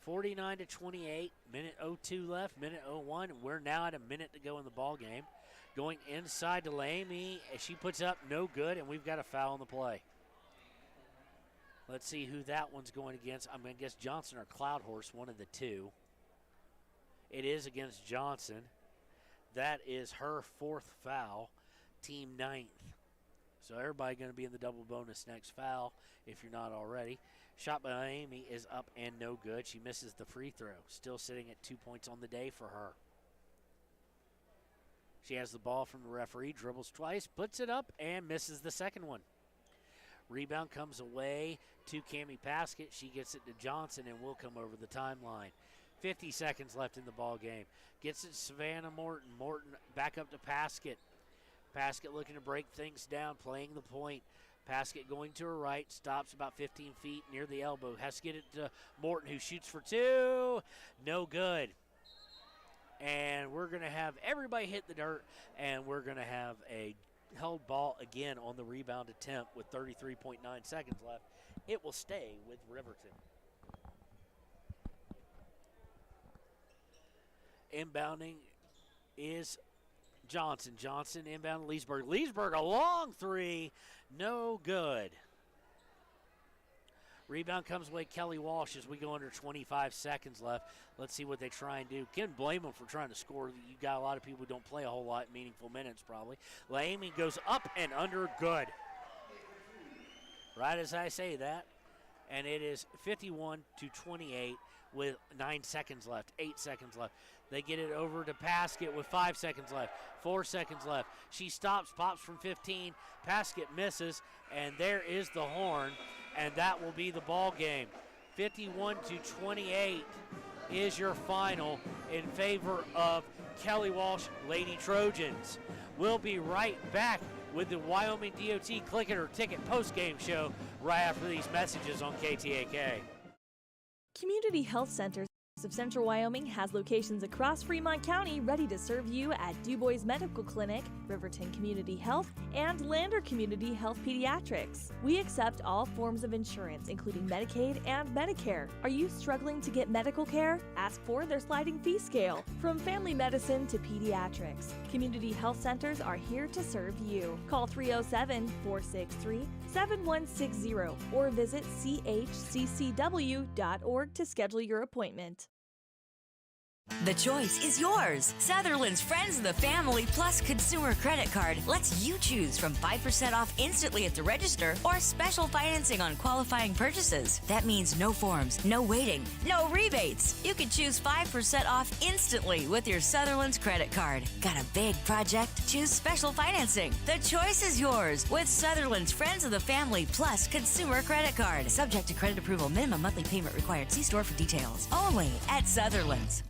49-28, minute 02 left, minute 01. We're now at a minute to go in the ball game. Going inside to Lamy, she puts up no good, and we've got a foul on the play. Let's see who that one's going against. I'm going to guess Johnson or Cloud Horse, one of the two. It is against Johnson. That is her 4th foul, team 9th. So everybody going to be in the double bonus next foul if you're not already. Shot by Amy is up and no good. She misses the free throw. Still sitting at 2 points on the day for her. She has the ball from the referee, dribbles twice, puts it up, and misses the second one. Rebound comes away to Cammie Paskett. She gets it to Johnson and will come over the timeline. 50 seconds left in the ball game. Gets it to Savannah Morton. Morton back up to Paskett. Paskett looking to break things down, playing the point. Paskett going to her right, stops about 15 feet near the elbow. Has to get it to Morton, who shoots for 2. No good. And we're going to have everybody hit the dirt, and we're going to have a held ball again on the rebound attempt with 33.9 seconds left. It will stay with Riverton. Inbounding is Johnson. Johnson inbound Leesburg. Leesburg, a long three, no good. Rebound comes away Kelly Walsh as we go under 25 seconds left. Let's see what they try and do. Can't blame them for trying to score. You got a lot of people who don't play a whole lot, meaningful minutes probably. Laimi goes up and under, good. Right as I say that. And it is 51-28 with 9 seconds left, 8 seconds left. They get it over to Paskett with 5 seconds left, 4 seconds left. She stops, pops from 15. Paskett misses, and there is the horn, and that will be the ball game. 51-28 is your final in favor of Kelly Walsh Lady Trojans. We'll be right back with the Wyoming DOT Click It or Ticket postgame show right after these messages on KTAK. Community Health Centers of Central Wyoming has locations across Fremont County ready to serve you at DuBois Medical Clinic, Riverton Community Health, and Lander Community Health Pediatrics. We accept all forms of insurance, including Medicaid and Medicare. Are you struggling to get medical care? Ask for their sliding fee scale. From family medicine to pediatrics, Community Health Centers are here to serve you. Call 307-463-7160 or visit chccw.org to schedule your appointment. The choice is yours. Sutherland's Friends of the Family Plus Consumer Credit Card lets you choose from 5% off instantly at the register or special financing on qualifying purchases. That means no forms, no waiting, no rebates. You can choose 5% off instantly with your Sutherland's credit card. Got a big project? Choose special financing. The choice is yours with Sutherland's Friends of the Family Plus Consumer Credit Card. Subject to credit approval. Minimum monthly payment required. See store for details. Only at Sutherland's.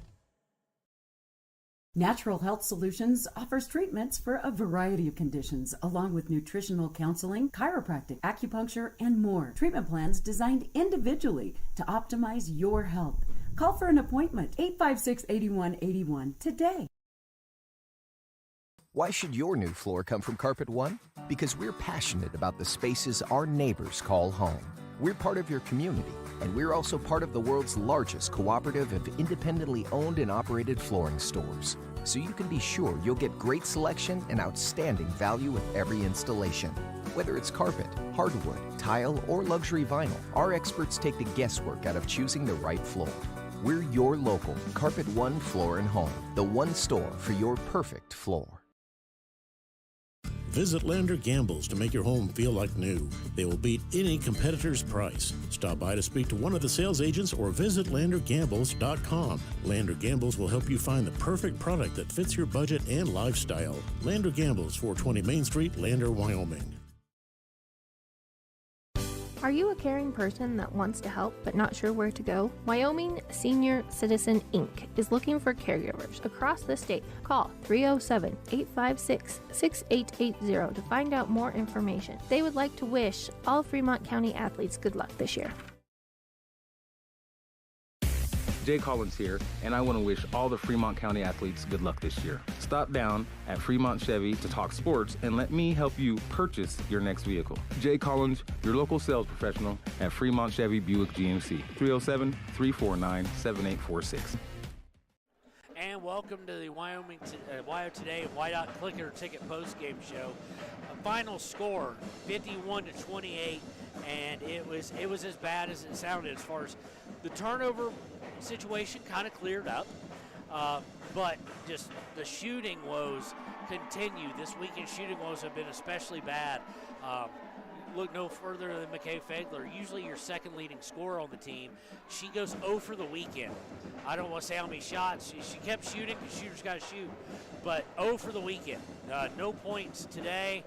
Natural Health Solutions offers treatments for a variety of conditions, along with nutritional counseling, chiropractic, acupuncture, and more. Treatment plans designed individually to optimize your health. Call for an appointment, 856-8181 today. Why should your new floor come from Carpet One? Because we're passionate about the spaces our neighbors call home. We're part of your community, and we're also part of the world's largest cooperative of independently owned and operated flooring stores. So you can be sure you'll get great selection and outstanding value with every installation. Whether it's carpet, hardwood, tile, or luxury vinyl, our experts take the guesswork out of choosing the right floor. We're your local Carpet One Floor and Home, the one store for your perfect floor. Visit Lander Gambles to make your home feel like new. They will beat any competitor's price. Stop by to speak to one of the sales agents or visit LanderGambles.com. Lander Gambles will help you find the perfect product that fits your budget and lifestyle. Lander Gambles, 420 Main Street, Lander, Wyoming. Are you a caring person that wants to help but not sure where to go? Wyoming Senior Citizen Inc. is looking for caregivers across the state. Call 307-856-6880 to find out more information. They would like to wish all Fremont County athletes good luck this year. Jay Collins here, and I want to wish all the Fremont County athletes good luck this year. Stop down at Fremont Chevy to talk sports and let me help you purchase your next vehicle. Jay Collins, your local sales professional at Fremont Chevy Buick GMC, 307-349-7846. And welcome to the Wyoming Wyo Today Wydot Click It or Ticket postgame show. A final score, 51-28, and it was as bad as it sounded as far as the turnover situation kind of cleared up, but just the shooting woes continue. This weekend shooting woes have been especially bad. Look no further than McKay Fegler, usually your second leading scorer on the team. She goes 0 for the weekend. I don't want to say how many shots. She kept shooting because shooters got to shoot, but 0 for the weekend. No points today,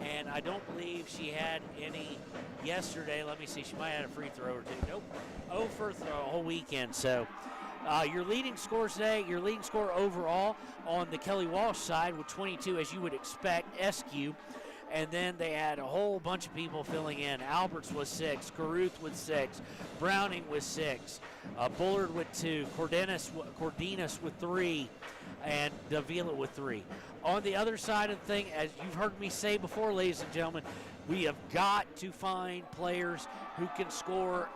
and I don't believe she had any yesterday. Let me see. She might have had a free throw or two. Nope. 0 for the whole weekend. So your leading scores today, your leading scorer overall on the Kelly Walsh side with 22, as you would expect, SQ. And then they had a whole bunch of people filling in. Alberts with 6, Caruth with 6, Browning with 6, Bullard with 2, Cordenas with 3, and Davila with 3. On the other side of the thing, as you've heard me say before, ladies and gentlemen, we have got to find players who can score,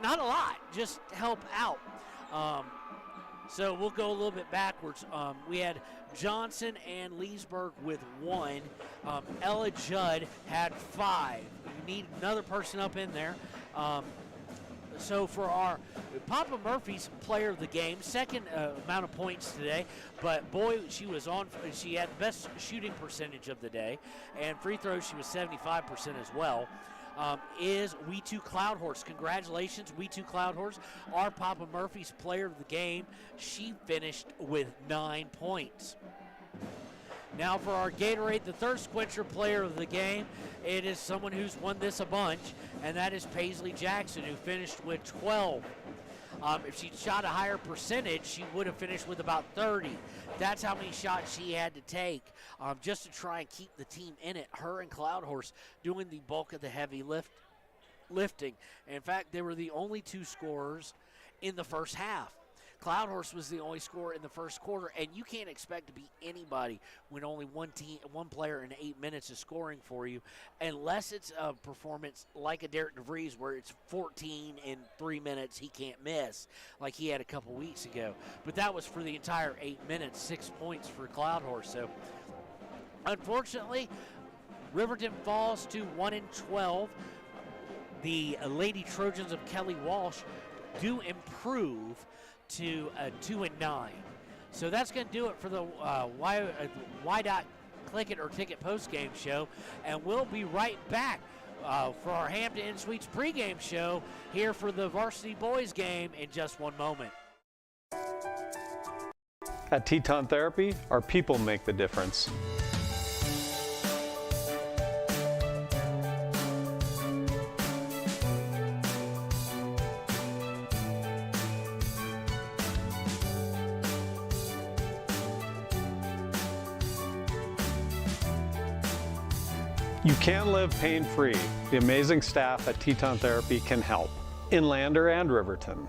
not a lot, just help out. So we'll go a little bit backwards. We had Johnson and Leesburg with 1. Ella Judd had 5. We need another person up in there. So for our Papa Murphy's player of the game, second amount of points today, but boy, she had the best shooting percentage of the day, and free throws she was 75% as well, is We Too Cloud Horse. Congratulations, We Too Cloud Horse, our Papa Murphy's player of the game. She finished with 9 points. Now for our Gatorade, the Thirst Quencher player of the game, it is someone who's won this a bunch, and that is Paisley Jackson, who finished with 12. If she shot a higher percentage, she would have finished with about 30. That's how many shots she had to take just to try and keep the team in it. Her and Cloud Horse doing the bulk of the heavy lifting. In fact, they were the only 2 scorers in the first half. Cloud Horse was the only scorer in the first quarter, and you can't expect to beat anybody when only one player in 8 minutes is scoring for you, unless it's a performance like a Derek DeVries where it's 14 in 3 minutes, he can't miss, like he had a couple weeks ago. But that was for the entire 8 minutes, 6 points for Cloud Horse. So, unfortunately, Riverton falls to 1-12. The Lady Trojans of Kelly Walsh do improve to 2-9. So that's going to do it for the Y. Click It or Ticket post-game show, and we'll be right back for our Hampton Inn Suites pregame show here for the Varsity Boys game in just one moment. At Teton Therapy, our people make the difference. You can live pain-free. The amazing staff at Teton Therapy can help in Lander and Riverton.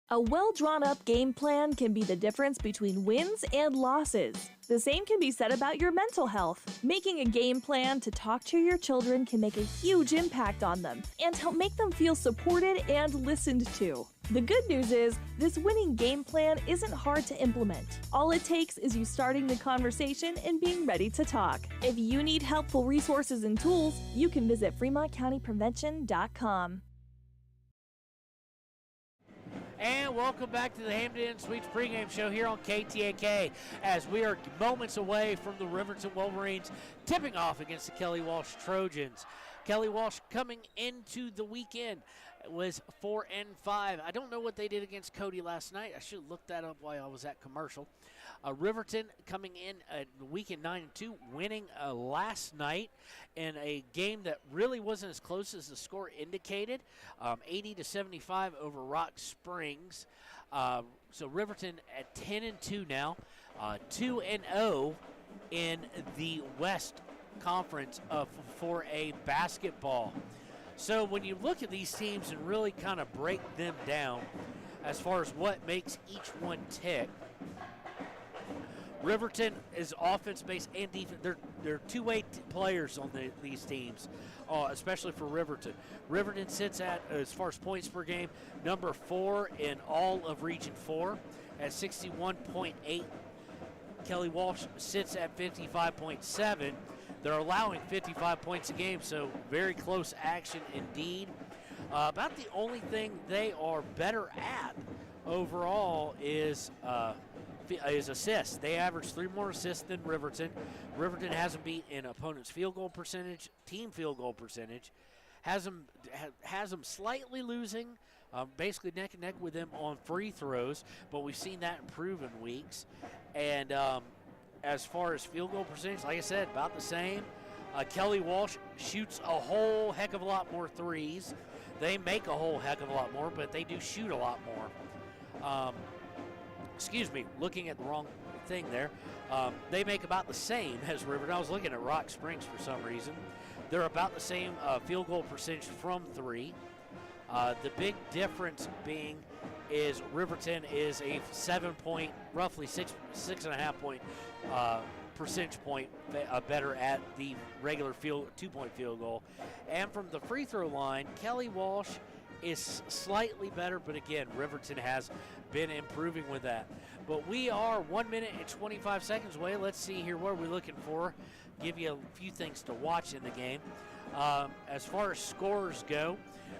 A well-drawn-up game plan can be the difference between wins and losses. The same can be said about your mental health. Making a game plan to talk to your children can make a huge impact on them and help make them feel supported and listened to. The good news is, this winning game plan isn't hard to implement. All it takes is you starting the conversation and being ready to talk. If you need helpful resources and tools, you can visit FremontCountyPrevention.com. And welcome back to the Hampton Inn Suites pregame show here on KTAK, as we are moments away from the Riverton Wolverines tipping off against the Kelly Walsh Trojans. Kelly Walsh coming into the weekend was 4-5. I don't know what they did against Cody last night. I should have looked that up while I was at commercial. Riverton coming in the weekend 9-2, winning last night in a game that really wasn't as close as the score indicated, 80-75 over Rock Springs. So Riverton at 10-2 now, 2-0 in the West Conference of 4A basketball. So when you look at these teams and really kind of break them down as far as what makes each one tick, Riverton is offense-based and defense. They're two-way players on these teams, especially for Riverton. Riverton sits at, as far as points per game, number 4 in all of Region 4 at 61.8. Kelly Walsh sits at 55.7. They're allowing 55 points a game, so very close action indeed. About the only thing they are better at overall is assists. They average 3 more assists than Riverton. Riverton has them beat in opponent's field goal percentage, team field goal percentage, has them slightly losing, basically neck and neck with them on free throws, but we've seen that improve in weeks. And as far as field goal percentage, like I said, about the same. Kelly Walsh shoots a whole heck of a lot more threes. They make a whole heck of a lot more, but they do shoot a lot more. Excuse me, looking at the wrong thing there. They make about the same as Riverton. I was looking at Rock Springs for some reason. They're about the same field goal percentage from 3. The big difference being is Riverton is a 7-point, roughly 6.5 point percentage point better at the regular 2-point field goal. And from the free throw line, Kelly Walsh is slightly better, but again, Riverton has been improving with that. But we are 1 minute and 25 seconds away. Let's see here, what are we looking for? Give you a few things to watch in the game. As far as scores go,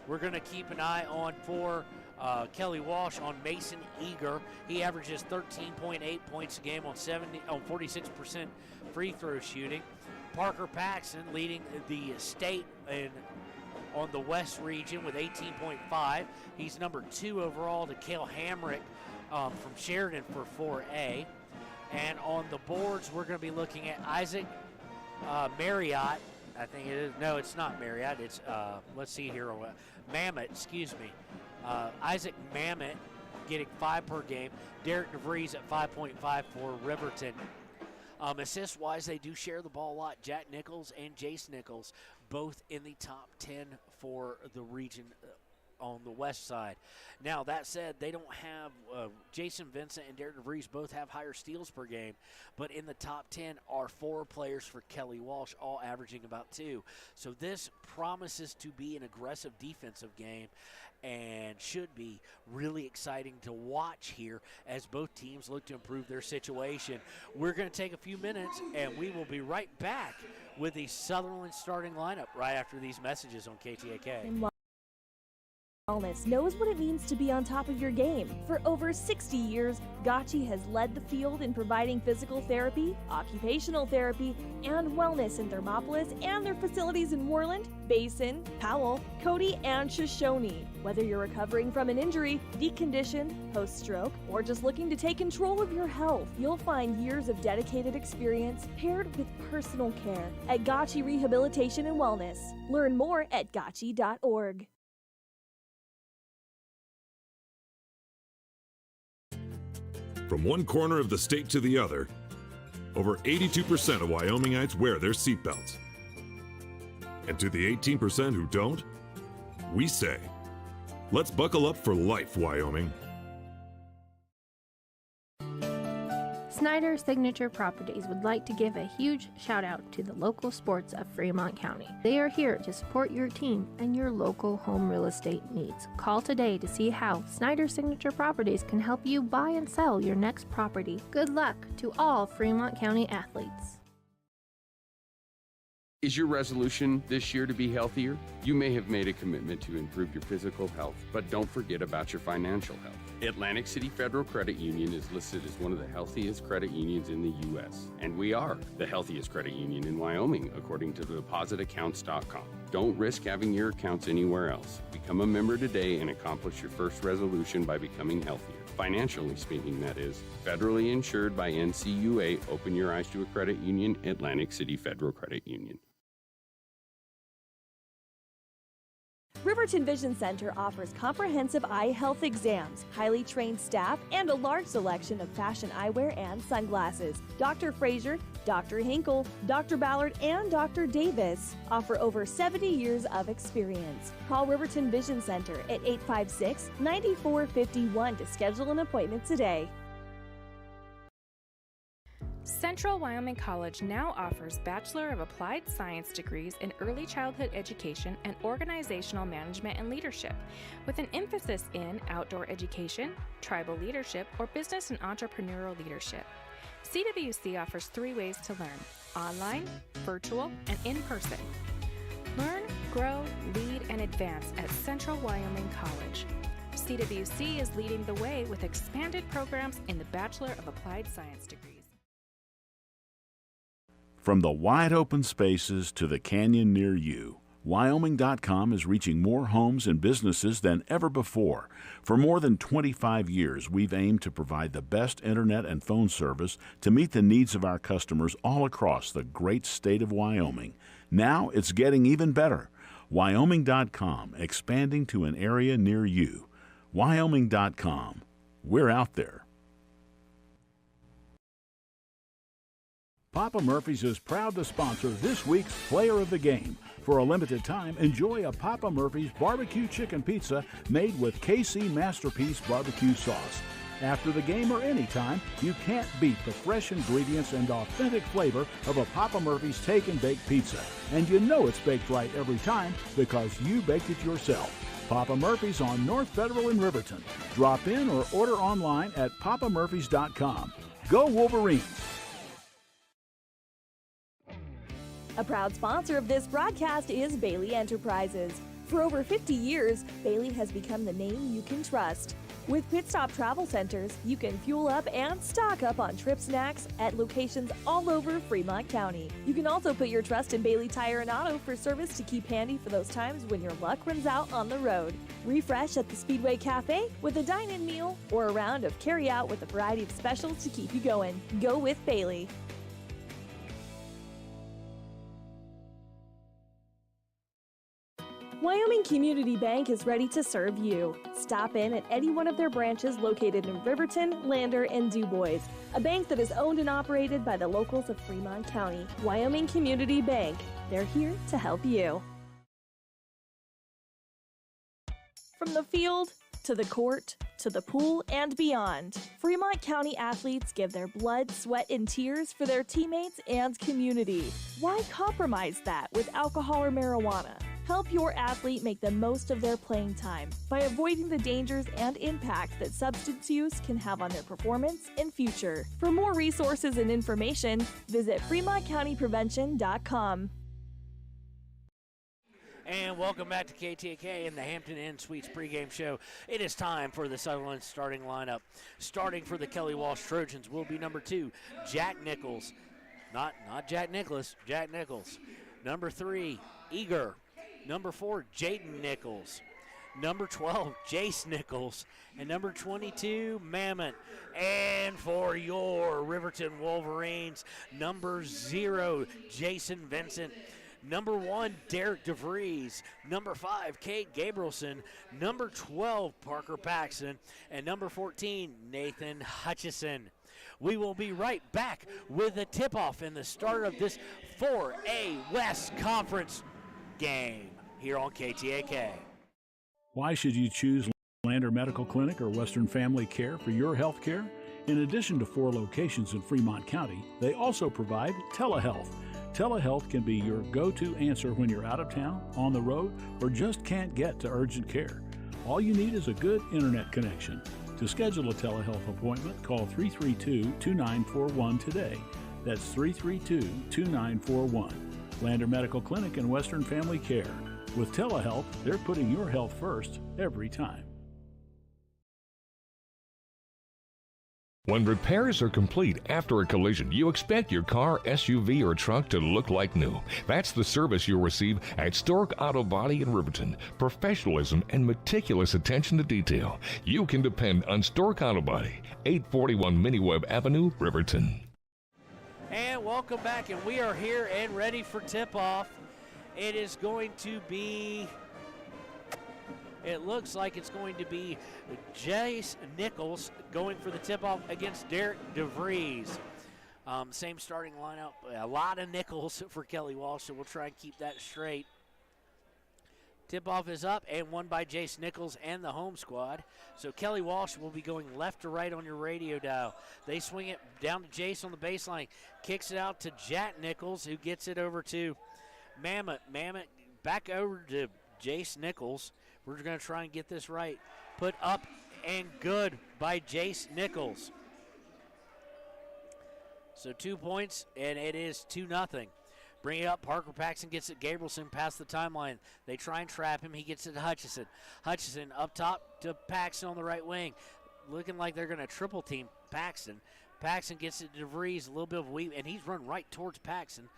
we're going to keep an eye on for Kelly Walsh on Mason Eager. He averages 13.8 points a game on 46% free throw shooting. Parker Paxson leading the state on the West region with 18.5. He's number 2 overall to Cale Hamrick from Sheridan for 4A. And on the boards, we're going to be looking at Isaac Marriott. I think it is. No, it's not Marriott. It's, let's see here. Mamet, excuse me. Isaac Mamet getting 5 per game. Derek DeVries at 5.5 for Riverton. Assist-wise, they do share the ball a lot. Jack Nichols and Jace Nichols, both in the top 10 for the region on the west side. Now, that said, they don't have Jason Vincent and Derek DeVries both have higher steals per game, but in the top 10 are 4 players for Kelly Walsh, all averaging about 2. So this promises to be an aggressive defensive game and should be really exciting to watch here as both teams look to improve their situation. We're going to take a few minutes, and we will be right back with the Sutherland starting lineup right after these messages on KTAK. Wellness knows what it means to be on top of your game. For over 60 years, Gotchi has led the field in providing physical therapy, occupational therapy, and wellness in Thermopolis and their facilities in Worland, Basin, Powell, Cody, and Shoshone. Whether you're recovering from an injury, deconditioned, post-stroke, or just looking to take control of your health, you'll find years of dedicated experience paired with personal care at Gotchi Rehabilitation and Wellness. Learn more at gotchi.org. From one corner of the state to the other, over 82% of Wyomingites wear their seatbelts. And to the 18% who don't, we say, let's buckle up for life, Wyoming. Snyder Signature Properties would like to give a huge shout out to the local sports of Fremont County. They are here to support your team and your local home real estate needs. Call today to see how Snyder Signature Properties can help you buy and sell your next property. Good luck to all Fremont County athletes. Is your resolution this year to be healthier? You may have made a commitment to improve your physical health, but don't forget about your financial health. Atlantic City Federal Credit Union is listed as one of the healthiest credit unions in the U.S., and we are the healthiest credit union in Wyoming, according to depositaccounts.com. Don't risk having your accounts anywhere else. Become a member today and accomplish your first resolution by becoming healthier. Financially speaking, that is. Federally insured by NCUA. Open your eyes to a credit union. Atlantic City Federal Credit Union. Riverton Vision Center offers comprehensive eye health exams, highly trained staff, and a large selection of fashion eyewear and sunglasses. Dr. Frazier, Dr. Hinkle, Dr. Ballard, and Dr. Davis offer over 70 years of experience. Call Riverton Vision Center at 856-9451 to schedule an appointment today. Central Wyoming College now offers Bachelor of Applied Science degrees in Early Childhood Education and Organizational Management and Leadership, with an emphasis in outdoor education, tribal leadership, or business and entrepreneurial leadership. CWC offers 3 ways to learn: online, virtual, and in person. Learn, grow, lead, and advance at Central Wyoming College. CWC is leading the way with expanded programs in the Bachelor of Applied Science degrees. From the wide open spaces to the canyon near you, Wyoming.com is reaching more homes and businesses than ever before. For more than 25 years, we've aimed to provide the best internet and phone service to meet the needs of our customers all across the great state of Wyoming. Now it's getting even better. Wyoming.com, expanding to an area near you. Wyoming.com. We're out there. Papa Murphy's is proud to sponsor this week's Player of the Game. For a limited time, enjoy a Papa Murphy's barbecue chicken pizza made with KC Masterpiece barbecue sauce. After the game or anytime, you can't beat the fresh ingredients and authentic flavor of a Papa Murphy's Take and Bake pizza. And you know it's baked right every time because you baked it yourself. Papa Murphy's on North Federal in Riverton. Drop in or order online at papamurphys.com. Go Wolverines! A proud sponsor of this broadcast is Bailey Enterprises. For over 50 years, Bailey has become the name you can trust. With Pit Stop Travel Centers, you can fuel up and stock up on trip snacks at locations all over Fremont County. You can also put your trust in Bailey Tire and Auto for service to keep handy for those times when your luck runs out on the road. Refresh at the Speedway Cafe with a dine-in meal or a round of carry-out with a variety of specials to keep you going. Go with Bailey. Wyoming Community Bank is ready to serve you. Stop in at any one of their branches located in Riverton, Lander, and DuBois. A bank that is owned and operated by the locals of Fremont County. Wyoming Community Bank. They're here to help you. From the field to the court to the pool and beyond, Fremont County athletes give their blood, sweat, and tears for their teammates and community. Why compromise that with alcohol or marijuana? Help your athlete make the most of their playing time by avoiding the dangers and impact that substance use can have on their performance and future. For more resources and information, visit FremontCountyPrevention.com. And welcome back to KTAK and the Hampton Inn Suites pregame show. It is time for the Sutherland starting lineup. Starting for the Kelly Walsh Trojans will be number 2, Jack Nichols. Not Jack Nicholas, Jack Nichols. Number 3, Eager. Number 4, Jaden Nichols. Number 12, Jace Nichols. And number 22, Mammoth. And for your Riverton Wolverines, number 0, Jason Vincent. Number 1, Derek DeVries. Number 5, Kate Gabrielson. Number 12, Parker Paxton. And number 14, Nathan Hutchison. We will be right back with a tip-off in the start of this 4A West Conference game here on KTAK. Why should you choose Lander Medical Clinic or Western Family Care for your health care? In addition to 4 locations in Fremont County, they also provide telehealth. Telehealth can be your go-to answer when you're out of town, on the road, or just can't get to urgent care. All you need is a good internet connection. To schedule a telehealth appointment, call 332-2941 today. That's 332-2941. Lander Medical Clinic and Western Family Care. With telehealth, they're putting your health first every time. When repairs are complete after a collision, you expect your car, SUV, or truck to look like new. That's the service you'll receive at Stork Auto Body in Riverton. Professionalism and meticulous attention to detail. You can depend on Stork Auto Body, 841 Miniweb Avenue, Riverton. And welcome back, and we are here and ready for tip-off. It is going to be... It looks like it's going to be Jace Nichols going for the tip-off against Derek DeVries. Same starting lineup. A lot of Nichols for Kelly Walsh, so we'll try and keep that straight. Tip-off is up and won by Jace Nichols and the home squad. So Kelly Walsh will be going left to right on your radio dial. They swing it down to Jace on the baseline. Kicks it out to Jack Nichols, who gets it over to Mammoth. Mammoth back over to Jace Nichols. We're going to try and get this right. Put up and good by Jace Nichols. So 2 points, and it is 2-0. Bring it up. Parker Paxton gets it. Gabrielson past the timeline. They try and trap him. He gets it to Hutchison. Hutchison up top to Paxton on the right wing. Looking like they're going to triple team Paxton. Paxton gets it to DeVries. A little bit of a weave, and he's run right towards Paxton.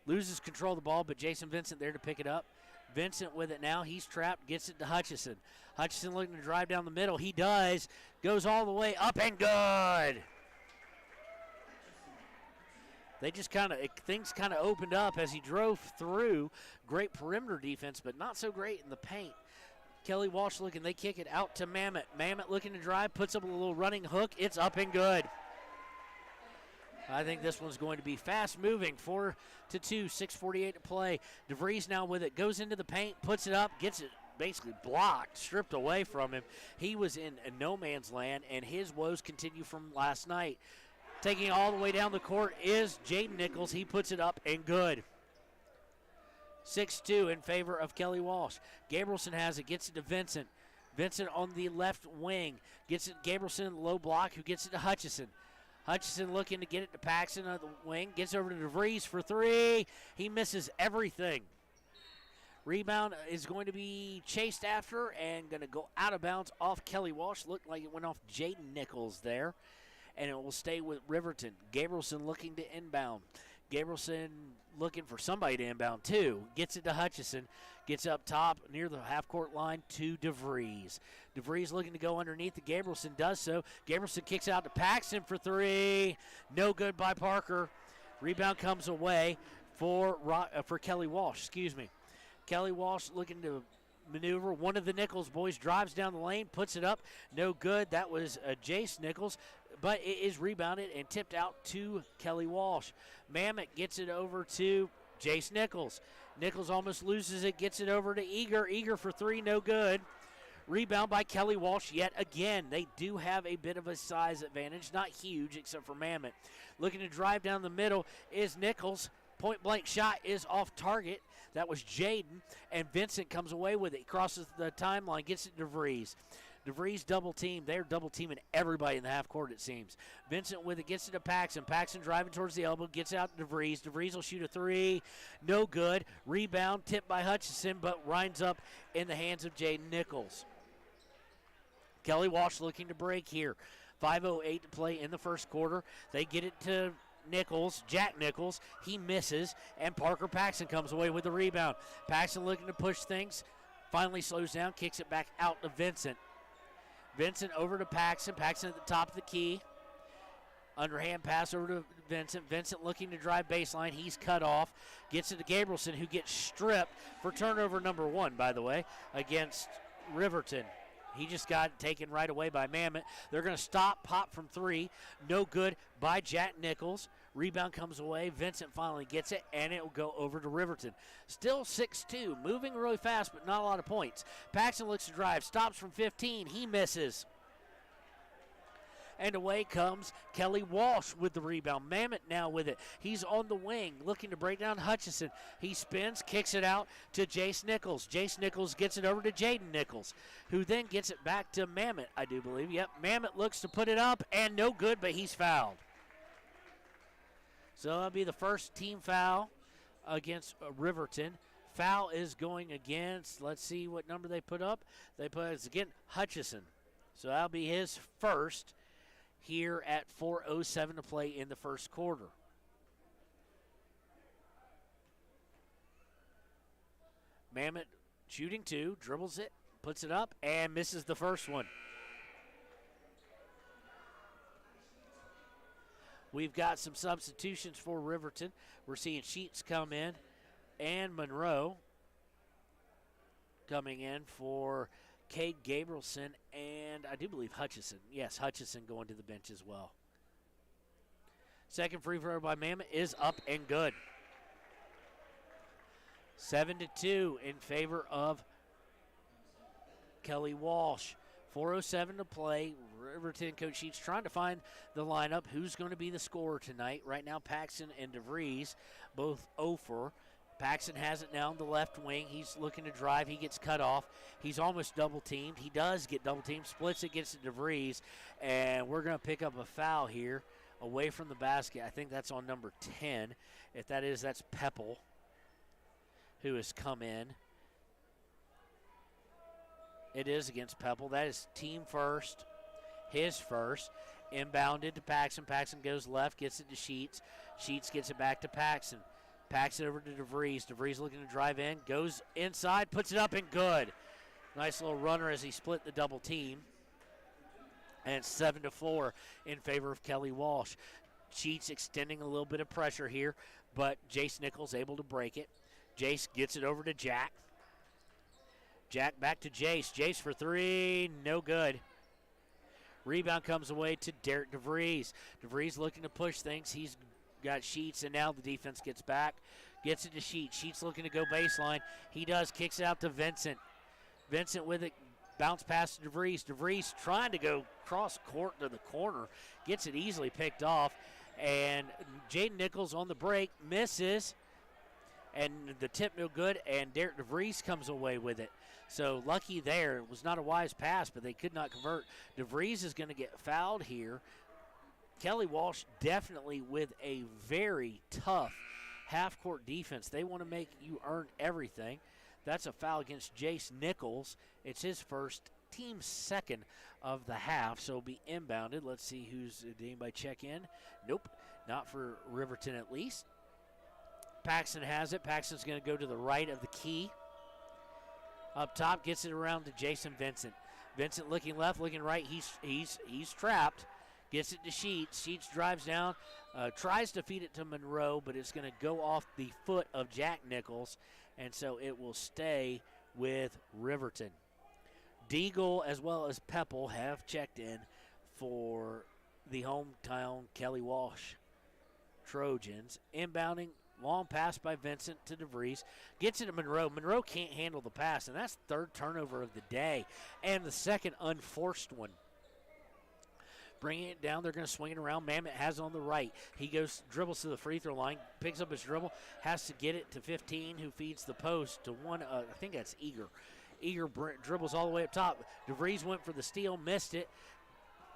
Loses control of the ball, but Jason Vincent there to pick it up. Vincent with it now. He's trapped. Gets it to Hutchison. Hutchison looking to drive down the middle. He does. Goes all the way up and good. They just things kind of opened up as he drove through. Great perimeter defense, but not so great in the paint. Kelly Walsh looking. They kick it out to Mammoth. Mammoth looking to drive. Puts up a little running hook. It's up and good. I think this one's going to be fast-moving, 4-2, 6:48 to play. DeVries now with it, goes into the paint, puts it up, gets it basically blocked, stripped away from him. He was in a no man's land, and his woes continue from last night. Taking it all the way down the court is Jaden Nichols. He puts it up and good. 6-2 in favor of Kelly Walsh. Gabrielson has it, gets it to Vincent. Vincent on the left wing. Gets it to Gabrielson in the low block, who gets it to Hutchison. Hutchison looking to get it to Paxson on the wing. Gets over to DeVries for 3. He misses everything. Rebound is going to be chased after and going to go out of bounds off Kelly Walsh. Looked like it went off Jaden Nichols there. And it will stay with Riverton. Gabrielson looking to inbound. Gabrielson looking for somebody to inbound too. Gets it to Hutchison. Gets up top near the half-court line to DeVries. DeVries looking to go underneath. The Gabrielson does so. Gabrielson kicks out to Paxson for 3. No good by Parker. Rebound comes away for Kelly Walsh. Kelly Walsh looking to maneuver. One of the Nichols boys drives down the lane, puts it up. No good. That was Jace Nichols. But it is rebounded and tipped out to Kelly Walsh. Mamet gets it over to Jace Nichols. Nichols almost loses it, gets it over to Eager. Eager for 3, no good. Rebound by Kelly Walsh yet again. They do have a bit of a size advantage, not huge except for Mamet. Looking to drive down the middle is Nichols. Point-blank shot is off target. That was Jaden, and Vincent comes away with it. He crosses the timeline, gets it to DeVries. DeVries double team. They're double teaming everybody in the half court, it seems. Vincent with it, gets it to Paxson. Paxson driving towards the elbow, gets out to DeVries. DeVries will shoot a 3. No good. Rebound tipped by Hutchison, but winds up in the hands of Jaden Nichols. Kelly Walsh looking to break here. 5:08 to play in the first quarter. They get it to Nichols, Jack Nichols. He misses, and Parker Paxson comes away with the rebound. Paxson looking to push things. Finally slows down, kicks it back out to Vincent. Vincent over to Paxson. Paxson at the top of the key. Underhand pass over to Vincent. Vincent looking to drive baseline. He's cut off. Gets it to Gabrielson, who gets stripped for turnover number 1, by the way, against Riverton. He just got taken right away by Mamet. They're going to stop. Pop from 3. No good by Jack Nichols. Rebound comes away. Vincent finally gets it, and it will go over to Riverton. Still 6-2. Moving really fast, but not a lot of points. Paxson looks to drive. Stops from 15. He misses. And away comes Kelly Walsh with the rebound. Mamet now with it. He's on the wing, looking to break down Hutchison. He spins, kicks it out to Jace Nichols. Jace Nichols gets it over to Jaden Nichols, who then gets it back to Mamet, I do believe. Yep, Mamet looks to put it up, and no good, but he's fouled. So that'll be the first team foul against Riverton. Foul is going against, let's see what number they put up. They put it's again Hutchison. So that'll be his first here at 4:07 to play in the first quarter. Mamet shooting 2, dribbles it, puts it up, and misses the first one. We've got some substitutions for Riverton. We're seeing Sheets come in and Monroe coming in for Cade Gabrielson and I do believe Hutchison. Yes, Hutchison going to the bench as well. Second free throw by Mamet is up and good. 7-2 in favor of Kelly Walsh. 4:07 to play. Riverton coach Sheets trying to find the lineup. Who's going to be the scorer tonight? Right now, Paxson and DeVries both 0-for. Paxson has it now on the left wing. He's looking to drive. He gets cut off. He's almost double-teamed. He does get double-teamed. Splits it, gets to DeVries. And we're going to pick up a foul here away from the basket. I think that's on number 10. If that is, that's Pepple, who has come in. It is against Pepple. That is team first, his first. Inbounded to Paxson. Paxson goes left, gets it to Sheets. Sheets gets it back to Paxson. Paxson over to DeVries. DeVries looking to drive in, goes inside, puts it up and good. Nice little runner as he split the double team. And it's 7-4 in favor of Kelly Walsh. Sheets extending a little bit of pressure here, but Jace Nichols able to break it. Jace gets it over to Jack. Jack back to Jace. Jace for 3, no good. Rebound comes away to Derek DeVries. DeVries looking to push things. He's got Sheets, and now the defense gets back. Gets it to Sheets. Sheets looking to go baseline. He does. Kicks it out to Vincent. Vincent with it. Bounce pass to DeVries. DeVries trying to go cross court to the corner. Gets it easily picked off. And Jaden Nichols on the break misses. And the tip no good, and Derek DeVries comes away with it. So lucky there. It was not a wise pass, but they could not convert. DeVries is going to get fouled here. Kelly Walsh definitely with a very tough half-court defense. They want to make you earn everything. That's a foul against Jace Nichols. It's his first, team second of the half, so it'll be inbounded. Let's see did anybody check in? Nope, not for Riverton at least. Paxton has it. Paxton's going to go to the right of the key. Up top, gets it around to Jason Vincent. Vincent looking left, looking right. He's trapped. Gets it to Sheets. Sheets drives down, tries to feed it to Monroe, but it's going to go off the foot of Jack Nichols, and so it will stay with Riverton. Deagle as well as Pepple have checked in for the hometown Kelly Walsh Trojans. Inbounding. Long pass by Vincent to DeVries. Gets it to Monroe. Monroe can't handle the pass, and that's third turnover of the day and the second unforced one. Bringing it down, they're going to swing it around. Mamet has it on the right. He dribbles to the free throw line, picks up his dribble, has to get it to 15, who feeds the post to one, I think that's Eager. Eager dribbles all the way up top. DeVries went for the steal, missed it.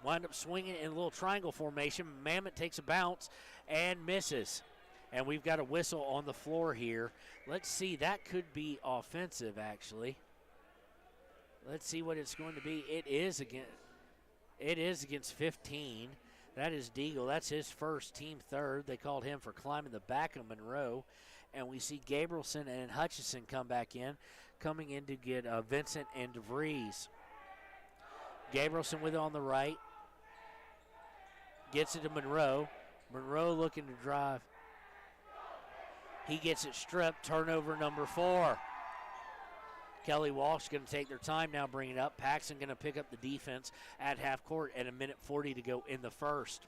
Wound up swinging in a little triangle formation. Mamet takes a bounce and misses. And we've got a whistle on the floor here. Let's see, that could be offensive, actually. Let's see what it's going to be. It is against 15. That is Deagle. That's his first, team third. They called him for climbing the back of Monroe. And we see Gabrielson and Hutchison come back in, coming in to get Vincent and DeVries. Gabrielson with it on the right. Gets it to Monroe. Monroe looking to drive. He gets it stripped. Turnover number 4. Kelly Walsh going to take their time now, bring it up. Paxton going to pick up the defense at half court at 1:40 to go in the first.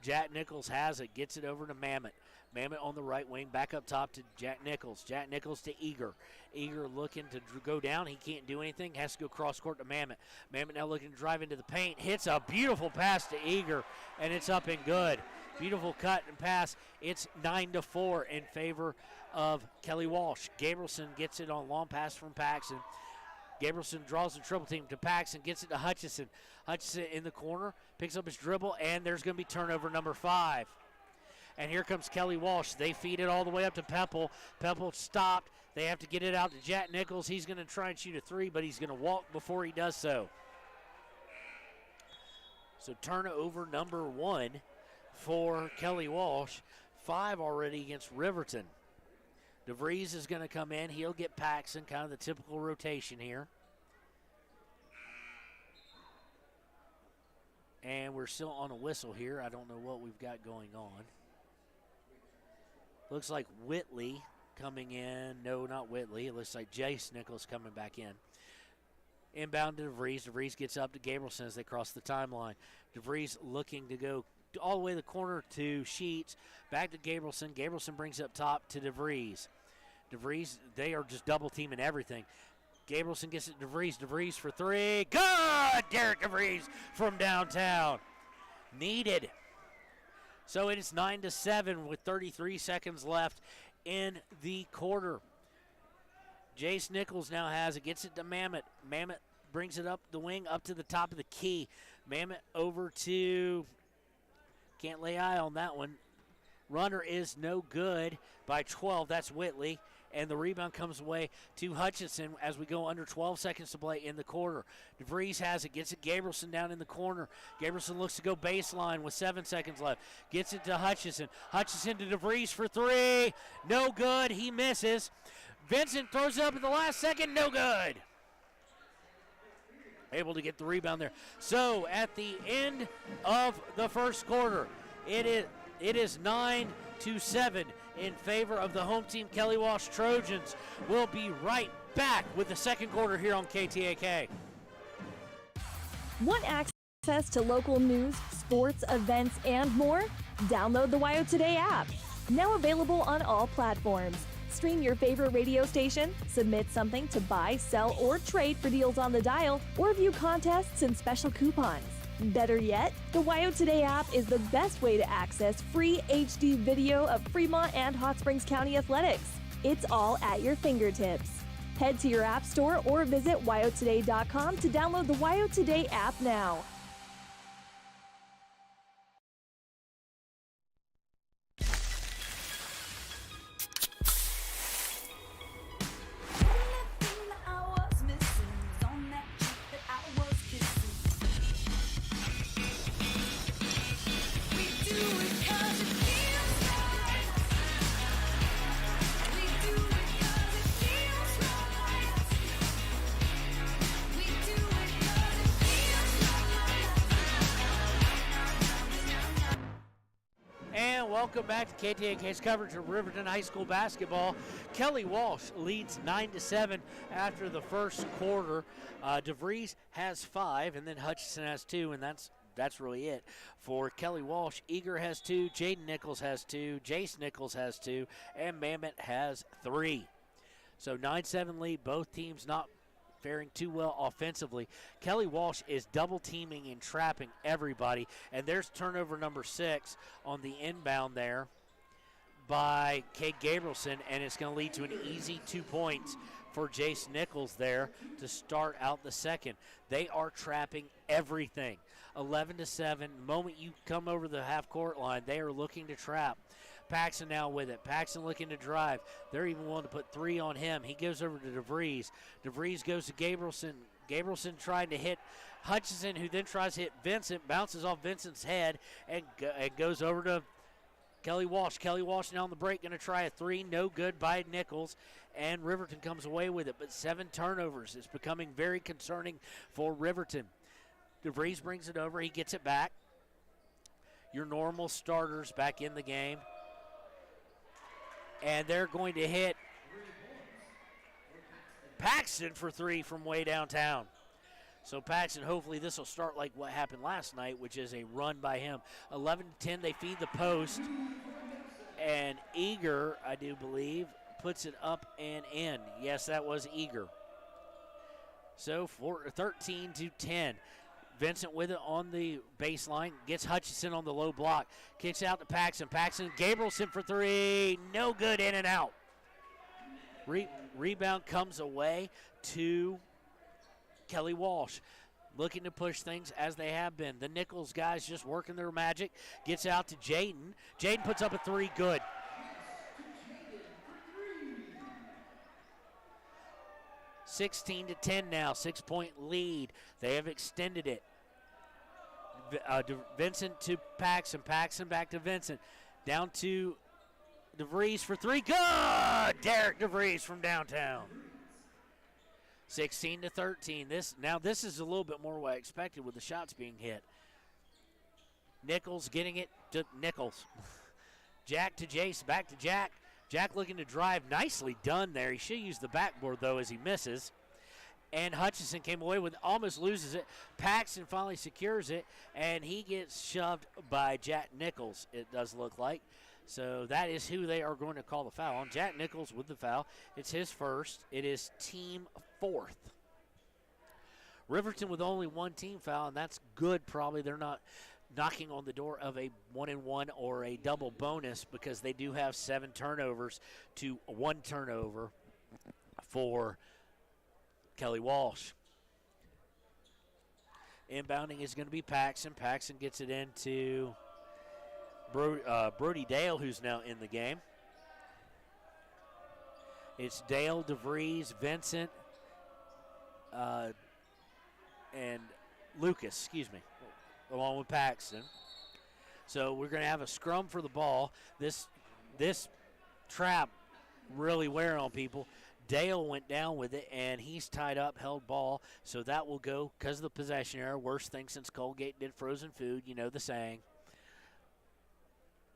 Jack Nichols has it, gets it over to Mamet. Mamet on the right wing, back up top to Jack Nichols. Jack Nichols to Eager. Eager looking to go down. He can't do anything. Has to go cross court to Mamet. Mamet now looking to drive into the paint. Hits a beautiful pass to Eager, and it's up and good. Beautiful cut and pass. It's 9-4 in favor of Kelly Walsh. Gabrielson gets it on long pass from Paxton. Gabrielson draws the triple team to Paxton, gets it to Hutchison. Hutchison in the corner, picks up his dribble, and there's going to be turnover number 5. And here comes Kelly Walsh. They feed it all the way up to Pepple. Pepple stopped. They have to get it out to Jack Nichols. He's going to try and shoot a 3, but he's going to walk before he does so. So turnover number 1 for Kelly Walsh. 5 already against Riverton. DeVries is going to come in. He'll get Paxton, kind of the typical rotation here. And we're still on a whistle here. I don't know what we've got going on. Looks like Whitley coming in. No, not Whitley. It looks like Jace Nichols coming back in. Inbound to DeVries. DeVries gets up to Gabrielson as they cross the timeline. DeVries looking to go all the way to the corner to Sheets. Back to Gabrielson. Gabrielson brings up top to DeVries. DeVries, they are just double teaming everything. Gabrielson gets it to DeVries. DeVries for 3. Good! Derek DeVries from downtown. Needed. So it is 9-7 with 33 seconds left in the quarter. Jace Nichols now has it. Gets it to Mamet. Mamet brings it up the wing, up to the top of the key. Mamet over to... Can't lay eye on that one. Runner is no good by 12. That's Whitley. And the rebound comes away to Hutchinson as we go under 12 seconds to play in the quarter. DeVries has it. Gets it Gabrielson down in the corner. Gabrielson looks to go baseline with 7 seconds left. Gets it to Hutchinson. Hutchinson to DeVries for 3. No good. He misses. Vincent throws it up at the last second. No good. Able to get the rebound there. So at the end of the first quarter, it is 9-7 in favor of the home team Kelly Walsh Trojans. We'll be right back with the second quarter here on KTAK. Want access to local news, sports, events, and more? Download the WYO Today app. Now available on all platforms. Stream your favorite radio station, submit something to buy, sell, or trade for deals on the dial, or view contests and special coupons. Better yet, the WYO Today app is the best way to access free HD video of Fremont and Hot Springs County athletics. It's all at your fingertips. Head to your app store or visit wyotoday.com to download the WYO Today app now. Welcome back to KTAK's coverage of Riverton High School basketball. Kelly Walsh leads 9-7 after the first quarter. DeVries has 5, and then Hutchinson has 2, and that's really it for Kelly Walsh. Eager has 2, Jaden Nichols has 2, Jace Nichols has 2, and Mammoth has 3. So 9-7 lead, both teams not faring too well offensively. Kelly Walsh is double teaming and trapping everybody, and there's turnover number 6 on the inbound there by Kate Gabrielson, and it's going to lead to an easy 2 points for Jace Nichols there to start out the second. They are trapping everything. 11-7. The moment you come over the half-court line, they are looking to trap. Paxson now with it. Paxson looking to drive. They're even willing to put 3 on him. He goes over to DeVries. DeVries goes to Gabrielson. Gabrielson trying to hit Hutchinson, who then tries to hit Vincent, bounces off Vincent's head, and goes over to Kelly Walsh. Kelly Walsh now on the break, going to try a 3. No good by Nichols, and Riverton comes away with it. But 7 turnovers. It's becoming very concerning for Riverton. DeVries brings it over. He gets it back. Your normal starters back in the game. And they're going to hit Paxton for 3 from way downtown. So Paxton, hopefully this will start like what happened last night, which is a run by him. 11-10, they feed the post. And Eager, I do believe, puts it up and in. Yes, that was Eager. So 13-10. Vincent with it on the baseline, gets Hutchinson on the low block, kicks out to Paxson. Paxson, Gabrielson for 3, no good, in and out. Rebound comes away to Kelly Walsh, looking to push things as they have been. The Nichols guys just working their magic, gets out to Jaden. Jaden puts up a 3, good. (16-10) now, 6-point lead. They have extended it. Vincent to Paxson. Paxson back to Vincent. Down to DeVries for 3. Good! Derek DeVries from downtown. 16-13. This is a little bit more what I expected with the shots being hit. Nichols getting it to Nichols. Jack to Jace. Back to Jack. Jack looking to drive. Nicely done there. He should use the backboard, though, as he misses. And Hutchinson came away with it, almost loses it. Paxton finally secures it, and he gets shoved by Jack Nichols, it does look like. So that is who they are going to call the foul on. Jack Nichols with the foul. It's his first. It is team 4th. Riverton with only 1 team foul, and that's good probably. They're not knocking on the door of a 1-and-1 or a double bonus because they do have 7 turnovers to 1 turnover for Kelly Walsh. Inbounding is going to be Paxson. Paxson gets it into Brody Dale, who's now in the game. It's Dale, DeVries, Vincent, and Lucas, along with Paxton. So we're going to have a scrum for the ball. This trap really wearing on people. Dale went down with it, and he's tied up, held ball. So that will go because of the possession error. Worst thing since Colgate did frozen food. You know the saying.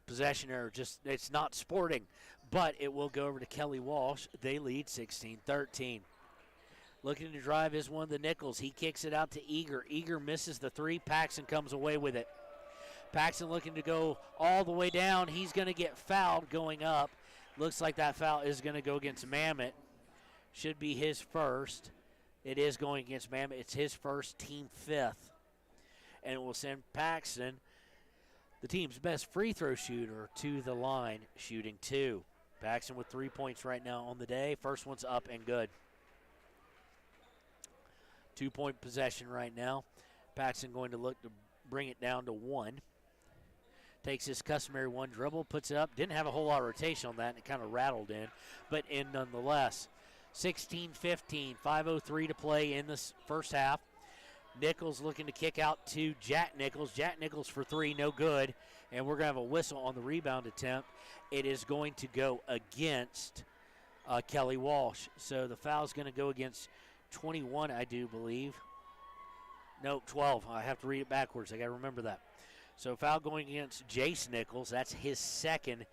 Possession error, it's not sporting. But it will go over to Kelly Walsh. They lead 16-13. Looking to drive is one of the Nichols. He kicks it out to Eager. Eager misses the 3. Paxson comes away with it. Paxson looking to go all the way down. He's going to get fouled going up. Looks like that foul is going to go against Mammoth. Should be his first. It is going against Mammoth. It's his first, team 5th. and it will send Paxton, the team's best free throw shooter, to the line, shooting 2. Paxton with 3 points right now on the day. First one's up and good. 2-point possession right now. Paxton going to look to bring it down to 1. Takes his customary 1 dribble, puts it up. Didn't have a whole lot of rotation on that, and it kind of rattled in, but in nonetheless. 16-15, 5:03 to play in this first half. Nichols looking to kick out to Jack Nichols. Jack Nichols for 3, no good. And we're going to have a whistle on the rebound attempt. It is going to go against Kelly Walsh. So the foul's going to go against 21, I do believe. No, 12. I have to read it backwards. I got to remember that. So foul going against Jace Nichols. That's his second,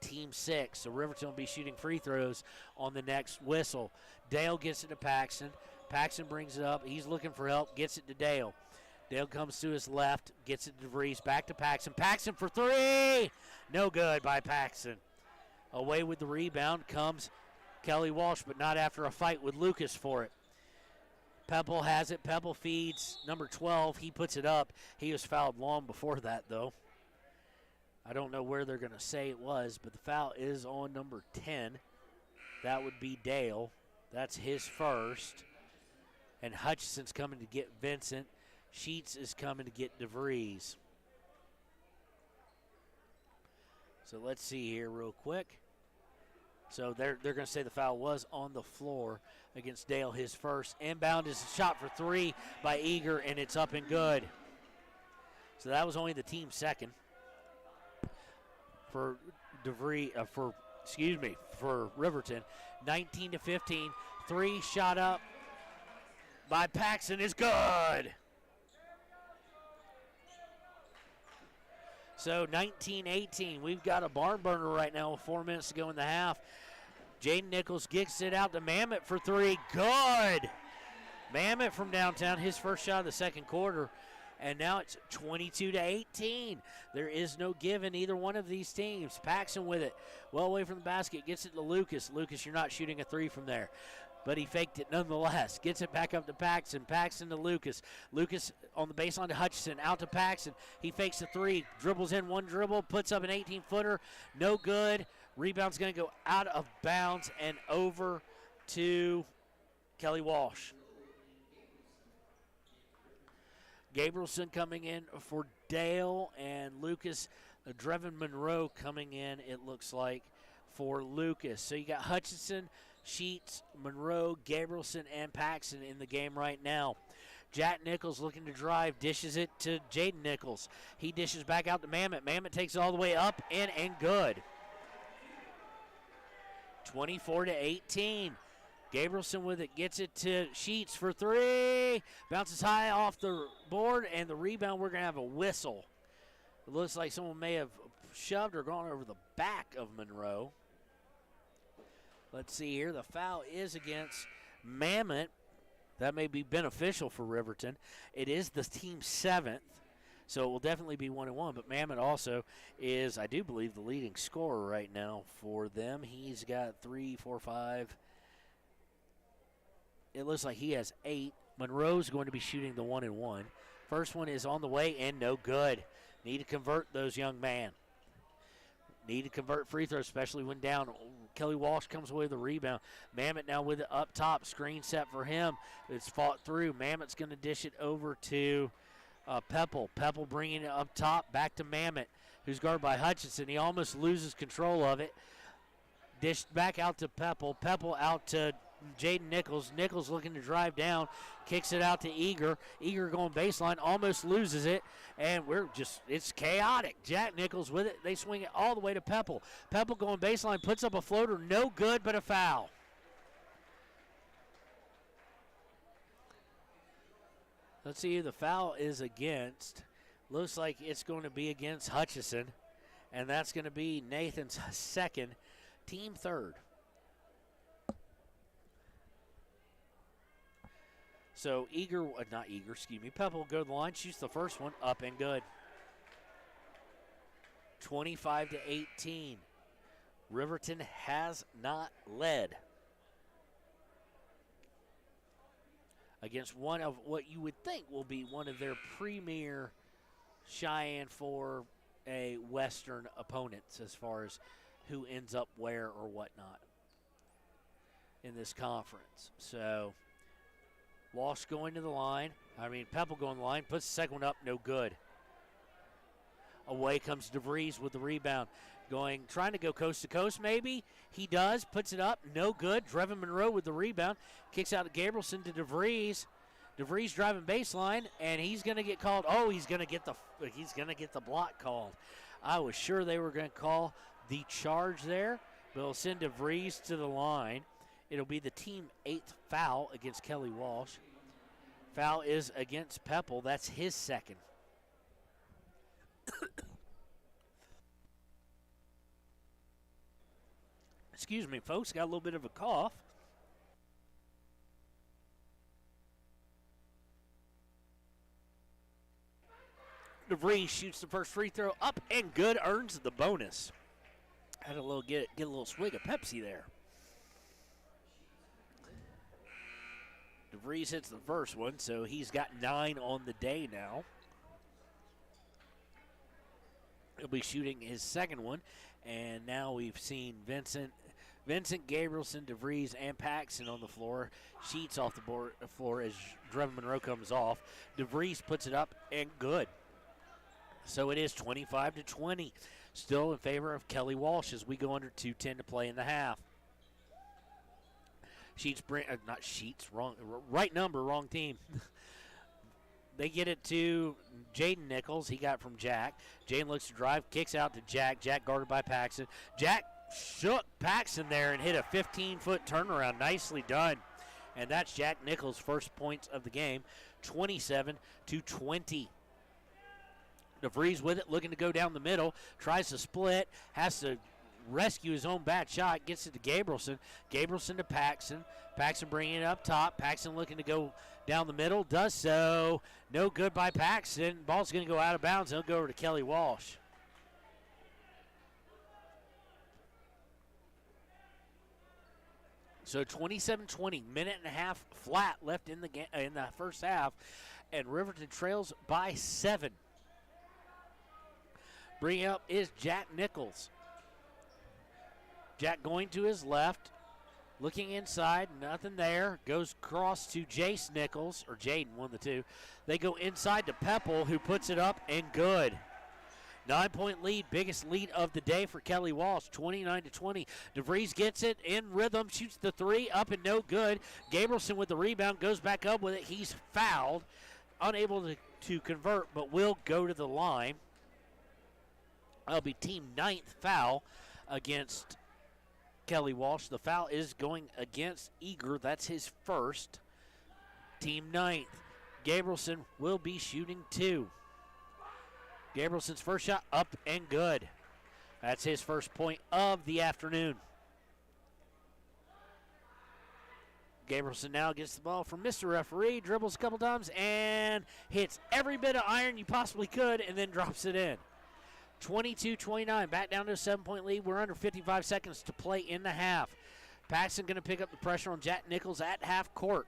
team 6. So Riverton will be shooting free throws on the next whistle. Dale gets it to Paxton. Paxton brings it up. He's looking for help. Gets it to Dale. Dale comes to his left. Gets it to DeVries. Back to Paxton. Paxton for 3. No good by Paxton. Away with the rebound comes Kelly Walsh, but not after a fight with Lucas for it. Pepple has it. Pepple feeds number 12. He puts it up. He was fouled long before that, though. I don't know where they're going to say it was, but the foul is on number 10. That would be Dale. That's his first. And Hutchison's coming to get Vincent. Sheets is coming to get DeVries. So let's see here real quick. So they're going to say the foul was on the floor against Dale, his first. Inbound is a shot for 3 by Eager, and it's up and good. So that was only the team's second. For DeVries, for Riverton. 19-15. 3 shot up by Paxton is good. So 19-18. We've got a barn burner right now with 4 minutes to go in the half. Jaden Nichols gets it out to Mamet for 3. Good. Mamet from downtown, his first shot of the second quarter. And now it's 22-18. There is no give in either one of these teams. Paxton with it. Well away from the basket. Gets it to Lucas. Lucas, you're not shooting a 3 from there. But he faked it nonetheless. Gets it back up to Paxton. Paxton to Lucas. Lucas on the baseline to Hutchison. Out to Paxton. He fakes the 3. Dribbles in 1 dribble. Puts up an 18-footer. No good. Rebound's going to go out of bounds and over to Kelly Walsh. Gabrielson coming in for Dale, and Lucas, Drevin Monroe coming in, it looks like, for Lucas. So you got Hutchinson, Sheets, Monroe, Gabrielson, and Paxton in the game right now. Jack Nichols looking to drive, dishes it to Jaden Nichols. He dishes back out to Mamet. Mamet takes it all the way up, in, and good. 24-18. Gabrielson with it, gets it to Sheets for 3. Bounces high off the board, and the rebound, we're going to have a whistle. It looks like someone may have shoved or gone over the back of Monroe. Let's see here. The foul is against Mamet. That may be beneficial for Riverton. It is the team's 7th, so it will definitely be 1-1. But Mamet also is, I do believe, the leading scorer right now for them. He's got 3, 4, 5. It looks like he has 8. Monroe's going to be shooting the 1-1. First one is on the way and no good. Need to convert those young men. Need to convert free throws, especially when down. Kelly Walsh comes away with the rebound. Mamet now with it up top. Screen set for him. It's fought through. Mamet's going to dish it over to Pepple. Pepple bringing it up top. Back to Mamet, who's guarded by Hutchinson. He almost loses control of it. Dished back out to Pepple. Pepple out to Jaden Nichols. Nichols looking to drive down. Kicks it out to Eager. Eager going baseline. Almost loses it. And it's chaotic. Jack Nichols with it. They swing it all the way to Pepple. Pepple going baseline. Puts up a floater. No good, but a foul. Let's see who the foul is against. Looks like it's going to be against Hutchison. And that's going to be Nathan's second, team third. So Pepple will go to the line, shoots the first one, up and good. 25-18. Riverton has not led. against one of what you would think will be one of their premier Cheyenne 4 a Western opponents as far as who ends up where or whatnot in this conference. So Walsh going to the line. Pepple going to the line, puts the second one up, no good. Away comes DeVries with the rebound. Trying to go coast to coast maybe. He does, puts it up, no good. Drevin Monroe with the rebound. Kicks out to Gabrielson to DeVries. DeVries driving baseline, and he's going to get called. Oh, he's going to get the block called. I was sure they were going to call the charge there, but it'll send DeVries to the line. It'll be the team 8th foul against Kelly Walsh. Foul is against Pepple. That's his second. Excuse me, folks. Got a little bit of a cough. DeVries shoots the first free throw up and good, earns the bonus. Had a little get a little swig of Pepsi there. DeVries hits the first one, so he's got 9 on the day now. He'll be shooting his second one, and now we've seen Vincent, Gabrielson, DeVries, and Paxson on the floor. Sheets off the floor as Drevin Monroe comes off. DeVries puts it up and good. So it is 25-20, still in favor of Kelly Walsh as we go under 2:10 to play in the half. Right number, wrong team. They get it to Jaden Nichols. He got it from Jack. Jaden looks to drive, kicks out to Jack. Jack guarded by Paxson. Jack shook Paxson there and hit a 15-foot turnaround. Nicely done. And that's Jack Nichols' first points of the game, 27-20. DeVries with it, looking to go down the middle. Tries to split, has to rescue his own bad shot, gets it to Gabrielson. Gabrielson to Paxson. Paxson bringing it up top. Paxson looking to go down the middle, does so. No good by Paxson. Ball's going to go out of bounds. He'll go over to Kelly Walsh. So 27-20, minute and a half flat left in the first half, and Riverton trails by 7. Bringing up is Jack Nichols. Jack going to his left, looking inside, nothing there. Goes across to Jace Nichols, or Jaden, one of the two. They go inside to Pepple, who puts it up and good. 9-point lead, biggest lead of the day for Kelly Walsh, 29-20. DeVries gets it in rhythm, shoots the three, up and no good. Gabrielson with the rebound, goes back up with it. He's fouled, unable to convert, but will go to the line. That'll be team 9th foul against Kelly Walsh. The foul is going against Eager. That's his first. Team 9th. Gabrielson will be shooting 2. Gabrielson's first shot up and good. That's his first point of the afternoon. Gabrielson now gets the ball from Mr. Referee, dribbles a couple times, and hits every bit of iron you possibly could, and then drops it in. 22-29, back down to a 7-point lead. We're under 55 seconds to play in the half. Paxson going to pick up the pressure on Jack Nichols at half court.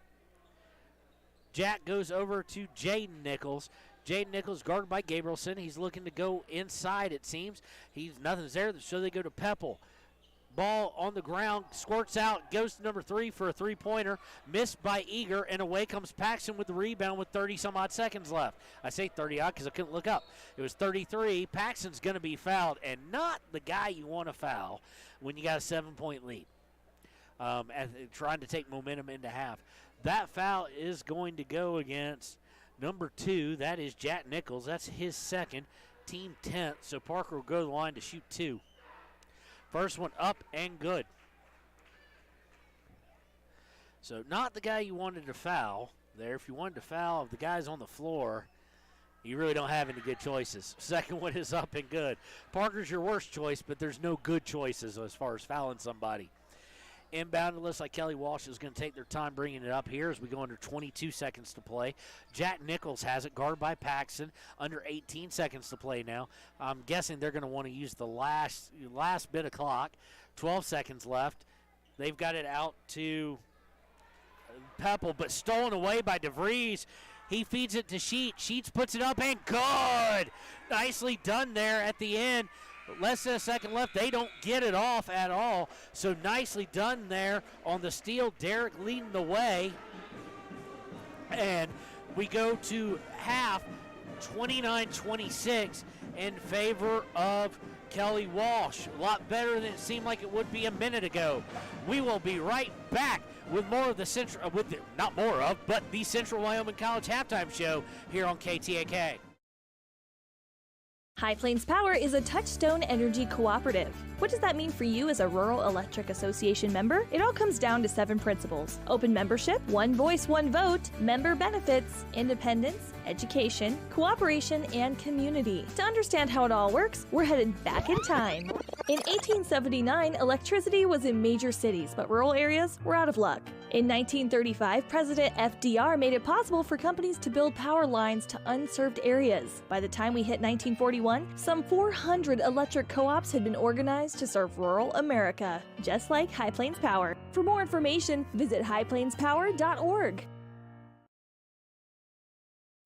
Jack goes over to Jaden Nichols. Jaden Nichols guarded by Gabrielson. He's looking to go inside, it seems. Nothing's there, so they go to Pepple. Ball on the ground, squirts out, goes to number 3 for a three-pointer. Missed by Eager, and away comes Paxson with the rebound with 30-some-odd seconds left. I say 30-odd because I couldn't look up. It was 33. Paxson's going to be fouled, and not the guy you want to foul when you got a 7-point lead. Trying to take momentum into half. That foul is going to go against number 2. That is Jack Nichols. That's his second, team 10th. So Parker will go to the line to shoot 2. First one up and good. So not the guy you wanted to foul there. If you wanted to foul the guys on the floor, you really don't have any good choices. Second one is up and good. Parker's your worst choice, but there's no good choices as far as fouling somebody. Inbound, it looks like Kelly Walsh is going to take their time bringing it up here as we go under 22 seconds to play. Jack Nichols has it, guarded by Paxson. Under 18 seconds to play now. I'm guessing they're going to want to use the last bit of clock. 12 seconds left. They've got it out to Pepple, but stolen away by DeVries. He feeds it to Sheets. Sheets puts it up and good. Nicely done there at the end. Less than a second left. They don't get it off at all. So nicely done there on the steal. Derek leading the way. And we go to half, 29-26 in favor of Kelly Walsh. A lot better than it seemed like it would be a minute ago. We will be right back with more of the Central, but the Central Wyoming College halftime show here on KTAK. High Plains Power is a Touchstone Energy cooperative. What does that mean for you as a Rural Electric Association member? It all comes down to 7 principles: open membership, one voice, one vote, member benefits, independence, education, cooperation, and community. To understand how it all works, we're headed back in time. In 1879, electricity was in major cities, but rural areas were out of luck. In 1935, President FDR made it possible for companies to build power lines to unserved areas. By the time we hit 1941, some 400 electric co-ops had been organized to serve rural America, just like High Plains Power. For more information, visit highplainspower.org.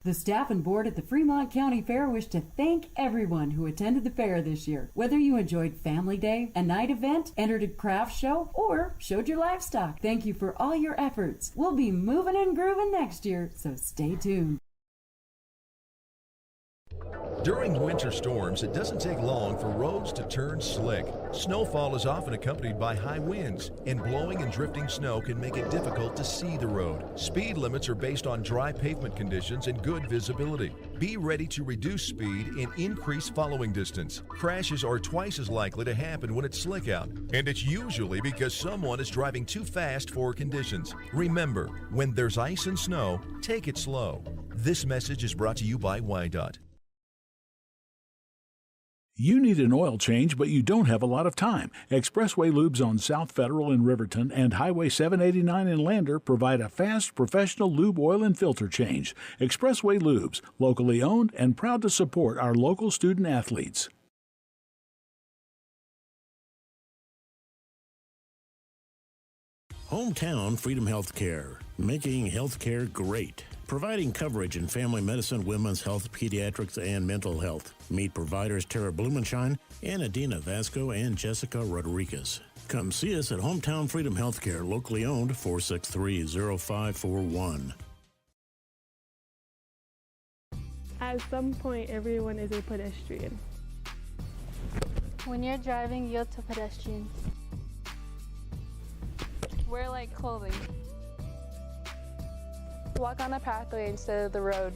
The staff and board at the Fremont County Fair wish to thank everyone who attended the fair this year. Whether you enjoyed Family Day, a night event, entered a craft show, or showed your livestock, thank you for all your efforts. We'll be moving and grooving next year, so stay tuned. During winter storms, it doesn't take long for roads to turn slick. Snowfall is often accompanied by high winds, and blowing and drifting snow can make it difficult to see the road. Speed limits are based on dry pavement conditions and good visibility. Be ready to reduce speed and increase following distance. Crashes are twice as likely to happen when it's slick out, and it's usually because someone is driving too fast for conditions. Remember, when there's ice and snow, take it slow. This message is brought to you by WYDOT. You need an oil change, but you don't have a lot of time. Expressway Lubes on South Federal in Riverton and Highway 789 in Lander provide a fast, professional lube, oil, and filter change. Expressway Lubes, locally owned and proud to support our local student athletes. Hometown Freedom Healthcare, making healthcare great. Providing coverage in family medicine, women's health, pediatrics, and mental health. Meet providers Tara Blumenshine and Adina Vasco and Jessica Rodriguez. Come see us at Hometown Freedom Healthcare, locally owned, 463-0541. At some point, everyone is a pedestrian. When you're driving, yield to pedestrians. Wear light clothing. Walk on a pathway instead of the road.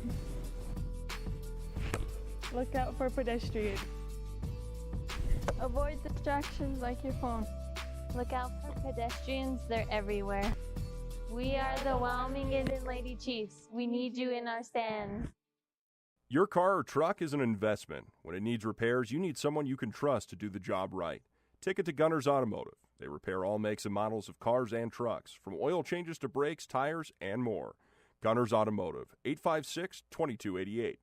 Look out for pedestrians. Avoid distractions like your phone. Look out for pedestrians, they're everywhere. We are the Wyoming Indian Lady Chiefs. We need you in our stand. Your car or truck is an investment. When it needs repairs, you need someone you can trust to do the job right. Take it to Gunners Automotive. They repair all makes and models of cars and trucks, from oil changes to brakes, tires, and more. Gunners Automotive, 856-2288.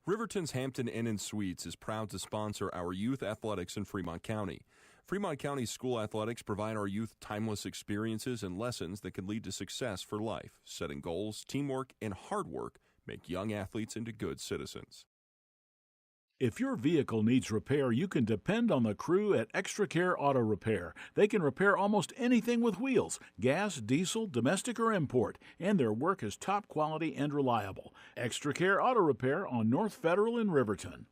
Riverton's Hampton Inn and Suites is proud to sponsor our youth athletics in Fremont County. Fremont County School Athletics provide our youth timeless experiences and lessons that can lead to success for life. Setting goals, teamwork, and hard work make young athletes into good citizens. If your vehicle needs repair, you can depend on the crew at Extra Care Auto Repair. They can repair almost anything with wheels, gas, diesel, domestic, or import, and their work is top quality and reliable. Extra Care Auto Repair on North Federal in Riverton.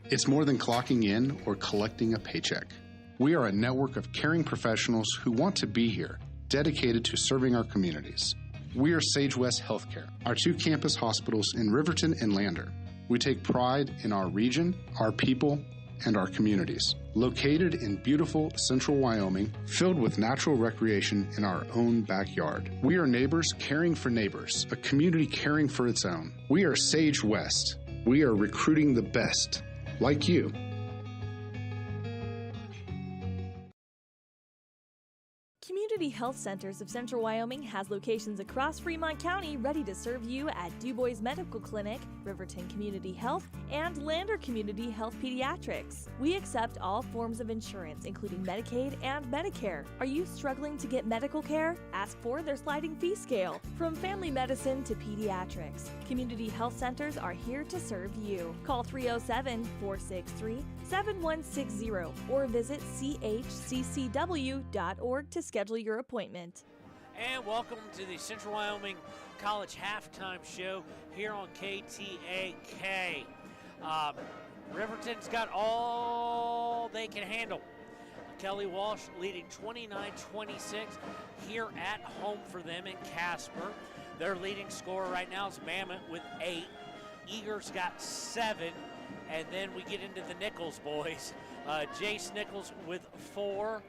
It's more than clocking in or collecting a paycheck. We are a network of caring professionals who want to be here, dedicated to serving our communities. We are Sage West Healthcare, our 2 campus hospitals in Riverton and Lander. We take pride in our region, our people, and our communities. Located in beautiful central Wyoming, filled with natural recreation in our own backyard. We are neighbors caring for neighbors, a community caring for its own. We are Sage West. We are recruiting the best, like you. Community Health Centers of Central Wyoming has locations across Fremont County ready to serve you at DuBois Medical Clinic, Riverton Community Health, and Lander Community Health Pediatrics. We accept all forms of insurance, including Medicaid and Medicare. Are you struggling to get medical care? Ask for their sliding fee scale. From family medicine to pediatrics, Community Health Centers are here to serve you. Call 307-463-7160 or visit chccw.org to schedule your appointment. And welcome to the Central Wyoming College Halftime Show here on KTAK. Riverton's got all they can handle. Kelly Walsh leading 29-26 here at home for them in Casper. Their leading scorer right now is Mammoth with 8. Eager's got 7. And then we get into the Nichols boys. Jace Nichols with 4.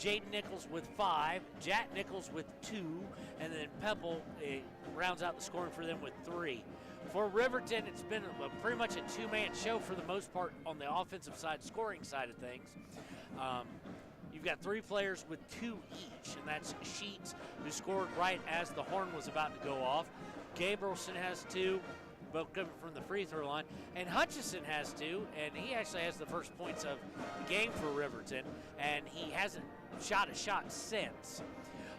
Jaden Nichols with 5, Jack Nichols with 2, and then Pepple rounds out the scoring for them with 3. For Riverton, it's been pretty much a two-man show for the most part on the offensive side, scoring side of things. You've got 3 players with 2 each, and that's Sheets, who scored right as the horn was about to go off. Gabrielson has 2, both coming from the free throw line, and Hutchison has 2, and he actually has the first points of the game for Riverton, and he hasn't shot a shot since.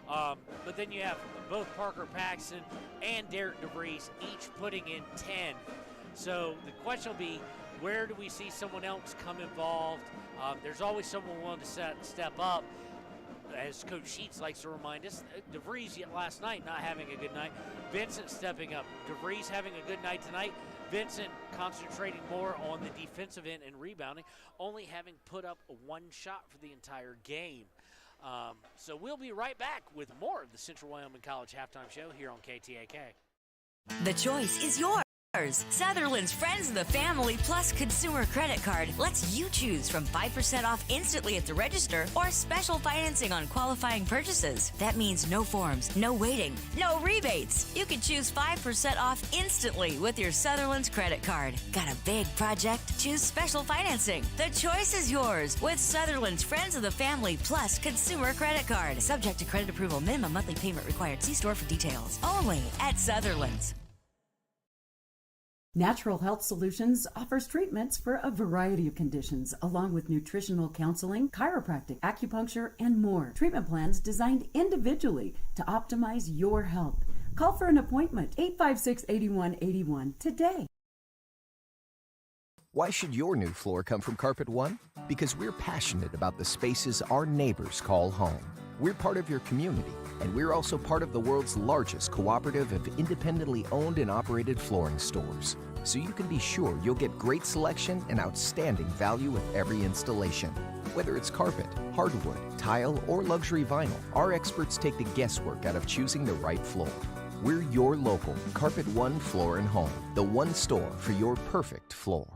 But then you have both Parker Paxton and Derek DeVries each putting in 10. So the question will be, where do we see someone else come involved? There's always someone willing to step up. As Coach Sheets likes to remind us, DeVries last night not having a good night. Vincent stepping up. DeVries having a good night tonight. Vincent concentrating more on the defensive end and rebounding, only having put up 1 shot for the entire game. So we'll be right back with more of the Central Wyoming College Halftime Show here on KTAK. The choice is yours. Sutherland's Friends of the Family Plus Consumer Credit Card lets you choose from 5% off instantly at the register or special financing on qualifying purchases. That means no forms, no waiting, no rebates. You can choose 5% off instantly with your Sutherland's credit card. Got a big project? Choose special financing. The choice is yours with Sutherland's Friends of the Family Plus Consumer Credit Card. Subject to credit approval. Minimum monthly payment required. See store for details. Only at Sutherland's. Natural Health Solutions offers treatments for a variety of conditions, along with nutritional counseling, chiropractic, acupuncture, and more. Treatment plans designed individually to optimize your health. Call for an appointment, 856-8181 today. Why should your new floor come from Carpet One? Because we're passionate about the spaces our neighbors call home. We're part of your community, and we're also part of the world's largest cooperative of independently owned and operated flooring stores. So you can be sure you'll get great selection and outstanding value with every installation. Whether it's carpet, hardwood, tile, or luxury vinyl, our experts take the guesswork out of choosing the right floor. We're your local Carpet One Floor and Home, the one store for your perfect floor.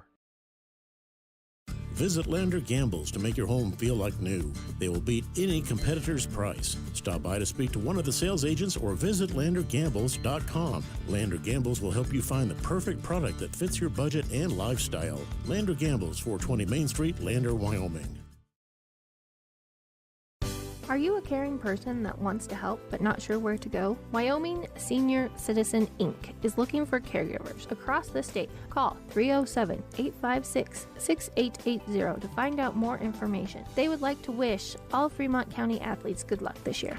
Visit Lander Gambles to make your home feel like new. They will beat any competitor's price. Stop by to speak to one of the sales agents or visit LanderGambles.com. Lander Gambles will help you find the perfect product that fits your budget and lifestyle. Lander Gambles, 420 Main Street, Lander, Wyoming. Are you a caring person that wants to help but not sure where to go? Wyoming Senior Citizen Inc. is looking for caregivers across the state. Call 307-856-6880 to find out more information. They would like to wish all Fremont County athletes good luck this year.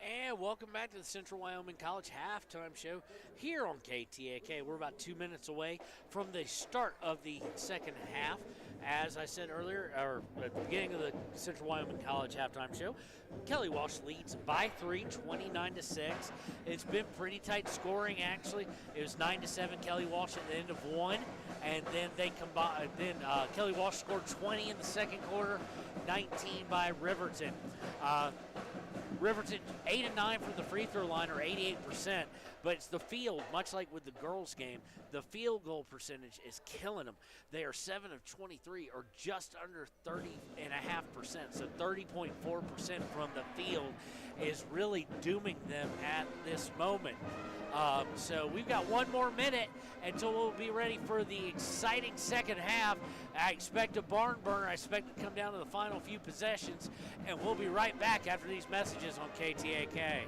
And welcome back to the Central Wyoming College Halftime Show here on KTAK. We're about 2 minutes away from the start of the second half. As I said earlier, or at the beginning of the Central Wyoming College Halftime Show, Kelly Walsh leads by 3, 29-6. It's been pretty tight scoring, actually. It was 9-7 Kelly Walsh at the end of 1, and then they combined. Then Kelly Walsh scored 20 in the second quarter, 19 by Riverton. Riverton 8 and 9 from the free throw line, or 88%. But it's the field, much like with the girls' game, the field goal percentage is killing them. They are 7 of 23, or just under 30.5%. So 30.4% from the field is really dooming them at this moment. So we've got one more minute until we'll be ready for the exciting second half. I expect a barn burner. I expect it to come down to the final few possessions, and we'll be right back after these messages on KTAK.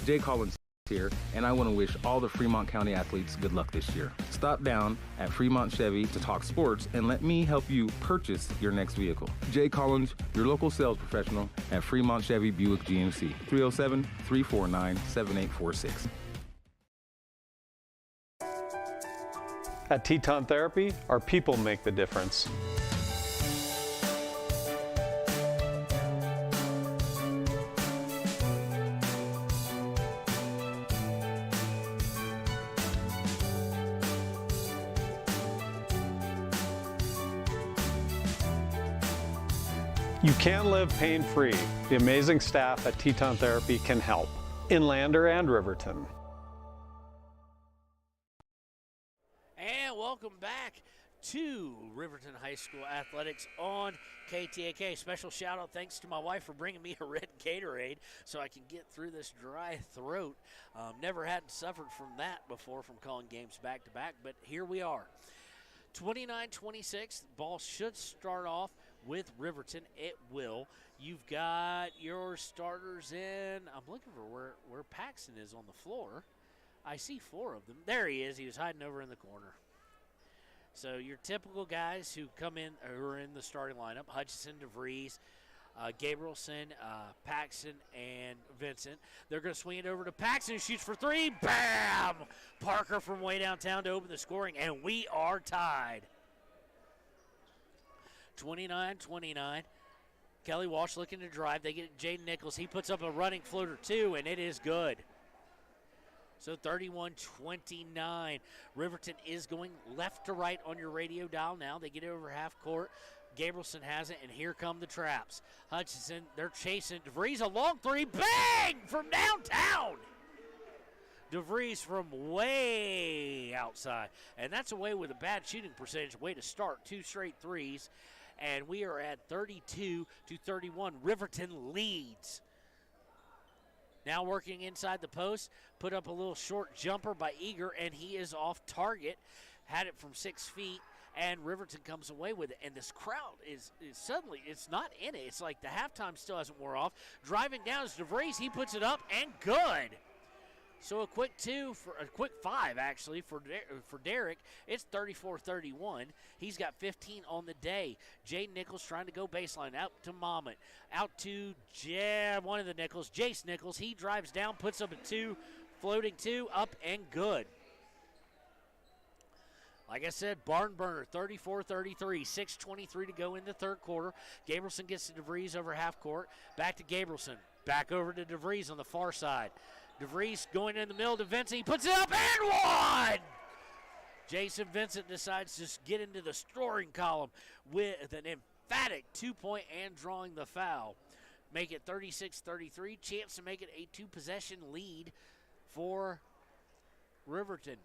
Jay Collins here, and I want to wish all the Fremont County athletes good luck this year. Stop down at Fremont Chevy to talk sports and let me help you purchase your next vehicle. Jay Collins, your local sales professional at Fremont Chevy Buick GMC, 307-349-7846. At Teton Therapy, our people make the difference. You can live pain-free. The amazing staff at Teton Therapy can help in Lander and Riverton. And welcome back to Riverton High School Athletics on KTAK. Special shout out thanks to my wife for bringing me a red Gatorade so I can get through this dry throat. Never had suffered from that before, from calling games back to back, but here we are. 29-26, ball should start off with Riverton. It will. You've got your starters in. I'm looking for where Paxton is on the floor. I see 4 of them. There he is. He was hiding over in the corner. So your typical guys who come in, who are in the starting lineup: Hutchison, DeVries, Gabrielson, Paxton, and Vincent. They're going to swing it over to Paxton, who shoots for 3. Bam! Parker from way downtown to open the scoring, and we are tied. 29-29. Kelly Walsh looking to drive. They get Jaden Nichols. He puts up a running floater, too, and it is good. So 31-29. Riverton is going left to right on your radio dial now. They get over half court. Gabrielson has it, and here come the traps. Hutchison, they're chasing. DeVries, a long 3. Bang! From downtown. DeVries from way outside. And that's away with a bad shooting percentage. Way to start. 2 straight threes. And we are at 32-31. Riverton leads. Now working inside the post, put up a little short jumper by Eager, and he is off target. Had it from 6 feet, and Riverton comes away with it. And this crowd is suddenly, it's not in it. It's like the halftime still hasn't wore off. Driving down is DeVries. He puts it up, and good. So a quick 5 actually for Derek. It's 34-31. He's got 15 on the day. Jaden Nichols trying to go baseline, out to Mamet, out to one of the Nichols, Jace Nichols. He drives down, puts up a 2, floating 2, up and good. Like I said, barn burner, 34-33, 6:23 to go in the third quarter. Gabrielson gets to DeVries over half court. Back to Gabrielson, back over to DeVries on the far side. DeVries going in the middle to Vincent. He puts it up and 1! Jason Vincent decides to get into the scoring column with an emphatic 2-point and drawing the foul. Make it 36-33. Chance to make it a 2-possession lead for Riverton.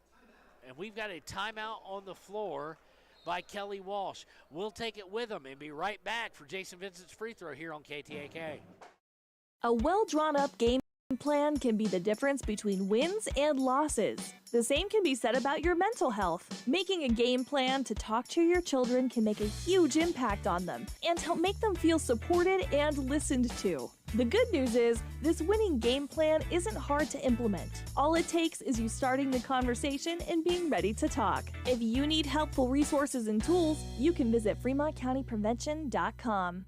And we've got a timeout on the floor by Kelly Walsh. We'll take it with him and be right back for Jason Vincent's free throw here on KTAK. A well-drawn-up game plan can be the difference between wins and losses. The same can be said about your mental health. Making a game plan to talk to your children can make a huge impact on them and help make them feel supported and listened to. The good news is, this winning game plan isn't hard to implement. All it takes is you starting the conversation and being ready to talk. If you need helpful resources and tools, you can visit FremontCountyPrevention.com.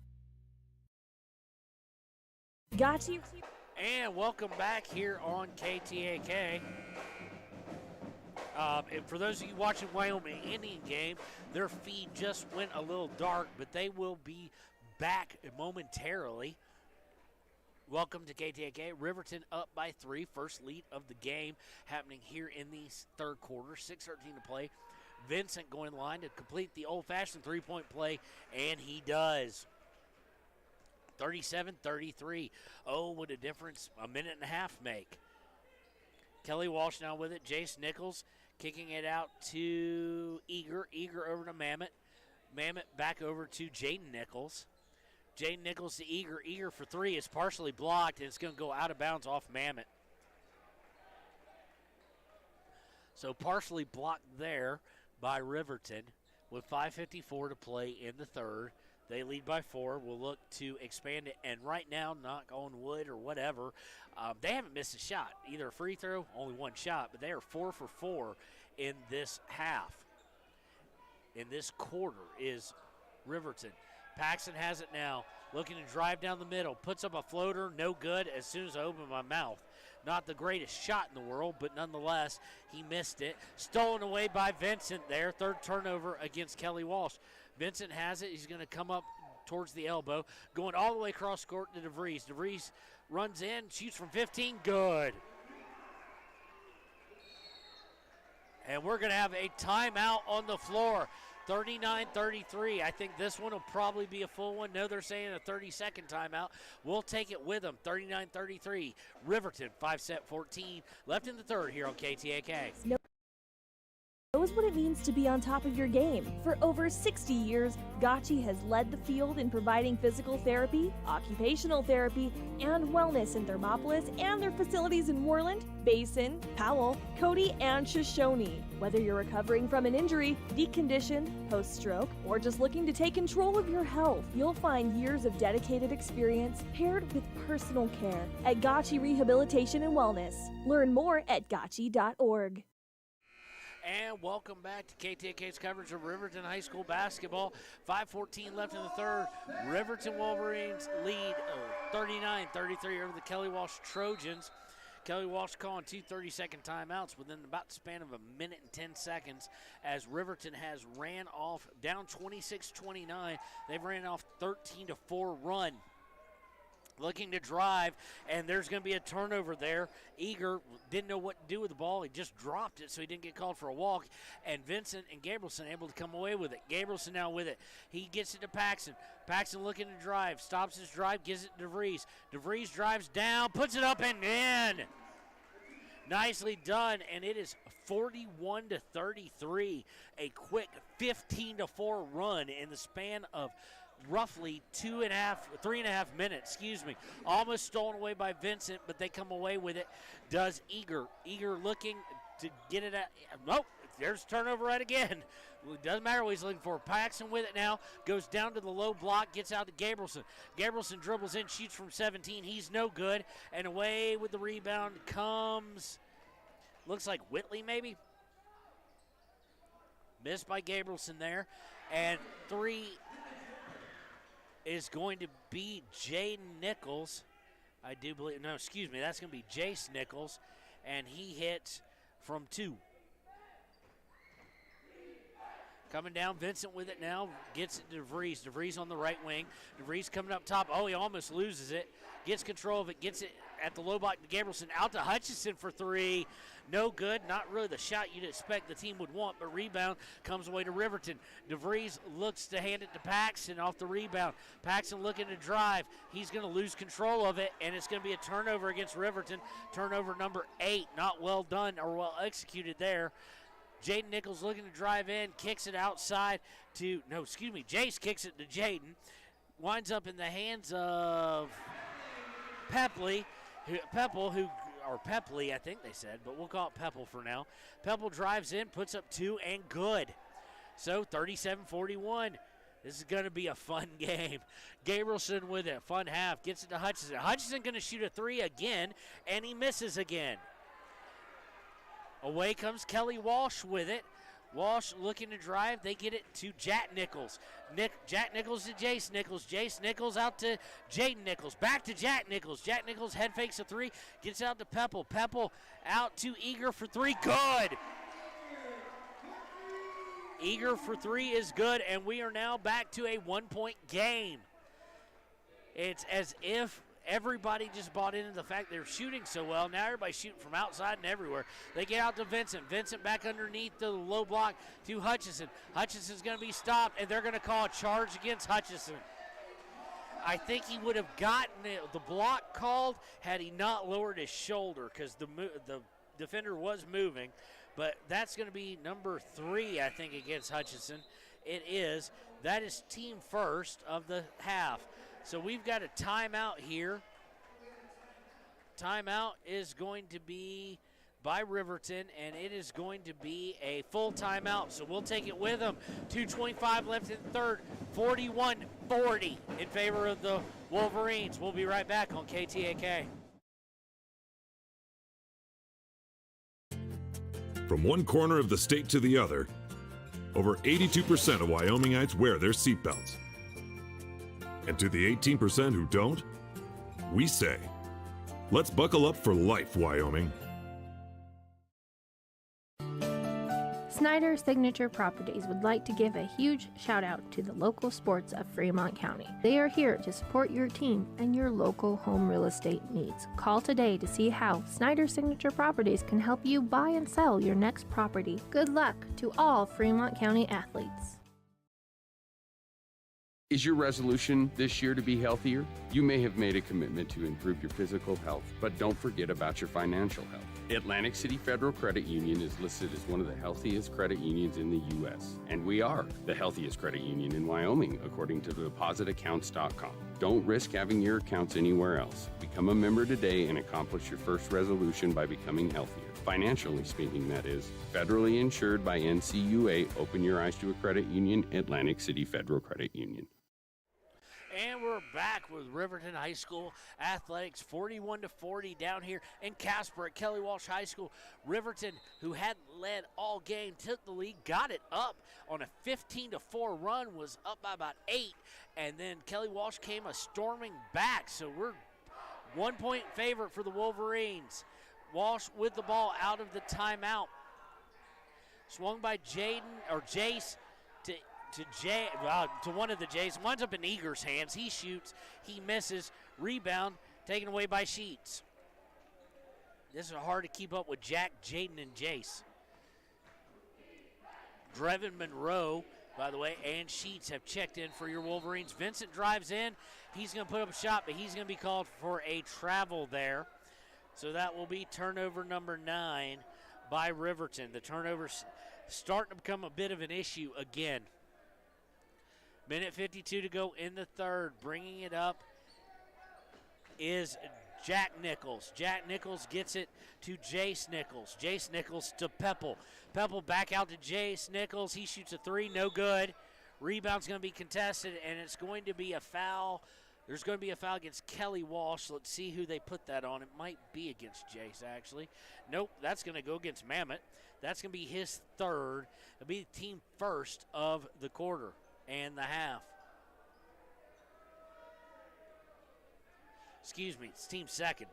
Got you. And welcome back here on KTAK. And for those of you watching Wyoming Indian game, their feed just went a little dark, but they will be back momentarily. Welcome to KTAK. Riverton up by 3, first lead of the game happening here in the third quarter. 6:13 to play. Vincent going line to complete the old-fashioned 3-point play, and he does. 37-33. Oh, what a difference a minute and a half make. Kelly Walsh now with it. Jace Nichols kicking it out to Eager. Eager over to Mamet. Mamet back over to Jaden Nichols. Jaden Nichols to Eager. Eager for three is partially blocked, and it's going to go out of bounds off Mamet. So partially blocked there by Riverton with 5:54 to play in the third. They lead by 4. We'll look to expand it. And right now, knock on wood or whatever, they haven't missed a shot. Either a free throw, only one shot, but they are 4 for 4 in this half. In this quarter is Riverton. Paxton has it now, looking to drive down the middle. Puts up a floater, no good as soon as I open my mouth. Not the greatest shot in the world, but nonetheless, he missed it. Stolen away by Vincent there. Third turnover against Kelly Walsh. Vincent has it. He's going to come up towards the elbow. Going all the way across court to DeVries. DeVries runs in, shoots from 15. Good. And we're going to have a timeout on the floor. 39-33. I think this one will probably be a full one. No, they're saying a 30-second timeout. We'll take it with them. 39-33. Riverton, 5-set 14. Left in the third here on KTAK. Knows what it means to be on top of your game. For over 60 years, Gotchi has led the field in providing physical therapy, occupational therapy, and wellness in Thermopolis and their facilities in Worland, Basin, Powell, Cody, and Shoshone. Whether you're recovering from an injury, deconditioned, post-stroke, or just looking to take control of your health, you'll find years of dedicated experience paired with personal care at Gotchi Rehabilitation and Wellness. Learn more at gotchi.org. And welcome back to KTAK's coverage of Riverton High School basketball. 5:14 left in the third. Riverton Wolverines lead 39-33 over the Kelly Walsh Trojans. Kelly Walsh calling 2 30-second timeouts within about the span of a minute and 10 seconds as Riverton has ran off down 26-29. They've ran off 13-4 run. Looking to drive, and there's going to be a turnover there. Eager didn't know what to do with the ball. He just dropped it, so he didn't get called for a walk. And Vincent and Gabrielson able to come away with it. Gabrielson now with it. He gets it to Paxton. Paxton looking to drive. Stops his drive, gives it to DeVries. DeVries drives down, puts it up and in. Nicely done, and it is 41-33. A quick 15-4 run in the span of roughly 3.5 minutes, Almost stolen away by Vincent, but they come away with it. Does Eager. Eager looking to get it at, nope, there's turnover right again. It doesn't matter what he's looking for. Paxton with it now, goes down to the low block, gets out to Gabrielson. Gabrielson dribbles in, shoots from 17. He's no good, and away with the rebound comes, looks like Whitley maybe. Missed by Gabrielson there, and three is going to be Jaden Nichols. I do believe, no, excuse me, that's going to be Jace Nichols, and he hits from 2. Coming down, Vincent with it now, gets it to DeVries. DeVries on the right wing. DeVries coming up top. Oh, he almost loses it. Gets control of it, gets it at the low block to Gabrielson. Out to Hutchison for 3. No good. Not really the shot you'd expect the team would want, but rebound comes away to Riverton. DeVries looks to hand it to Paxton off the rebound. Paxton looking to drive. He's going to lose control of it, and it's going to be a turnover against Riverton. Turnover number 8. Not well done or well executed there. Jaden Nichols looking to drive in, kicks it outside to, Jace kicks it to Jaden. Winds up in the hands of Pepley, Pepley, I think they said, but we'll call it Pepple for now. Pepple drives in, puts up 2, and good. So 37-41. This is going to be a fun game. Gabrielson with it, fun half, gets it to Hutchison. Hutchison going to shoot a 3 again, and he misses again. Away comes Kelly Walsh with it. Walsh looking to drive. They get it to Jack Nichols. Jack Nichols to Jace Nichols. Jace Nichols out to Jaden Nichols. Back to Jack Nichols. Jack Nichols head fakes a 3. Gets out to Pepple. Pepple out to Eager for 3. Good. Eager for 3 is good, and we are now back to a 1-point game. It's as if everybody just bought into the fact they're shooting so well. Now everybody's shooting from outside and everywhere. They get out to Vincent. Vincent back underneath the low block to Hutchison. Hutchison's going to be stopped, and they're going to call a charge against Hutchison. I think he would have gotten the block called had he not lowered his shoulder because the defender was moving. But that's going to be number 3, I think, against Hutchinson. It is. That is team first of the half. So we've got a timeout here. Timeout is going to be by Riverton, and it is going to be a full timeout. So we'll take it with them. 2:25 left in the third. 41-40 in favor of the Wolverines. We'll be right back on KTAK. From one corner of the state to the other, over 82% of Wyomingites wear their seatbelts. And to the 18% who don't, we say, let's buckle up for life, Wyoming. Snyder Signature Properties would like to give a huge shout out to the local sports of Fremont County. They are here to support your team and your local home real estate needs. Call today to see how Snyder Signature Properties can help you buy and sell your next property. Good luck to all Fremont County athletes. Is your resolution this year to be healthier? You may have made a commitment to improve your physical health, but don't forget about your financial health. Atlantic City Federal Credit Union is listed as one of the healthiest credit unions in the U.S., and we are the healthiest credit union in Wyoming, according to depositaccounts.com. Don't risk having your accounts anywhere else. Become a member today and accomplish your first resolution by becoming healthier. Financially speaking, that is. Federally insured by NCUA. Open your eyes to a credit union, Atlantic City Federal Credit Union. And we're back with Riverton High School athletics, 41-40 down here in Casper at Kelly Walsh High School. Riverton, who hadn't led all game, took the lead, got it up on a 15-4 run, was up by about 8, and then Kelly Walsh came storming back. So we're 1-point favorite for the Wolverines. Walsh with the ball out of the timeout. Swung by Jace to one of the Jays. Winds up in Eager's hands. He shoots. He misses. Rebound taken away by Sheets. This is hard to keep up with Jack, Jaden, and Jace. Drevin Monroe, by the way, and Sheets have checked in for your Wolverines. Vincent drives in. He's going to put up a shot, but he's going to be called for a travel there. So that will be turnover number 9 by Riverton. The turnover's starting to become a bit of an issue again. Minute 52 to go in the third. Bringing it up is Jack Nichols. Jack Nichols gets it to Jace Nichols. Jace Nichols to Pepple. Pepple back out to Jace Nichols. He shoots a 3, no good. Rebound's going to be contested, and it's going to be a foul. There's going to be a foul against Kelly Walsh. Let's see who they put that on. It might be against Jace, actually. Nope, that's going to go against Mammoth. That's going to be his third. It'll be the team first of the quarter and the half. Excuse me, it's team second.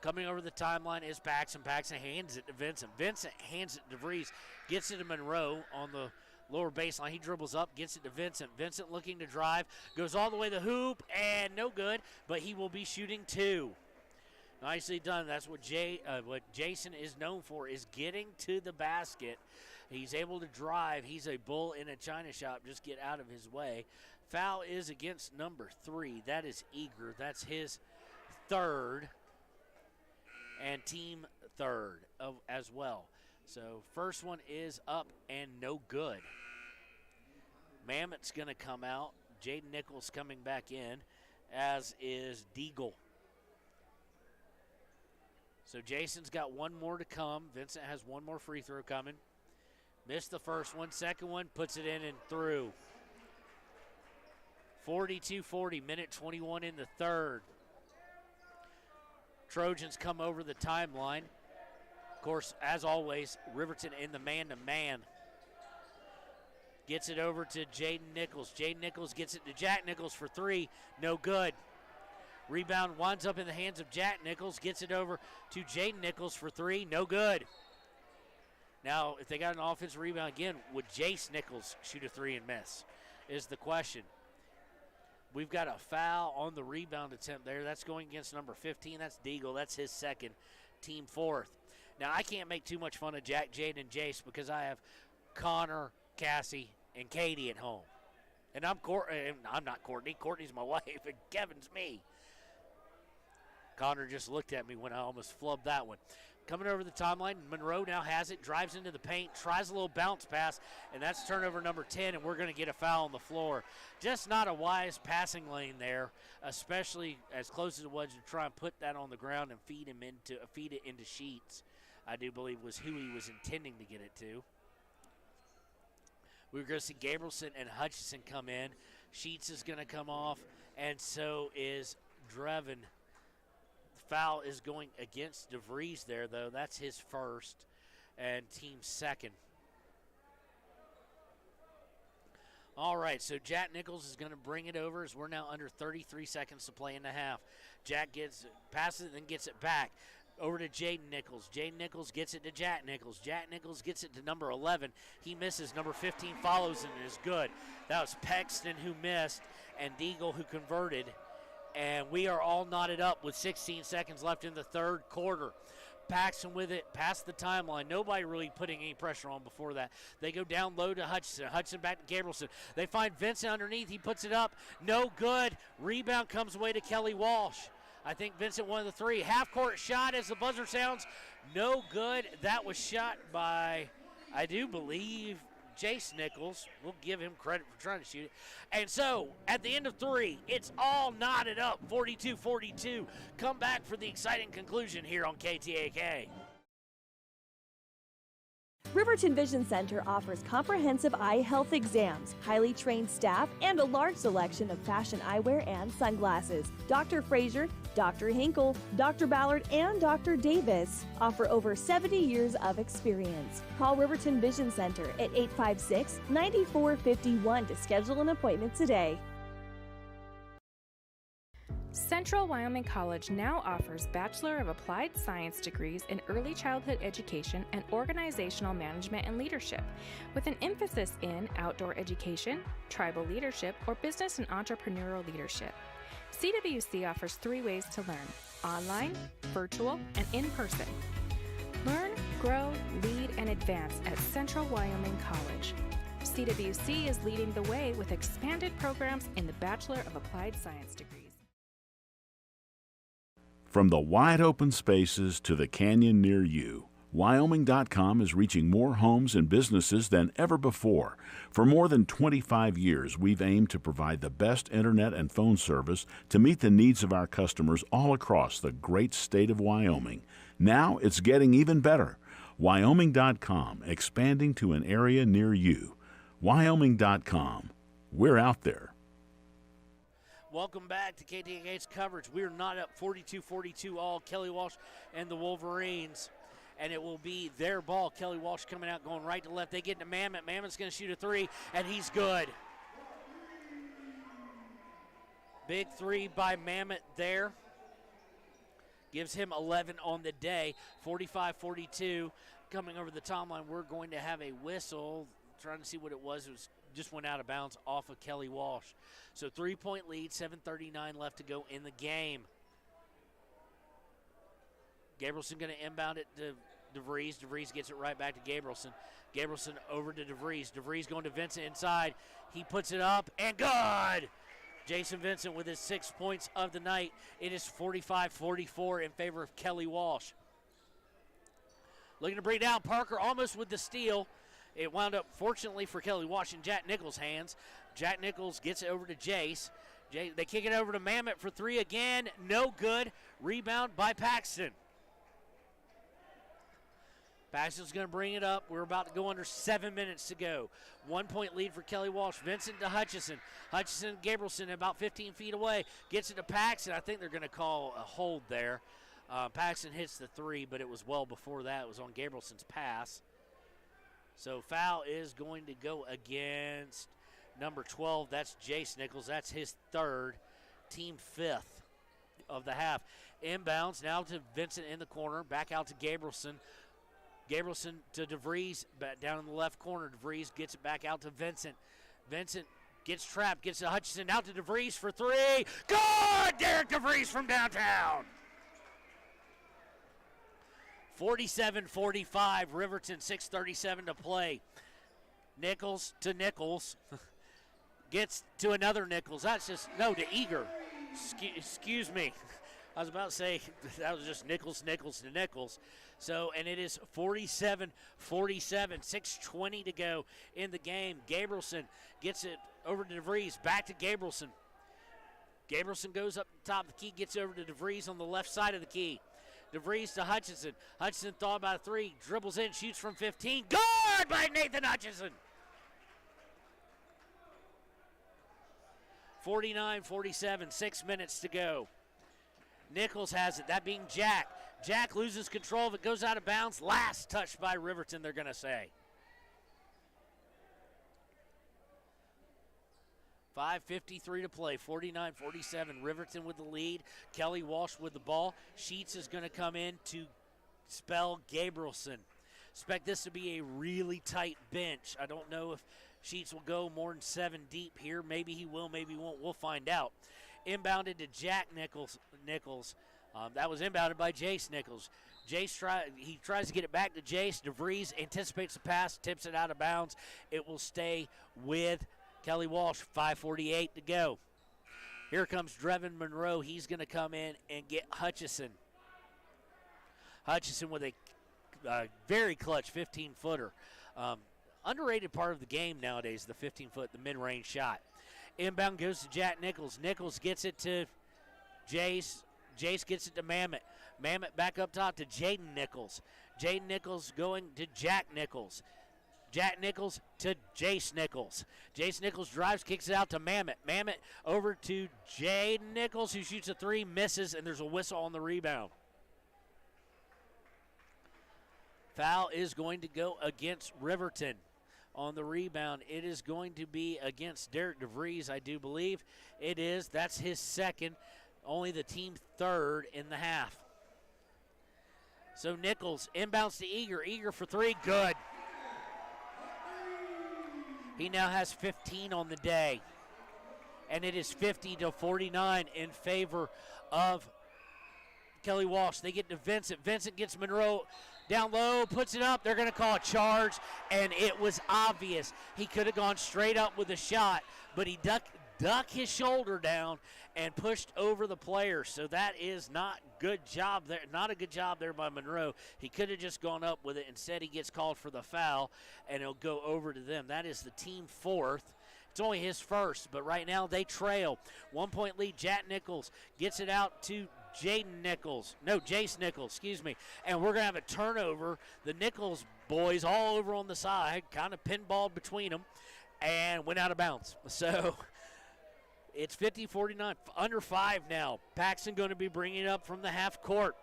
Coming over the timeline is Paxson. Paxson hands it to Vincent. Vincent hands it to DeVries. Gets it to Monroe on the lower baseline. He dribbles up, gets it to Vincent. Vincent looking to drive. Goes all the way to the hoop, and no good, but he will be shooting 2. Nicely done. That's what Jason is known for, is getting to the basket. He's able to drive. He's a bull in a china shop. Just get out of his way. Foul is against number 3. That is Eager. That's his third and team third as well. So first one is up and no good. Mammoth's going to come out. Jaden Nichols coming back in, as is Deagle. So Jason's got one more to come. Vincent has one more free throw coming. Missed the first one. Second one, puts it in and through. 42-40, minute 21 in the third. Trojans come over the timeline. Of course, as always, Riverton in the man-to-man. Gets it over to Jaden Nichols. Jaden Nichols gets it to Jack Nichols for 3. No good. Rebound winds up in the hands of Jack Nichols. Gets it over to Jaden Nichols for 3. No good. Now, if they got an offensive rebound again, would Jace Nichols shoot a 3 and miss is the question. We've got a foul on the rebound attempt there. That's going against number 15. That's Deagle. That's his second, team fourth. Now, I can't make too much fun of Jack, Jade, and Jace because I have Connor, Cassie, and Katie at home. And I'm not Courtney. Courtney's my wife, and Kevin's me. Connor just looked at me when I almost flubbed that one. Coming over the timeline, Monroe now has it, drives into the paint, tries a little bounce pass, and that's turnover number 10, and we're going to get a foul on the floor. Just not a wise passing lane there, especially as close as it was to try and put that on the ground and feed it into Sheets. I do believe was who he was intending to get it to. We're going to see Gabrielson and Hutchison come in. Sheets is going to come off, and so is Drevin. Foul is going against DeVries there, though. That's his first and team's second. All right, so Jack Nichols is going to bring it over as we're now under 33 seconds to play in the half. Jack passes it, then gets it back. Over to Jaden Nichols. Jaden Nichols gets it to Jack Nichols. Jack Nichols gets it to number 11. He misses. Number 15 follows and is good. That was Paxton who missed and Deagle who converted. And we are all knotted up with 16 seconds left in the third quarter. Paxton with it past the timeline. Nobody really putting any pressure on before that. They go down low to Hutchison. Hutchison back to Gabrielson. They find Vincent underneath. He puts it up. No good. Rebound comes away to Kelly Walsh. I think Vincent won the three. Half-court shot as the buzzer sounds. No good. That was shot by, I do believe, Jace Nichols. We'll give him credit for trying to shoot it. And so, at the end of three, it's all knotted up, 42-42. Come back for the exciting conclusion here on KTAK. Riverton Vision Center offers comprehensive eye health exams, highly trained staff, and a large selection of fashion eyewear and sunglasses. Dr. Frazier, Dr. Hinkle, Dr. Ballard, and Dr. Davis offer over 70 years of experience. Call Riverton Vision Center at 856-9451 to schedule an appointment today. Central Wyoming College now offers Bachelor of Applied Science degrees in Early Childhood Education and Organizational Management and Leadership, with an emphasis in outdoor education, tribal leadership, or business and entrepreneurial leadership. CWC offers 3 ways to learn: online, virtual, and in person. Learn, grow, lead, and advance at Central Wyoming College. CWC is leading the way with expanded programs in the Bachelor of Applied Science degrees. From the wide open spaces to the canyon near you, Wyoming.com is reaching more homes and businesses than ever before. For more than 25 years, we've aimed to provide the best internet and phone service to meet the needs of our customers all across the great state of Wyoming. Now it's getting even better. Wyoming.com, expanding to an area near you. Wyoming.com. We're out there. Welcome back to KTAK's coverage. We're not up 42-42 all. Kelly Walsh and the Wolverines. And it will be their ball. Kelly Walsh coming out, going right to left. They get to Mammoth. Mammoth's going to shoot a three, and he's good. Big three by Mammoth there. Gives him 11 on the day. 45-42. Coming over the timeline, we're going to have a whistle. Trying to see what it was. It was just went out of bounds off of Kelly Walsh. So 3-point lead, 7:39 left to go in the game. Gabrielson going to inbound it to DeVries. DeVries gets it right back to Gabrielson. Gabrielson over to DeVries. DeVries going to Vincent inside. He puts it up and good! Jason Vincent with his 6 points of the night. It is 45-44 in favor of Kelly Walsh. Looking to bring down Parker almost with the steal. It wound up, fortunately for Kelly Walsh, in Jack Nichols' hands. Jack Nichols gets it over to Jace. They kick it over to Mammoth for three again. No good. Rebound by Paxton. Paxton's going to bring it up. We're about to go under 7 minutes to go. 1 point lead for Kelly Walsh. Vincent to Hutchison. Hutchison, Gabrielson about 15 feet away. Gets it to Paxton. I think they're going to call a hold there. Paxton hits the three, but it was well before that. It was on Gabrielson's pass. So foul is going to go against number 12. That's Jace Nichols. That's his third, team fifth of the half. Inbounds now to Vincent in the corner. Back out to Gabrielson. Gabrielson to DeVries, back down in the left corner. DeVries gets it back out to Vincent. Vincent gets trapped, gets to Hutchison, out to DeVries for three. Good! Derek DeVries from downtown. 47-45, Riverton, 6:37 to play. Nichols to Nichols. Gets to another Nichols. That's just, no, to Eager. Excuse me. I was about to say that was just Nichols to Nichols. So, and it is 47-47, 6:20 to go in the game. Gabrielson gets it over to DeVries, back to Gabrielson. Gabrielson goes up the top of the key, gets over to DeVries on the left side of the key. DeVries to Hutchinson. Hutchinson thought about a three, dribbles in, shoots from 15. Good by Nathan Hutchinson. 49-47, 6 minutes to go. Nichols has it, that being Jack. Jack loses control of it, goes out of bounds. Last touch by Riverton, they're going to say. 5:53 to play, 49-47. Riverton with the lead. Kelly Walsh with the ball. Sheets is going to come in to spell Gabrielson. Expect this to be a really tight bench. I don't know if Sheets will go more than 7 deep here. Maybe he will, maybe he won't. We'll find out. Inbounded to Jack Nichols. That was inbounded by Jace Nichols. Jace tries to get it back to Jace. DeVries anticipates the pass, tips it out of bounds. It will stay with Kelly Walsh. 5:48 to go. Here comes Drevin Monroe. He's going to come in and get Hutchison. Hutchison with a very clutch 15-footer. Underrated part of the game nowadays, the 15-foot, the mid-range shot. Inbound goes to Jack Nichols. Nichols gets it to Jace. Jace gets it to Mamet. Mamet back up top to Jaden Nichols. Jaden Nichols going to Jack Nichols. Jack Nichols to Jace Nichols. Jace Nichols drives, kicks it out to Mamet. Mamet over to Jaden Nichols, who shoots a three, misses, and there's a whistle on the rebound. Foul is going to go against Riverton. On the rebound, it is going to be against Derek DeVries, I do believe. It is. That's his second, only the team third in the half. So Nichols inbounds to Eager. Eager for three, good. He now has 15 on the day. And it is 50-49 in favor of Kelly Walsh. They get to Vincent. Vincent gets Monroe down low, puts it up. They're going to call a charge, and it was obvious. He could have gone straight up with a shot, but he ducked his shoulder down and pushed over the player. So that is not good job there. Not a good job there by Monroe. He could have just gone up with it. Instead, he gets called for the foul, and it'll go over to them. That is the team fourth. It's only his first, but right now they trail. 1 point lead. Jack Nichols gets it out to Jace Nichols, and we're going to have a turnover. The Nichols boys all over on the side, kind of pinballed between them, and went out of bounds. So it's 50-49, under 5 now. Paxton going to be bringing it up from the half court.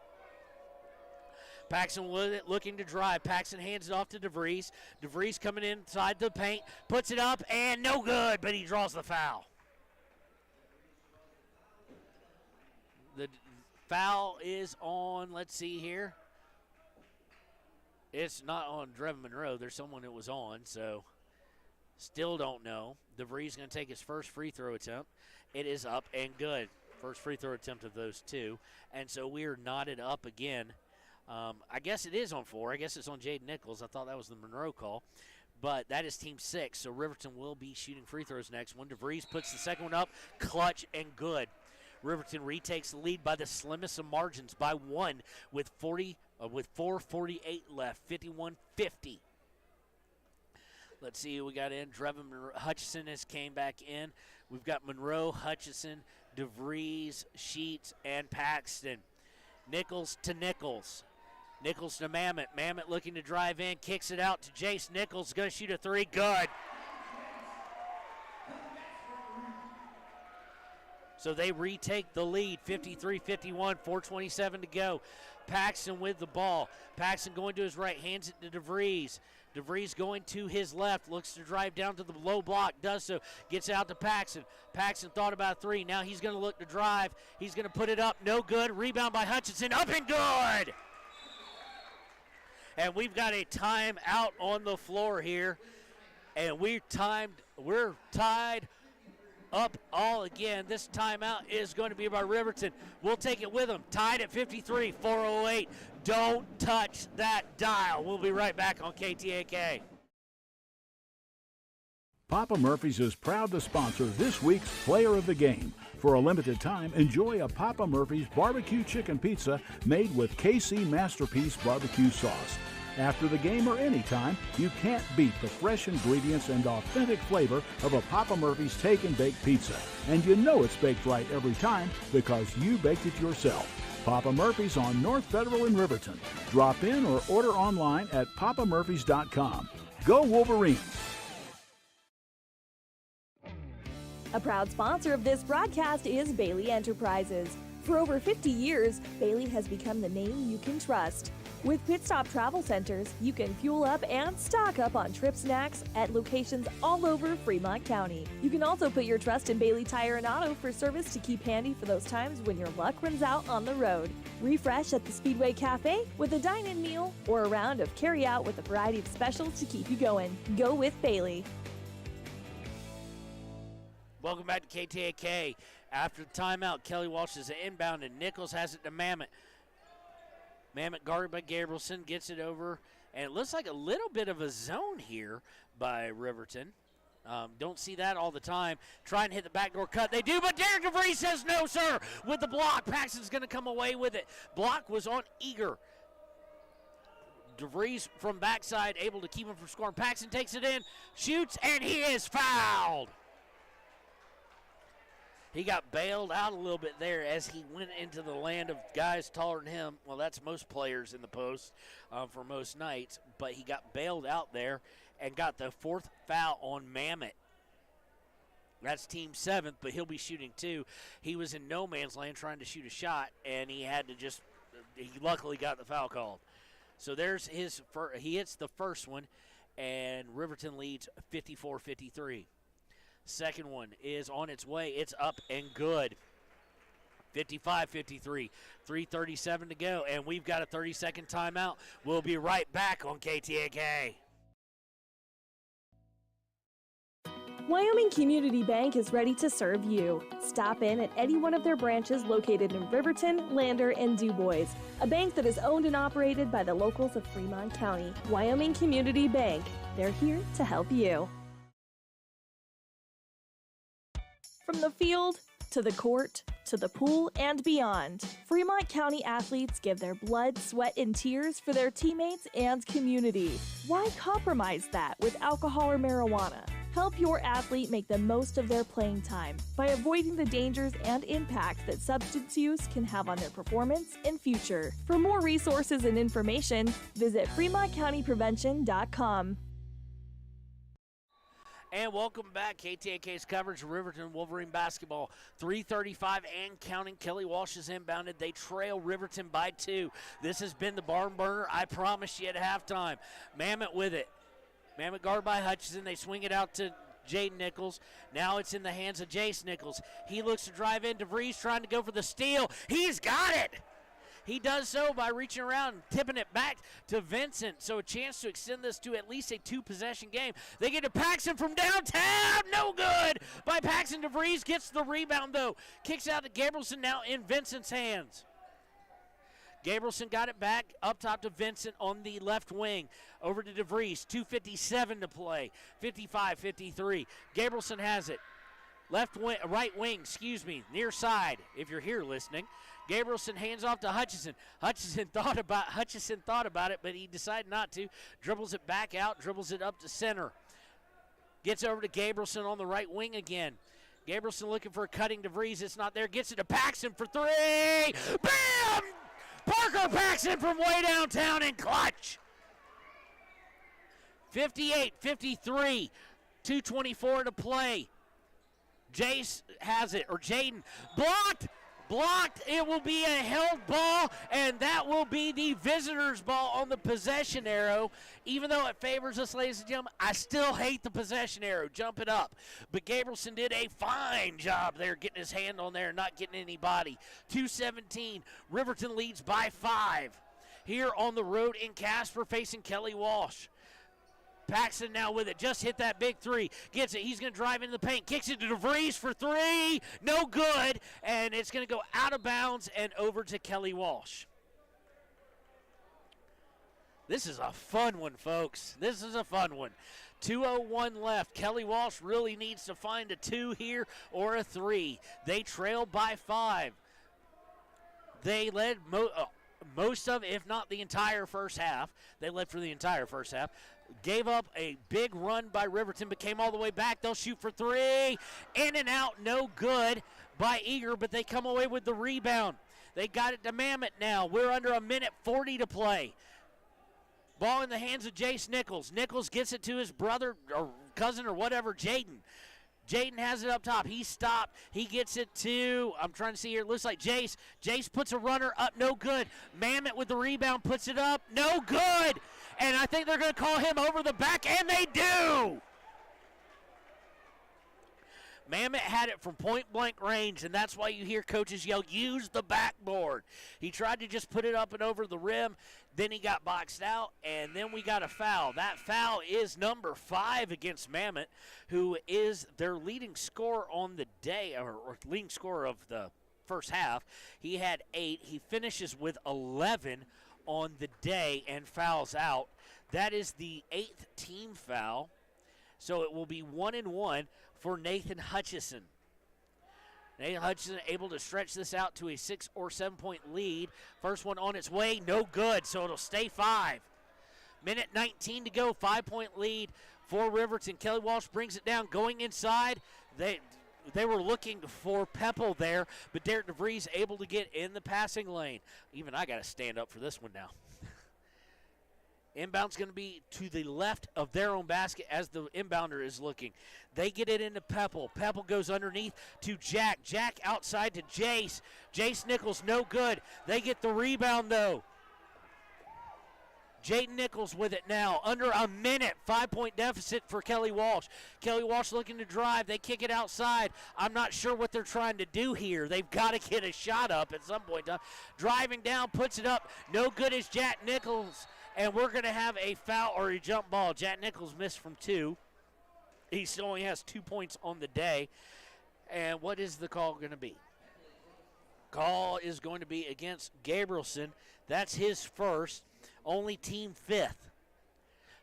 Paxton with it, looking to drive. Paxton hands it off to DeVries. DeVries coming inside the paint, puts it up, and no good, but he draws the foul. The foul is on, let's see here. It's not on Drevin Monroe. There's someone that was on, so still don't know. DeVries going to take his first free throw attempt. It is up and good. First free throw attempt of those two. And so we are knotted up again. I guess it is on 4. I guess it's on Jaden Nichols. I thought that was the Monroe call. But that is team 6, so Riverton will be shooting free throws next. When DeVries puts the second one up, clutch and good. Riverton retakes the lead by the slimmest of margins by 1 with 4:48 left, 51-50. Let's see who we got in. Drevin Hutchison has came back in. We've got Monroe, Hutchison, DeVries, Sheets, and Paxton. Nichols to Nichols. Nichols to Mamet. Mamet looking to drive in, kicks it out to Jace Nichols. Going to shoot a three. Good. So they retake the lead, 53-51, 4:27 to go. Paxton with the ball. Paxton going to his right, hands it to DeVries. DeVries going to his left, looks to drive down to the low block, does so, gets out to Paxton. Paxton thought about a three. Now he's going to look to drive. He's going to put it up, no good. Rebound by Hutchinson, up and good. And we've got a timeout on the floor here. And we're tied up all again. This timeout is going to be by Riverton. We'll take it with them. Tied at 53, 4:08. Don't touch that dial. We'll be right back on KTAK. Papa Murphy's is proud to sponsor this week's Player of the Game. For a limited time, enjoy a Papa Murphy's barbecue chicken pizza made with KC Masterpiece barbecue sauce. After the game or anytime, you can't beat the fresh ingredients and authentic flavor of a Papa Murphy's Take and Bake pizza. And you know it's baked right every time because you baked it yourself. Papa Murphy's on North Federal in Riverton. Drop in or order online at papamurphys.com. Go Wolverines! A proud sponsor of this broadcast is Bailey Enterprises. For over 50 years, Bailey has become the name you can trust. With Pit Stop Travel Centers, you can fuel up and stock up on trip snacks at locations all over Fremont County. You can also put your trust in Bailey Tire and Auto for service to keep handy for those times when your luck runs out on the road. Refresh at the Speedway Cafe with a dine-in meal or a round of carry-out with a variety of specials to keep you going. Go with Bailey. Welcome back to KTAK. After the timeout, Kelly Walsh is inbound, and Nichols has it to Mamet. Mamet guarded by Gabrielson, gets it over, and it looks like a little bit of a zone here by Riverton. Don't see that all the time. Try and hit the backdoor cut. They do, but Derek DeVries says no, sir, with the block. Paxton's going to come away with it. Block was on Eager. DeVries from backside, able to keep him from scoring. Paxton takes it in, shoots, and he is fouled. He got bailed out a little bit there as he went into the land of guys taller than him. Well, that's most players in the post for most nights. But he got bailed out there and got the fourth foul on Mamet. That's team seventh, but he'll be shooting two. He was in no man's land trying to shoot a shot, and he had to he luckily got the foul called. So there's he hits the first one, and Riverton leads 54-53. Second one is on its way. It's up and good. 55-53. 3:37 to go, and we've got a 30-second timeout. We'll be right back on KTAK. Wyoming Community Bank is ready to serve you. Stop in at any one of their branches located in Riverton, Lander, and DuBois. A bank that is owned and operated by the locals of Fremont County. Wyoming Community Bank. They're here to help you. From the field, to the court, to the pool, and beyond, Fremont County athletes give their blood, sweat, and tears for their teammates and community. Why compromise that with alcohol or marijuana? Help your athlete make the most of their playing time by avoiding the dangers and impact that substance use can have on their performance and future. For more resources and information, visit FremontCountyPrevention.com. And welcome back. KTAK's coverage of Riverton Wolverine basketball. 3:35 and counting. Kelly Walsh is inbounded. They trail Riverton by 2. This has been the barn burner I promised you at halftime. Mamet with it. Mamet guarded by Hutchison. They swing it out to Jaden Nichols. Now it's in the hands of Jace Nichols. He looks to drive in. DeVries trying to go for the steal. He's got it. He does so by reaching around and tipping it back to Vincent. So a chance to extend this to at least a 2-possession game. They get to Paxton from downtown. No good by Paxton. DeVries gets the rebound, though. Kicks out to Gabrielson, now in Vincent's hands. Gabrielson got it back up top to Vincent on the left wing. Over to DeVries. 2:57 to play. 55-53. Gabrielson has it. Right wing, near side, if you're here listening. Gabrielson hands off to Hutchison. Hutchison thought about it, but he decided not to. Dribbles it back out, dribbles it up to center. Gets over to Gabrielson on the right wing again. Gabrielson looking for a cutting DeVries. It's not there. Gets it to Paxton for 3. Bam! Parker Paxton from way downtown in clutch. 58-53. 2:24 to play. Jace has it, or Jaden. Blocked. It will be a held ball, and that will be the visitor's ball on the possession arrow. Even though it favors us, ladies and gentlemen, I still hate the possession arrow. Jump it up. But Gabrielson did a fine job there getting his hand on there and not getting anybody. 2:17. Riverton leads by 5. Here on the road in Casper facing Kelly Walsh. Paxton now with it. Just hit that big 3. Gets it. He's going to drive into the paint. Kicks it to DeVries for 3. No good. And it's going to go out of bounds and over to Kelly Walsh. This is a fun one, folks. This is a fun one. 2:01 left. Kelly Walsh really needs to find a 2 here or a 3. They trail by 5. They led most of, if not the entire first half. They led for the entire first half. Gave up a big run by Riverton, but came all the way back. They'll shoot for 3. In and out, no good by Eager, but they come away with the rebound. They got it to Mammoth now. We're under 1:40 to play. Ball in the hands of Jace Nichols. Nichols gets it to his brother or cousin or whatever, Jaden. Jaden has it up top. He stopped. He gets it to, I'm trying to see here, it looks like Jace. Jace puts a runner up, no good. Mammoth with the rebound puts it up, no good. And I think they're going to call him over the back, and they do. Mammoth had it from point-blank range, and that's why you hear coaches yell, use the backboard. He tried to just put it up and over the rim. Then he got boxed out, and then we got a foul. That foul is number 5 against Mammoth, who is their leading scorer on the day, or leading scorer of the first half. He had 8. He finishes with 11 on the day and fouls out. That is the 8th team foul, so it will be 1-1 for Nathan Hutchison. Nathan Hutchison able to stretch this out to a 6 or 7 point lead. First one on its way, no good, so it'll stay 5. Minute 19 to go, 5-point lead for Riverton. Kelly Walsh brings it down, going inside. They were looking for Pepple there, but Derek DeVries able to get in the passing lane. Even I got to stand up for this one now. Inbound's going to be to the left of their own basket as the inbounder is looking. They get it into Pepple. Pepple goes underneath to Jack. Jack outside to Jace. Jace Nichols, no good. They get the rebound, though. Jaden Nichols with it now. Under a minute, 5-point deficit for Kelly Walsh. Kelly Walsh looking to drive. They kick it outside. I'm not sure what they're trying to do here. They've got to get a shot up at some point. Driving down, puts it up. No good is Jack Nichols. And we're going to have a foul or a jump ball. Jack Nichols missed from 2. He still only has 2 points on the day. And what is the call going to be? Call is going to be against Gabrielson. That's his first. Only team 5th.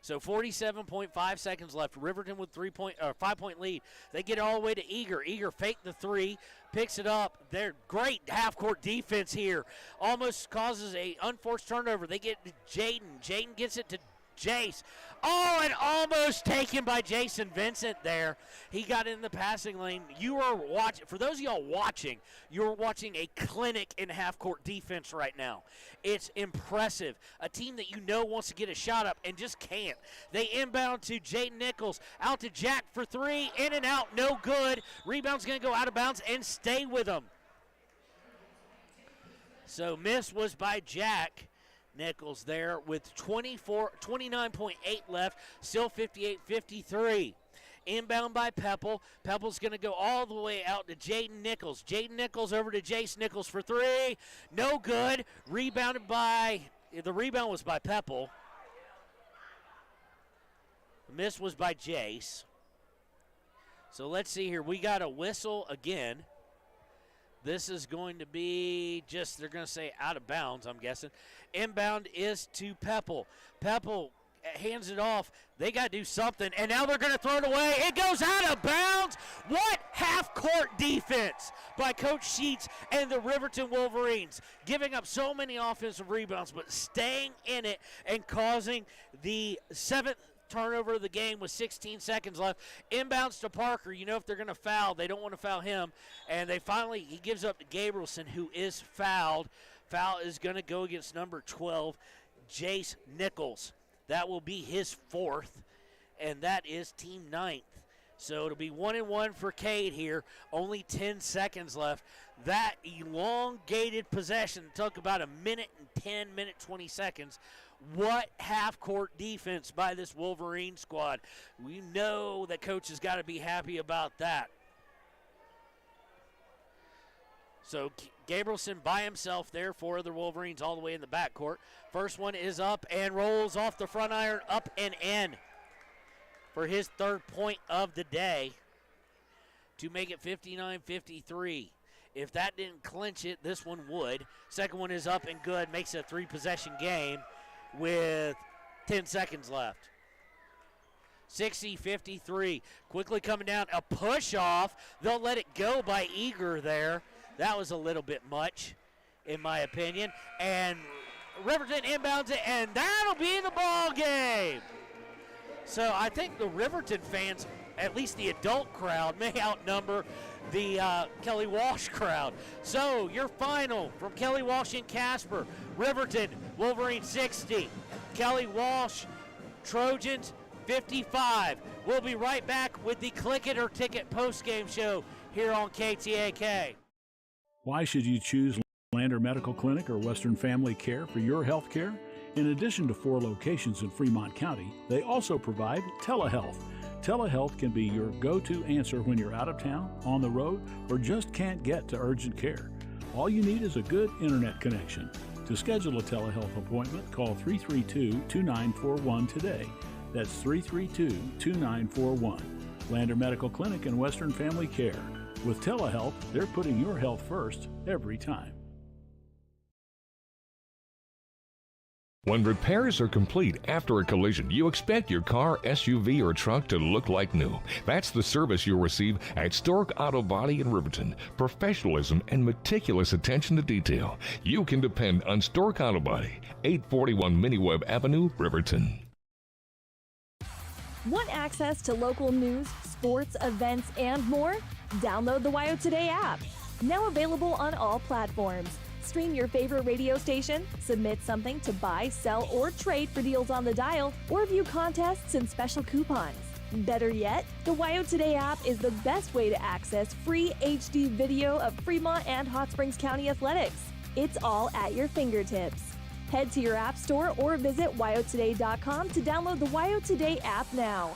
So 47.5 seconds left. Riverton with 5-point lead. They get all the way to Eager. Eager faked the 3, picks it up. They're great half-court defense here. Almost causes a unforced turnover. They get to Jaden. Jaden gets it to Jace. Oh, and almost taken by Jason Vincent there. He got in the passing lane. You are watching, for those of y'all watching, you're watching a clinic in half-court defense right now. It's impressive. A team that you know wants to get a shot up and just can't. They inbound to Jaden Nichols. Out to Jack for 3. In and out, no good. Rebound's going to go out of bounds and stay with them. So miss was by Jack Nichols there with 29.8 left, still 58-53. Inbound by Pepple. Pepple's going to go all the way out to Jaden Nichols. Jaden Nichols over to Jace Nichols for 3. No good. The rebound was by Pepple. The miss was by Jace. So let's see here. We got a whistle again. This is going to be they're going to say out of bounds, I'm guessing. Inbound is to Pepple. Pepple hands it off. They got to do something, and now they're going to throw it away. It goes out of bounds. What half-court defense by Coach Sheets and the Riverton Wolverines, giving up so many offensive rebounds, but staying in it and causing the 7th turnover of the game with 16 seconds left. Inbounds to Parker. You know, if they're going to foul, they don't want to foul him. And he gives up to Gabrielson, who is fouled. Foul is going to go against number 12, Jace Nichols. That will be his 4th, and that is team 9th. So it'll be 1-1 for Cade here. Only 10 seconds left. That elongated possession took about 20 seconds. What half-court defense by this Wolverine squad. We know that coach has got to be happy about that. So Gabrielson by himself there, 4 other Wolverines all the way in the backcourt. First one is up and rolls off the front iron, up and in for his 3rd point of the day to make it 59-53. If that didn't clinch it, this one would. Second one is up and good, makes it a 3-possession game with 10 seconds left. 60-53. Quickly coming down, a push off. They'll let it go by Eager there. That was a little bit much, in my opinion. And Riverton inbounds it, and that'll be the ball game. So I think the Riverton fans, at least the adult crowd, may outnumber the Kelly Walsh crowd. So your final from Kelly Walsh and Casper: Riverton Wolverines 60, Kelly Walsh Trojans 55. We'll be right back with the Click It or Ticket post-game show here on KTAK. Why should you choose Lander Medical Clinic or Western Family Care for your health care? In addition to 4 locations in Fremont County, they also provide telehealth. Telehealth can be your go-to answer when you're out of town, on the road, or just can't get to urgent care. All you need is a good internet connection. To schedule a telehealth appointment, call 332-2941 today. That's 332-2941. Lander Medical Clinic and Western Family Care. With telehealth, they're putting your health first every time. When repairs are complete after a collision, you expect your car, SUV, or truck to look like new. That's the service you'll receive at Stork Auto Body in Riverton. Professionalism and meticulous attention to detail. You can depend on Stork Auto Body, 841 Miniweb Avenue, Riverton. Want access to local news, sports, events, and more? Download the WYO Today app. Now available on all platforms. Stream your favorite radio station, submit something to buy, sell, or trade for deals on the dial, or view contests and special coupons. Better yet, the WYO Today app is the best way to access free HD video of Fremont and Hot Springs County athletics. It's all at your fingertips. Head to your app store or visit wyotoday.com to download the WYO Today app now.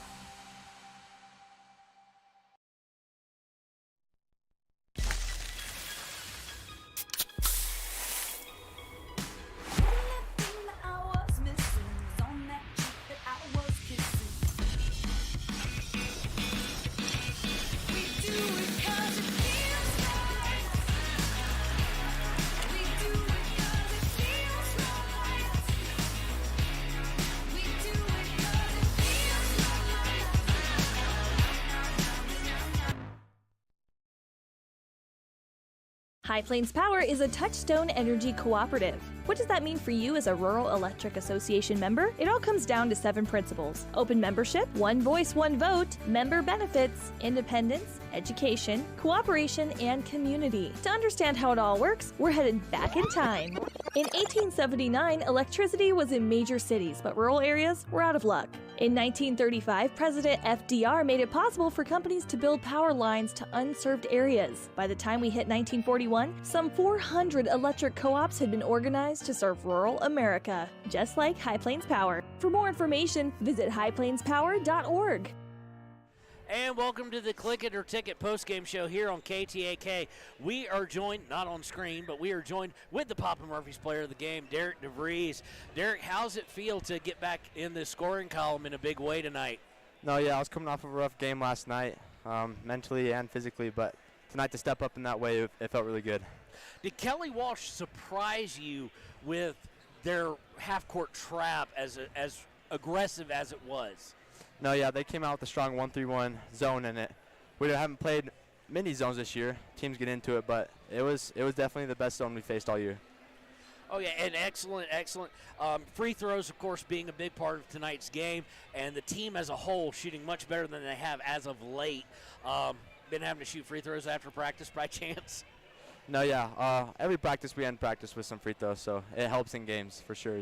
High Plains Power is a Touchstone Energy cooperative. What does that mean for you as a Rural Electric Association member? It all comes down to 7 principles: open membership, one voice, one vote, member benefits, independence, education, cooperation, and community. To understand how it all works, we're headed back in time. In 1879, electricity was in major cities, but rural areas were out of luck. In 1935, President FDR made it possible for companies to build power lines to unserved areas. By the time we hit 1941, some 400 electric co-ops had been organized to serve rural America, just like High Plains Power. For more information, visit highplainspower.org. And welcome to the Click It or Ticket postgame show here on KTAK. We are joined, not on screen, but we are joined with the Papa Murphy's player of the game, Derek DeVries. Derek, how's it feel to get back in the scoring column in a big way tonight? No, yeah, I was coming off of a rough game last night, mentally and physically, but tonight to step up in that way, it felt really good. Did Kelly Walsh surprise you with their half-court trap as aggressive as it was? No, yeah, they came out with a strong 1-3-1 zone in it. We haven't played many zones this year. Teams get into it, but it was definitely the best zone we faced all year. Oh, yeah, and excellent. Free throws, of course, being a big part of tonight's game, and the team as a whole shooting much better than they have as of late. Been having to shoot free throws after practice by chance? No, yeah. Every practice we end practice with some free throws, so it helps in games for sure.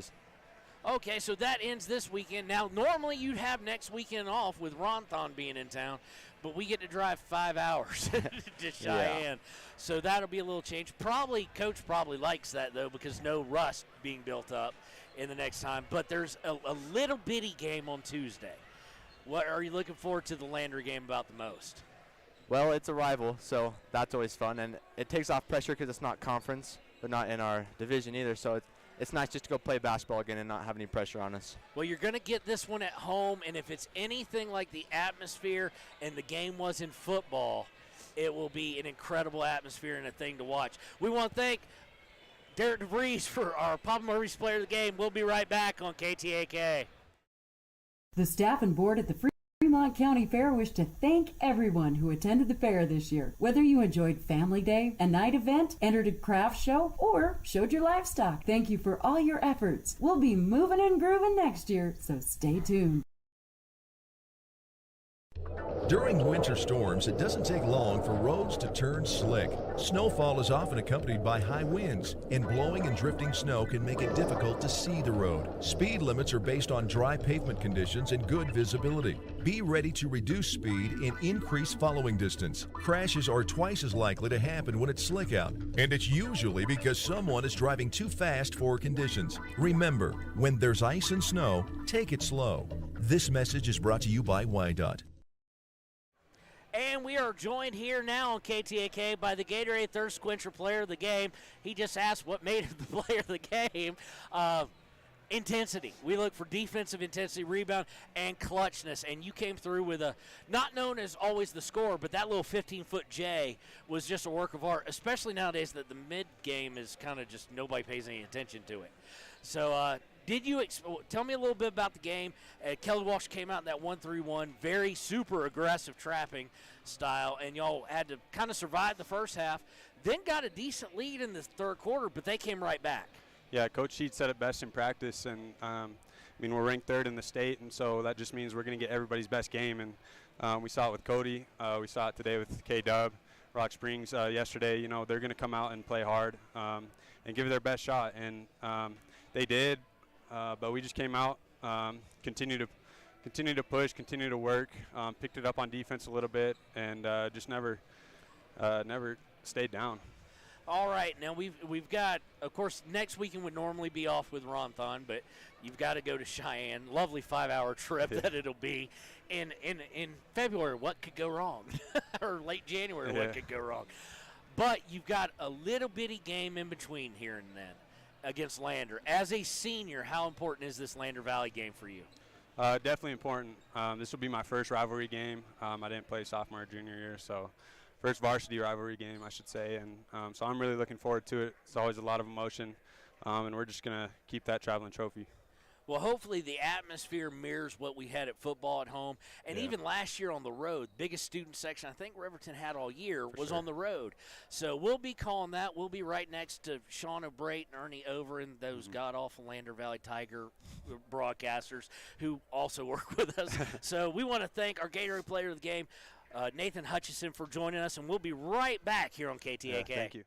Okay, so that ends this weekend. Now, normally you'd have next weekend off with Ronthon being in town, but we get to drive 5 hours to Cheyenne. Yeah. So that'll be a little change. Coach probably likes that, though, because no rust being built up in the next time. But there's a little bitty game on Tuesday. What are you looking forward to the Landry game about the most? Well, it's a rival, so that's always fun. And it takes off pressure because it's not conference, but not in our division either. So it's nice just to go play basketball again and not have any pressure on us. Well, you're going to get this one at home, and if it's anything like the atmosphere and the game was in football, it will be an incredible atmosphere and a thing to watch. We want to thank Derek DeVries for our Papa Murphy's player of the game. We'll be right back on KTAK. The staff and board at the Fremont County Fair wish to thank everyone who attended the fair this year. Whether you enjoyed Family Day, a night event, entered a craft show, or showed your livestock, thank you for all your efforts. We'll be moving and grooving next year, so stay tuned. During winter storms, it doesn't take long for roads to turn slick. Snowfall is often accompanied by high winds, and blowing and drifting snow can make it difficult to see the road. Speed limits are based on dry pavement conditions and good visibility. Be ready to reduce speed and increase following distance. Crashes are twice as likely to happen when it's slick out, and it's usually because someone is driving too fast for conditions. Remember, when there's ice and snow, take it slow. This message is brought to you by YDOT. And we are joined here now on KTAK by the Gatorade Thirst Quencher player of the game. He just asked what made him the player of the game. Intensity. We look for defensive intensity, rebound, and clutchness. And you came through with a, not known as always the scorer, but that little 15-foot J was just a work of art, especially nowadays that the mid-game is kind of just nobody pays any attention to it. So, did you tell me a little bit about the game? Kelly Walsh came out in that 1-3-1, very super aggressive trapping style, and y'all had to kind of survive the first half, then got a decent lead in the third quarter, but they came right back. Yeah, Coach Sheets said it best in practice, and I mean, we're ranked third in the state, and so that just means we're going to get everybody's best game, and we saw it with Cody. We saw it today with K-Dub, Rock Springs yesterday. You know, they're going to come out and play hard and give it their best shot, and they did. But we just came out, continue to push, continue to work, picked it up on defense a little bit, and just never stayed down. All right, now we've got, of course, next weekend would normally be off with Ronthon, but you've got to go to Cheyenne. Lovely 5-hour trip that it'll be. In February, what could go wrong? Or late January, what could go wrong? But you've got a little bitty game in between here and then against Lander. As a senior, how important is this Lander Valley game for you? Definitely important. This will be my first rivalry game. I didn't play sophomore or junior year, so first varsity rivalry game, I should say. And so I'm really looking forward to it. It's always a lot of emotion, and we're just going to keep that traveling trophy. Well, hopefully the atmosphere mirrors what we had at football at home. And even last year on the road, biggest student section I think Riverton had all year was on the road. So we'll be calling that. We'll be right next to Sean O'Brate and Ernie Over and those god-awful Lander Valley Tiger broadcasters who also work with us. So we want to thank our Gatorade player of the game, Nathan Hutchison, for joining us. And we'll be right back here on KTAK. Thank you.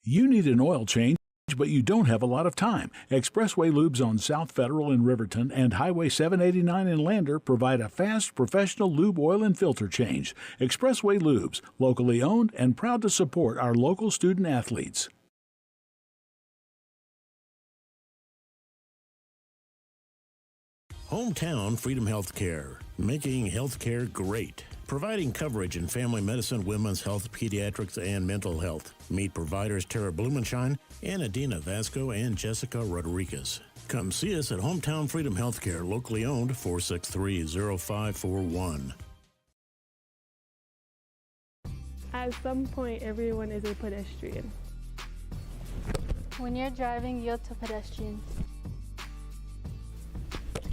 You need an oil change, but you don't have a lot of time. Expressway Lubes on South Federal in Riverton and Highway 789 in Lander provide a fast, professional lube, oil, and filter change. Expressway Lubes, locally owned and proud to support our local student athletes. Hometown Freedom Healthcare, making healthcare great. Providing coverage in family medicine, women's health, pediatrics, and mental health. Meet providers Tara Blumenshine and Adina Vasco and Jessica Rodriguez. Come see us at Hometown Freedom Healthcare, locally owned, 463-0541. At some point, everyone is a pedestrian. When you're driving, yield to pedestrians.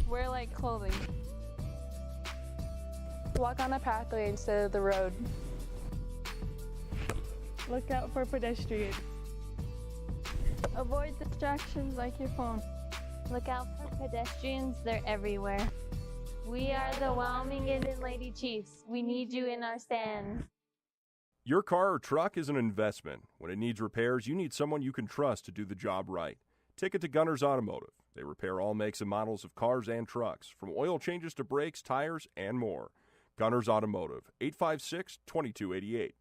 Wear light clothing. Walk on a pathway instead of the road. Look out for pedestrians. Avoid distractions like your phone. Look out for pedestrians, they're everywhere. We are the Wyoming Indian Lady Chiefs. We need you in our stand. Your car or truck is an investment. When it needs repairs, you need someone you can trust to do the job right. Take it to Gunners Automotive. They repair all makes and models of cars and trucks, from oil changes to brakes, tires, and more. Gunners Automotive, 856-2288.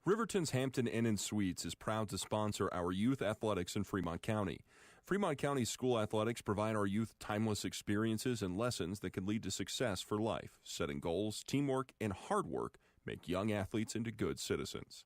Riverton's Hampton Inn and Suites is proud to sponsor our youth athletics in Fremont County. Fremont County school athletics provide our youth timeless experiences and lessons that can lead to success for life. Setting goals, teamwork, and hard work make young athletes into good citizens.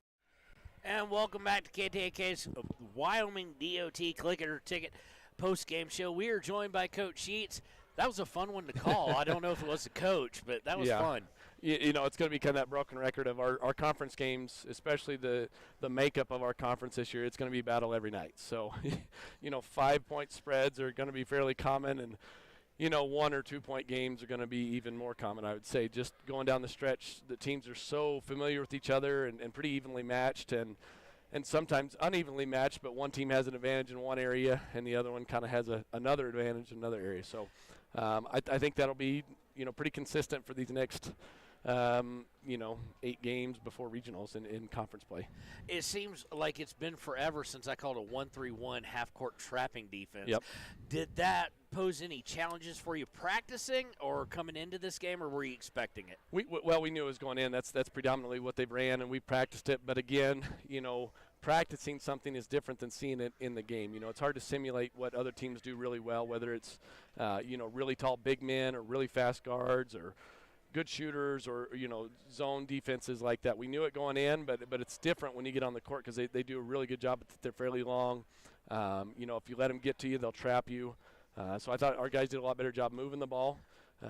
And welcome back to KTAK's Wyoming DOT Click It or Ticket post-game show. We are joined by Coach Sheets. That was a fun one to call. I don't know if it was the coach, but that was fun. You know, it's going to be kind of that broken record of our conference games, especially the makeup of our conference this year. It's going to be battle every night. So, 5-point spreads are going to be fairly common. And, 1 or 2 point games are going to be even more common, I would say. Just going down the stretch, the teams are so familiar with each other and pretty evenly matched and sometimes unevenly matched, but one team has an advantage in one area and the other one kind of has another advantage in another area. So I think that'll be, pretty consistent for these next 8 games before regionals in conference play. It seems like it's been forever since I called a 1-3-1 half-court trapping defense. Yep. Did that pose any challenges for you practicing or coming into this game, or were you expecting it? We knew it was going in. That's predominantly what they ran, and we practiced it. But again, practicing something is different than seeing it in the game. It's hard to simulate what other teams do really well, whether it's really tall big men or really fast guards or good shooters or zone defenses like that. We knew it going in, but it's different when you get on the court because they do a really good job. They're fairly long. If you let them get to you, they'll trap you. So I thought our guys did a lot better job moving the ball,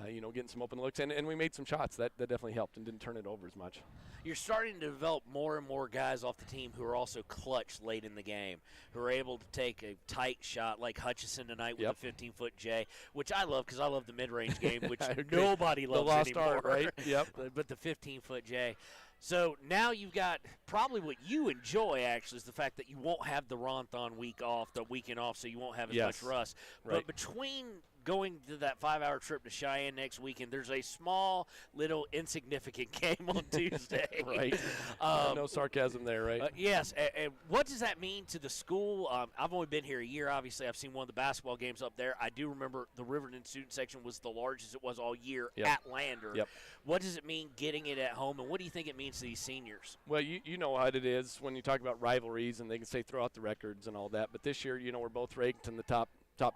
getting some open looks, and we made some shots. That definitely helped and didn't turn it over as much. You're starting to develop more and more guys off the team who are also clutch late in the game, who are able to take a tight shot like Hutchison tonight with a 15-foot J, which I love because I love the mid-range game, which nobody loves the lost anymore. art, right? Yep. But the 15-foot J. So now you've got probably what you enjoy, actually, is the fact that you won't have the Ronthon weekend off, so you won't have as much rust. Right. But between going to that 5-hour trip to Cheyenne next weekend, there's a small, little, insignificant game on Tuesday. Right. No sarcasm there, right? Yes. And what does that mean to the school? I've only been here a year. Obviously, I've seen one of the basketball games up there. I do remember the Riverton student section was the largest it was all year at Lander. Yep. What does it mean getting it at home, and what do you think it means to these seniors? Well, you know what it is when you talk about rivalries, and they can say throw out the records and all that. But this year, we're both ranked in the top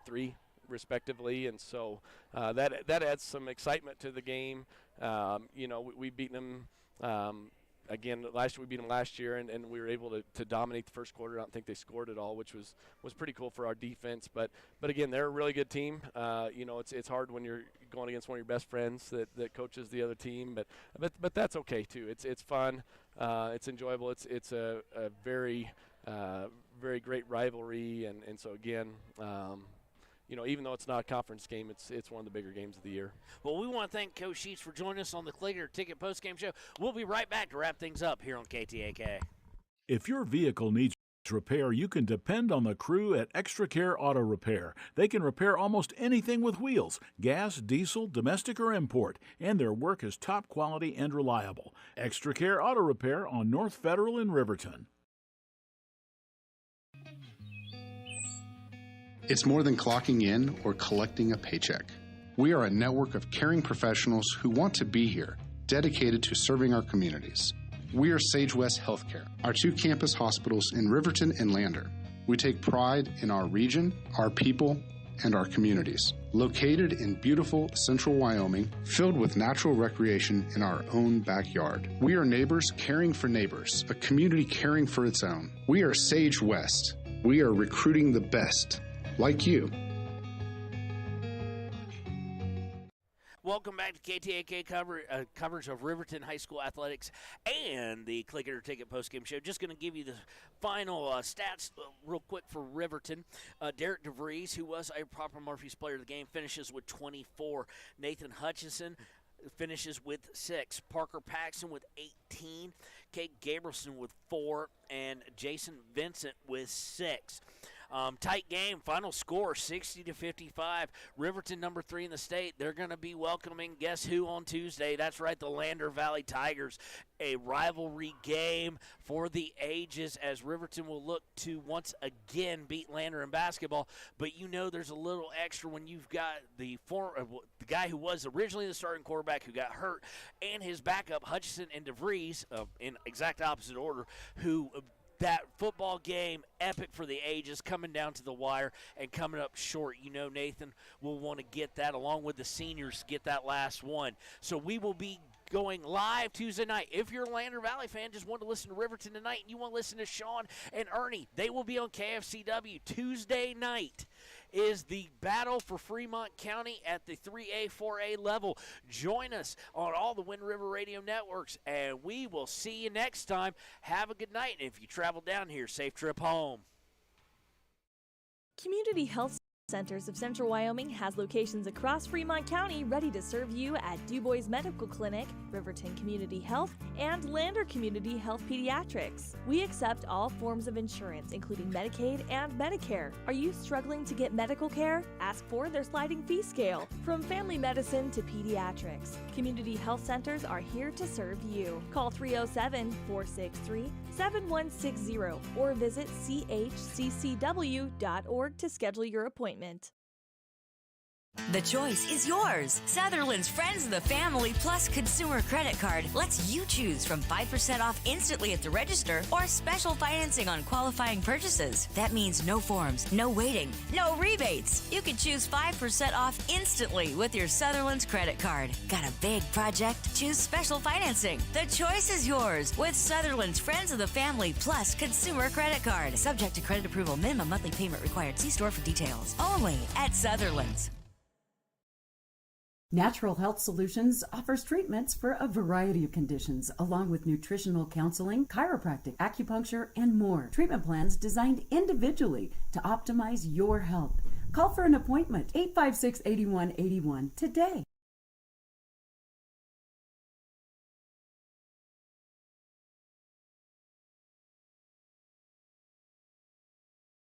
3 respectively, and so that adds some excitement to the game. We've beaten them again last year. We beat them last year, and we were able to dominate the first quarter. I don't think they scored at all, which was pretty cool for our defense. But again, they're a really good team. It's hard when you're going against one of your best friends that coaches the other team, but that's okay too. It's fun. It's enjoyable. It's a very very great rivalry, and so again. Even though it's not a conference game, it's one of the bigger games of the year. Well, we want to thank Coach Sheets for joining us on the Clicker Ticket Postgame Show. We'll be right back to wrap things up here on KTAK. If your vehicle needs repair, you can depend on the crew at Extra Care Auto Repair. They can repair almost anything with wheels, gas, diesel, domestic, or import, and their work is top quality and reliable. Extra Care Auto Repair on North Federal in Riverton. It's more than clocking in or collecting a paycheck. We are a network of caring professionals who want to be here, dedicated to serving our communities. We are Sage West Healthcare, our 2 campus hospitals in Riverton and Lander. We take pride in our region, our people, and our communities. Located in beautiful central Wyoming, filled with natural recreation in our own backyard. We are neighbors caring for neighbors, a community caring for its own. We are Sage West. We are recruiting the best. Like you. Welcome back to KTAK coverage of Riverton High School athletics and the Clicker Ticket Postgame Show. Just going to give you the final stats real quick for Riverton. Derek DeVries, who was a Proper Murphy's player of the game, finishes with 24. Nathan Hutchison finishes with 6. Parker Paxton with 18. Kate Gabrielson with 4. And Jason Vincent with 6. Tight game, final score 60-55. Riverton, number 3 in the state. They're going to be welcoming, guess who, on Tuesday? That's right, the Lander Valley Tigers. A rivalry game for the ages as Riverton will look to once again beat Lander in basketball. But there's a little extra when you've got the guy who was originally the starting quarterback who got hurt and his backup, Hutchison and DeVries, in exact opposite order, who that football game, epic for the ages, coming down to the wire and coming up short. Nathan will want to get that, along with the seniors, get that last one. So we will be going live Tuesday night. If you're a Lander Valley fan, just want to listen to Riverton tonight, and you want to listen to Sean and Ernie, they will be on KFCW Tuesday night. Is the battle for Fremont County at the 3A, 4A level. Join us on all the Wind River Radio networks, and we will see you next time. Have a good night, and if you travel down here, safe trip home. Community Health Centers of Central Wyoming has locations across Fremont County ready to serve you at Du Bois Medical Clinic, Riverton Community Health, and Lander Community Health Pediatrics. We accept all forms of insurance, including Medicaid and Medicare. Are you struggling to get medical care? Ask for their sliding fee scale. From family medicine to pediatrics, community health centers are here to serve you. Call 307-463-7160 or visit chccw.org to schedule your appointment. The choice is yours. Sutherland's Friends of the Family Plus Consumer Credit Card lets you choose from 5% off instantly at the register or special financing on qualifying purchases. That means no forms, no waiting, no rebates. You can choose 5% off instantly with your Sutherland's credit card. Got a big project? Choose special financing. The choice is yours with Sutherland's Friends of the Family Plus Consumer Credit Card. Subject to credit approval. Minimum monthly payment required. See store for details. Only at Sutherland's. Natural Health Solutions offers treatments for a variety of conditions, along with nutritional counseling, chiropractic, acupuncture, and more. Treatment plans designed individually to optimize your health. Call for an appointment, 856-8181 today.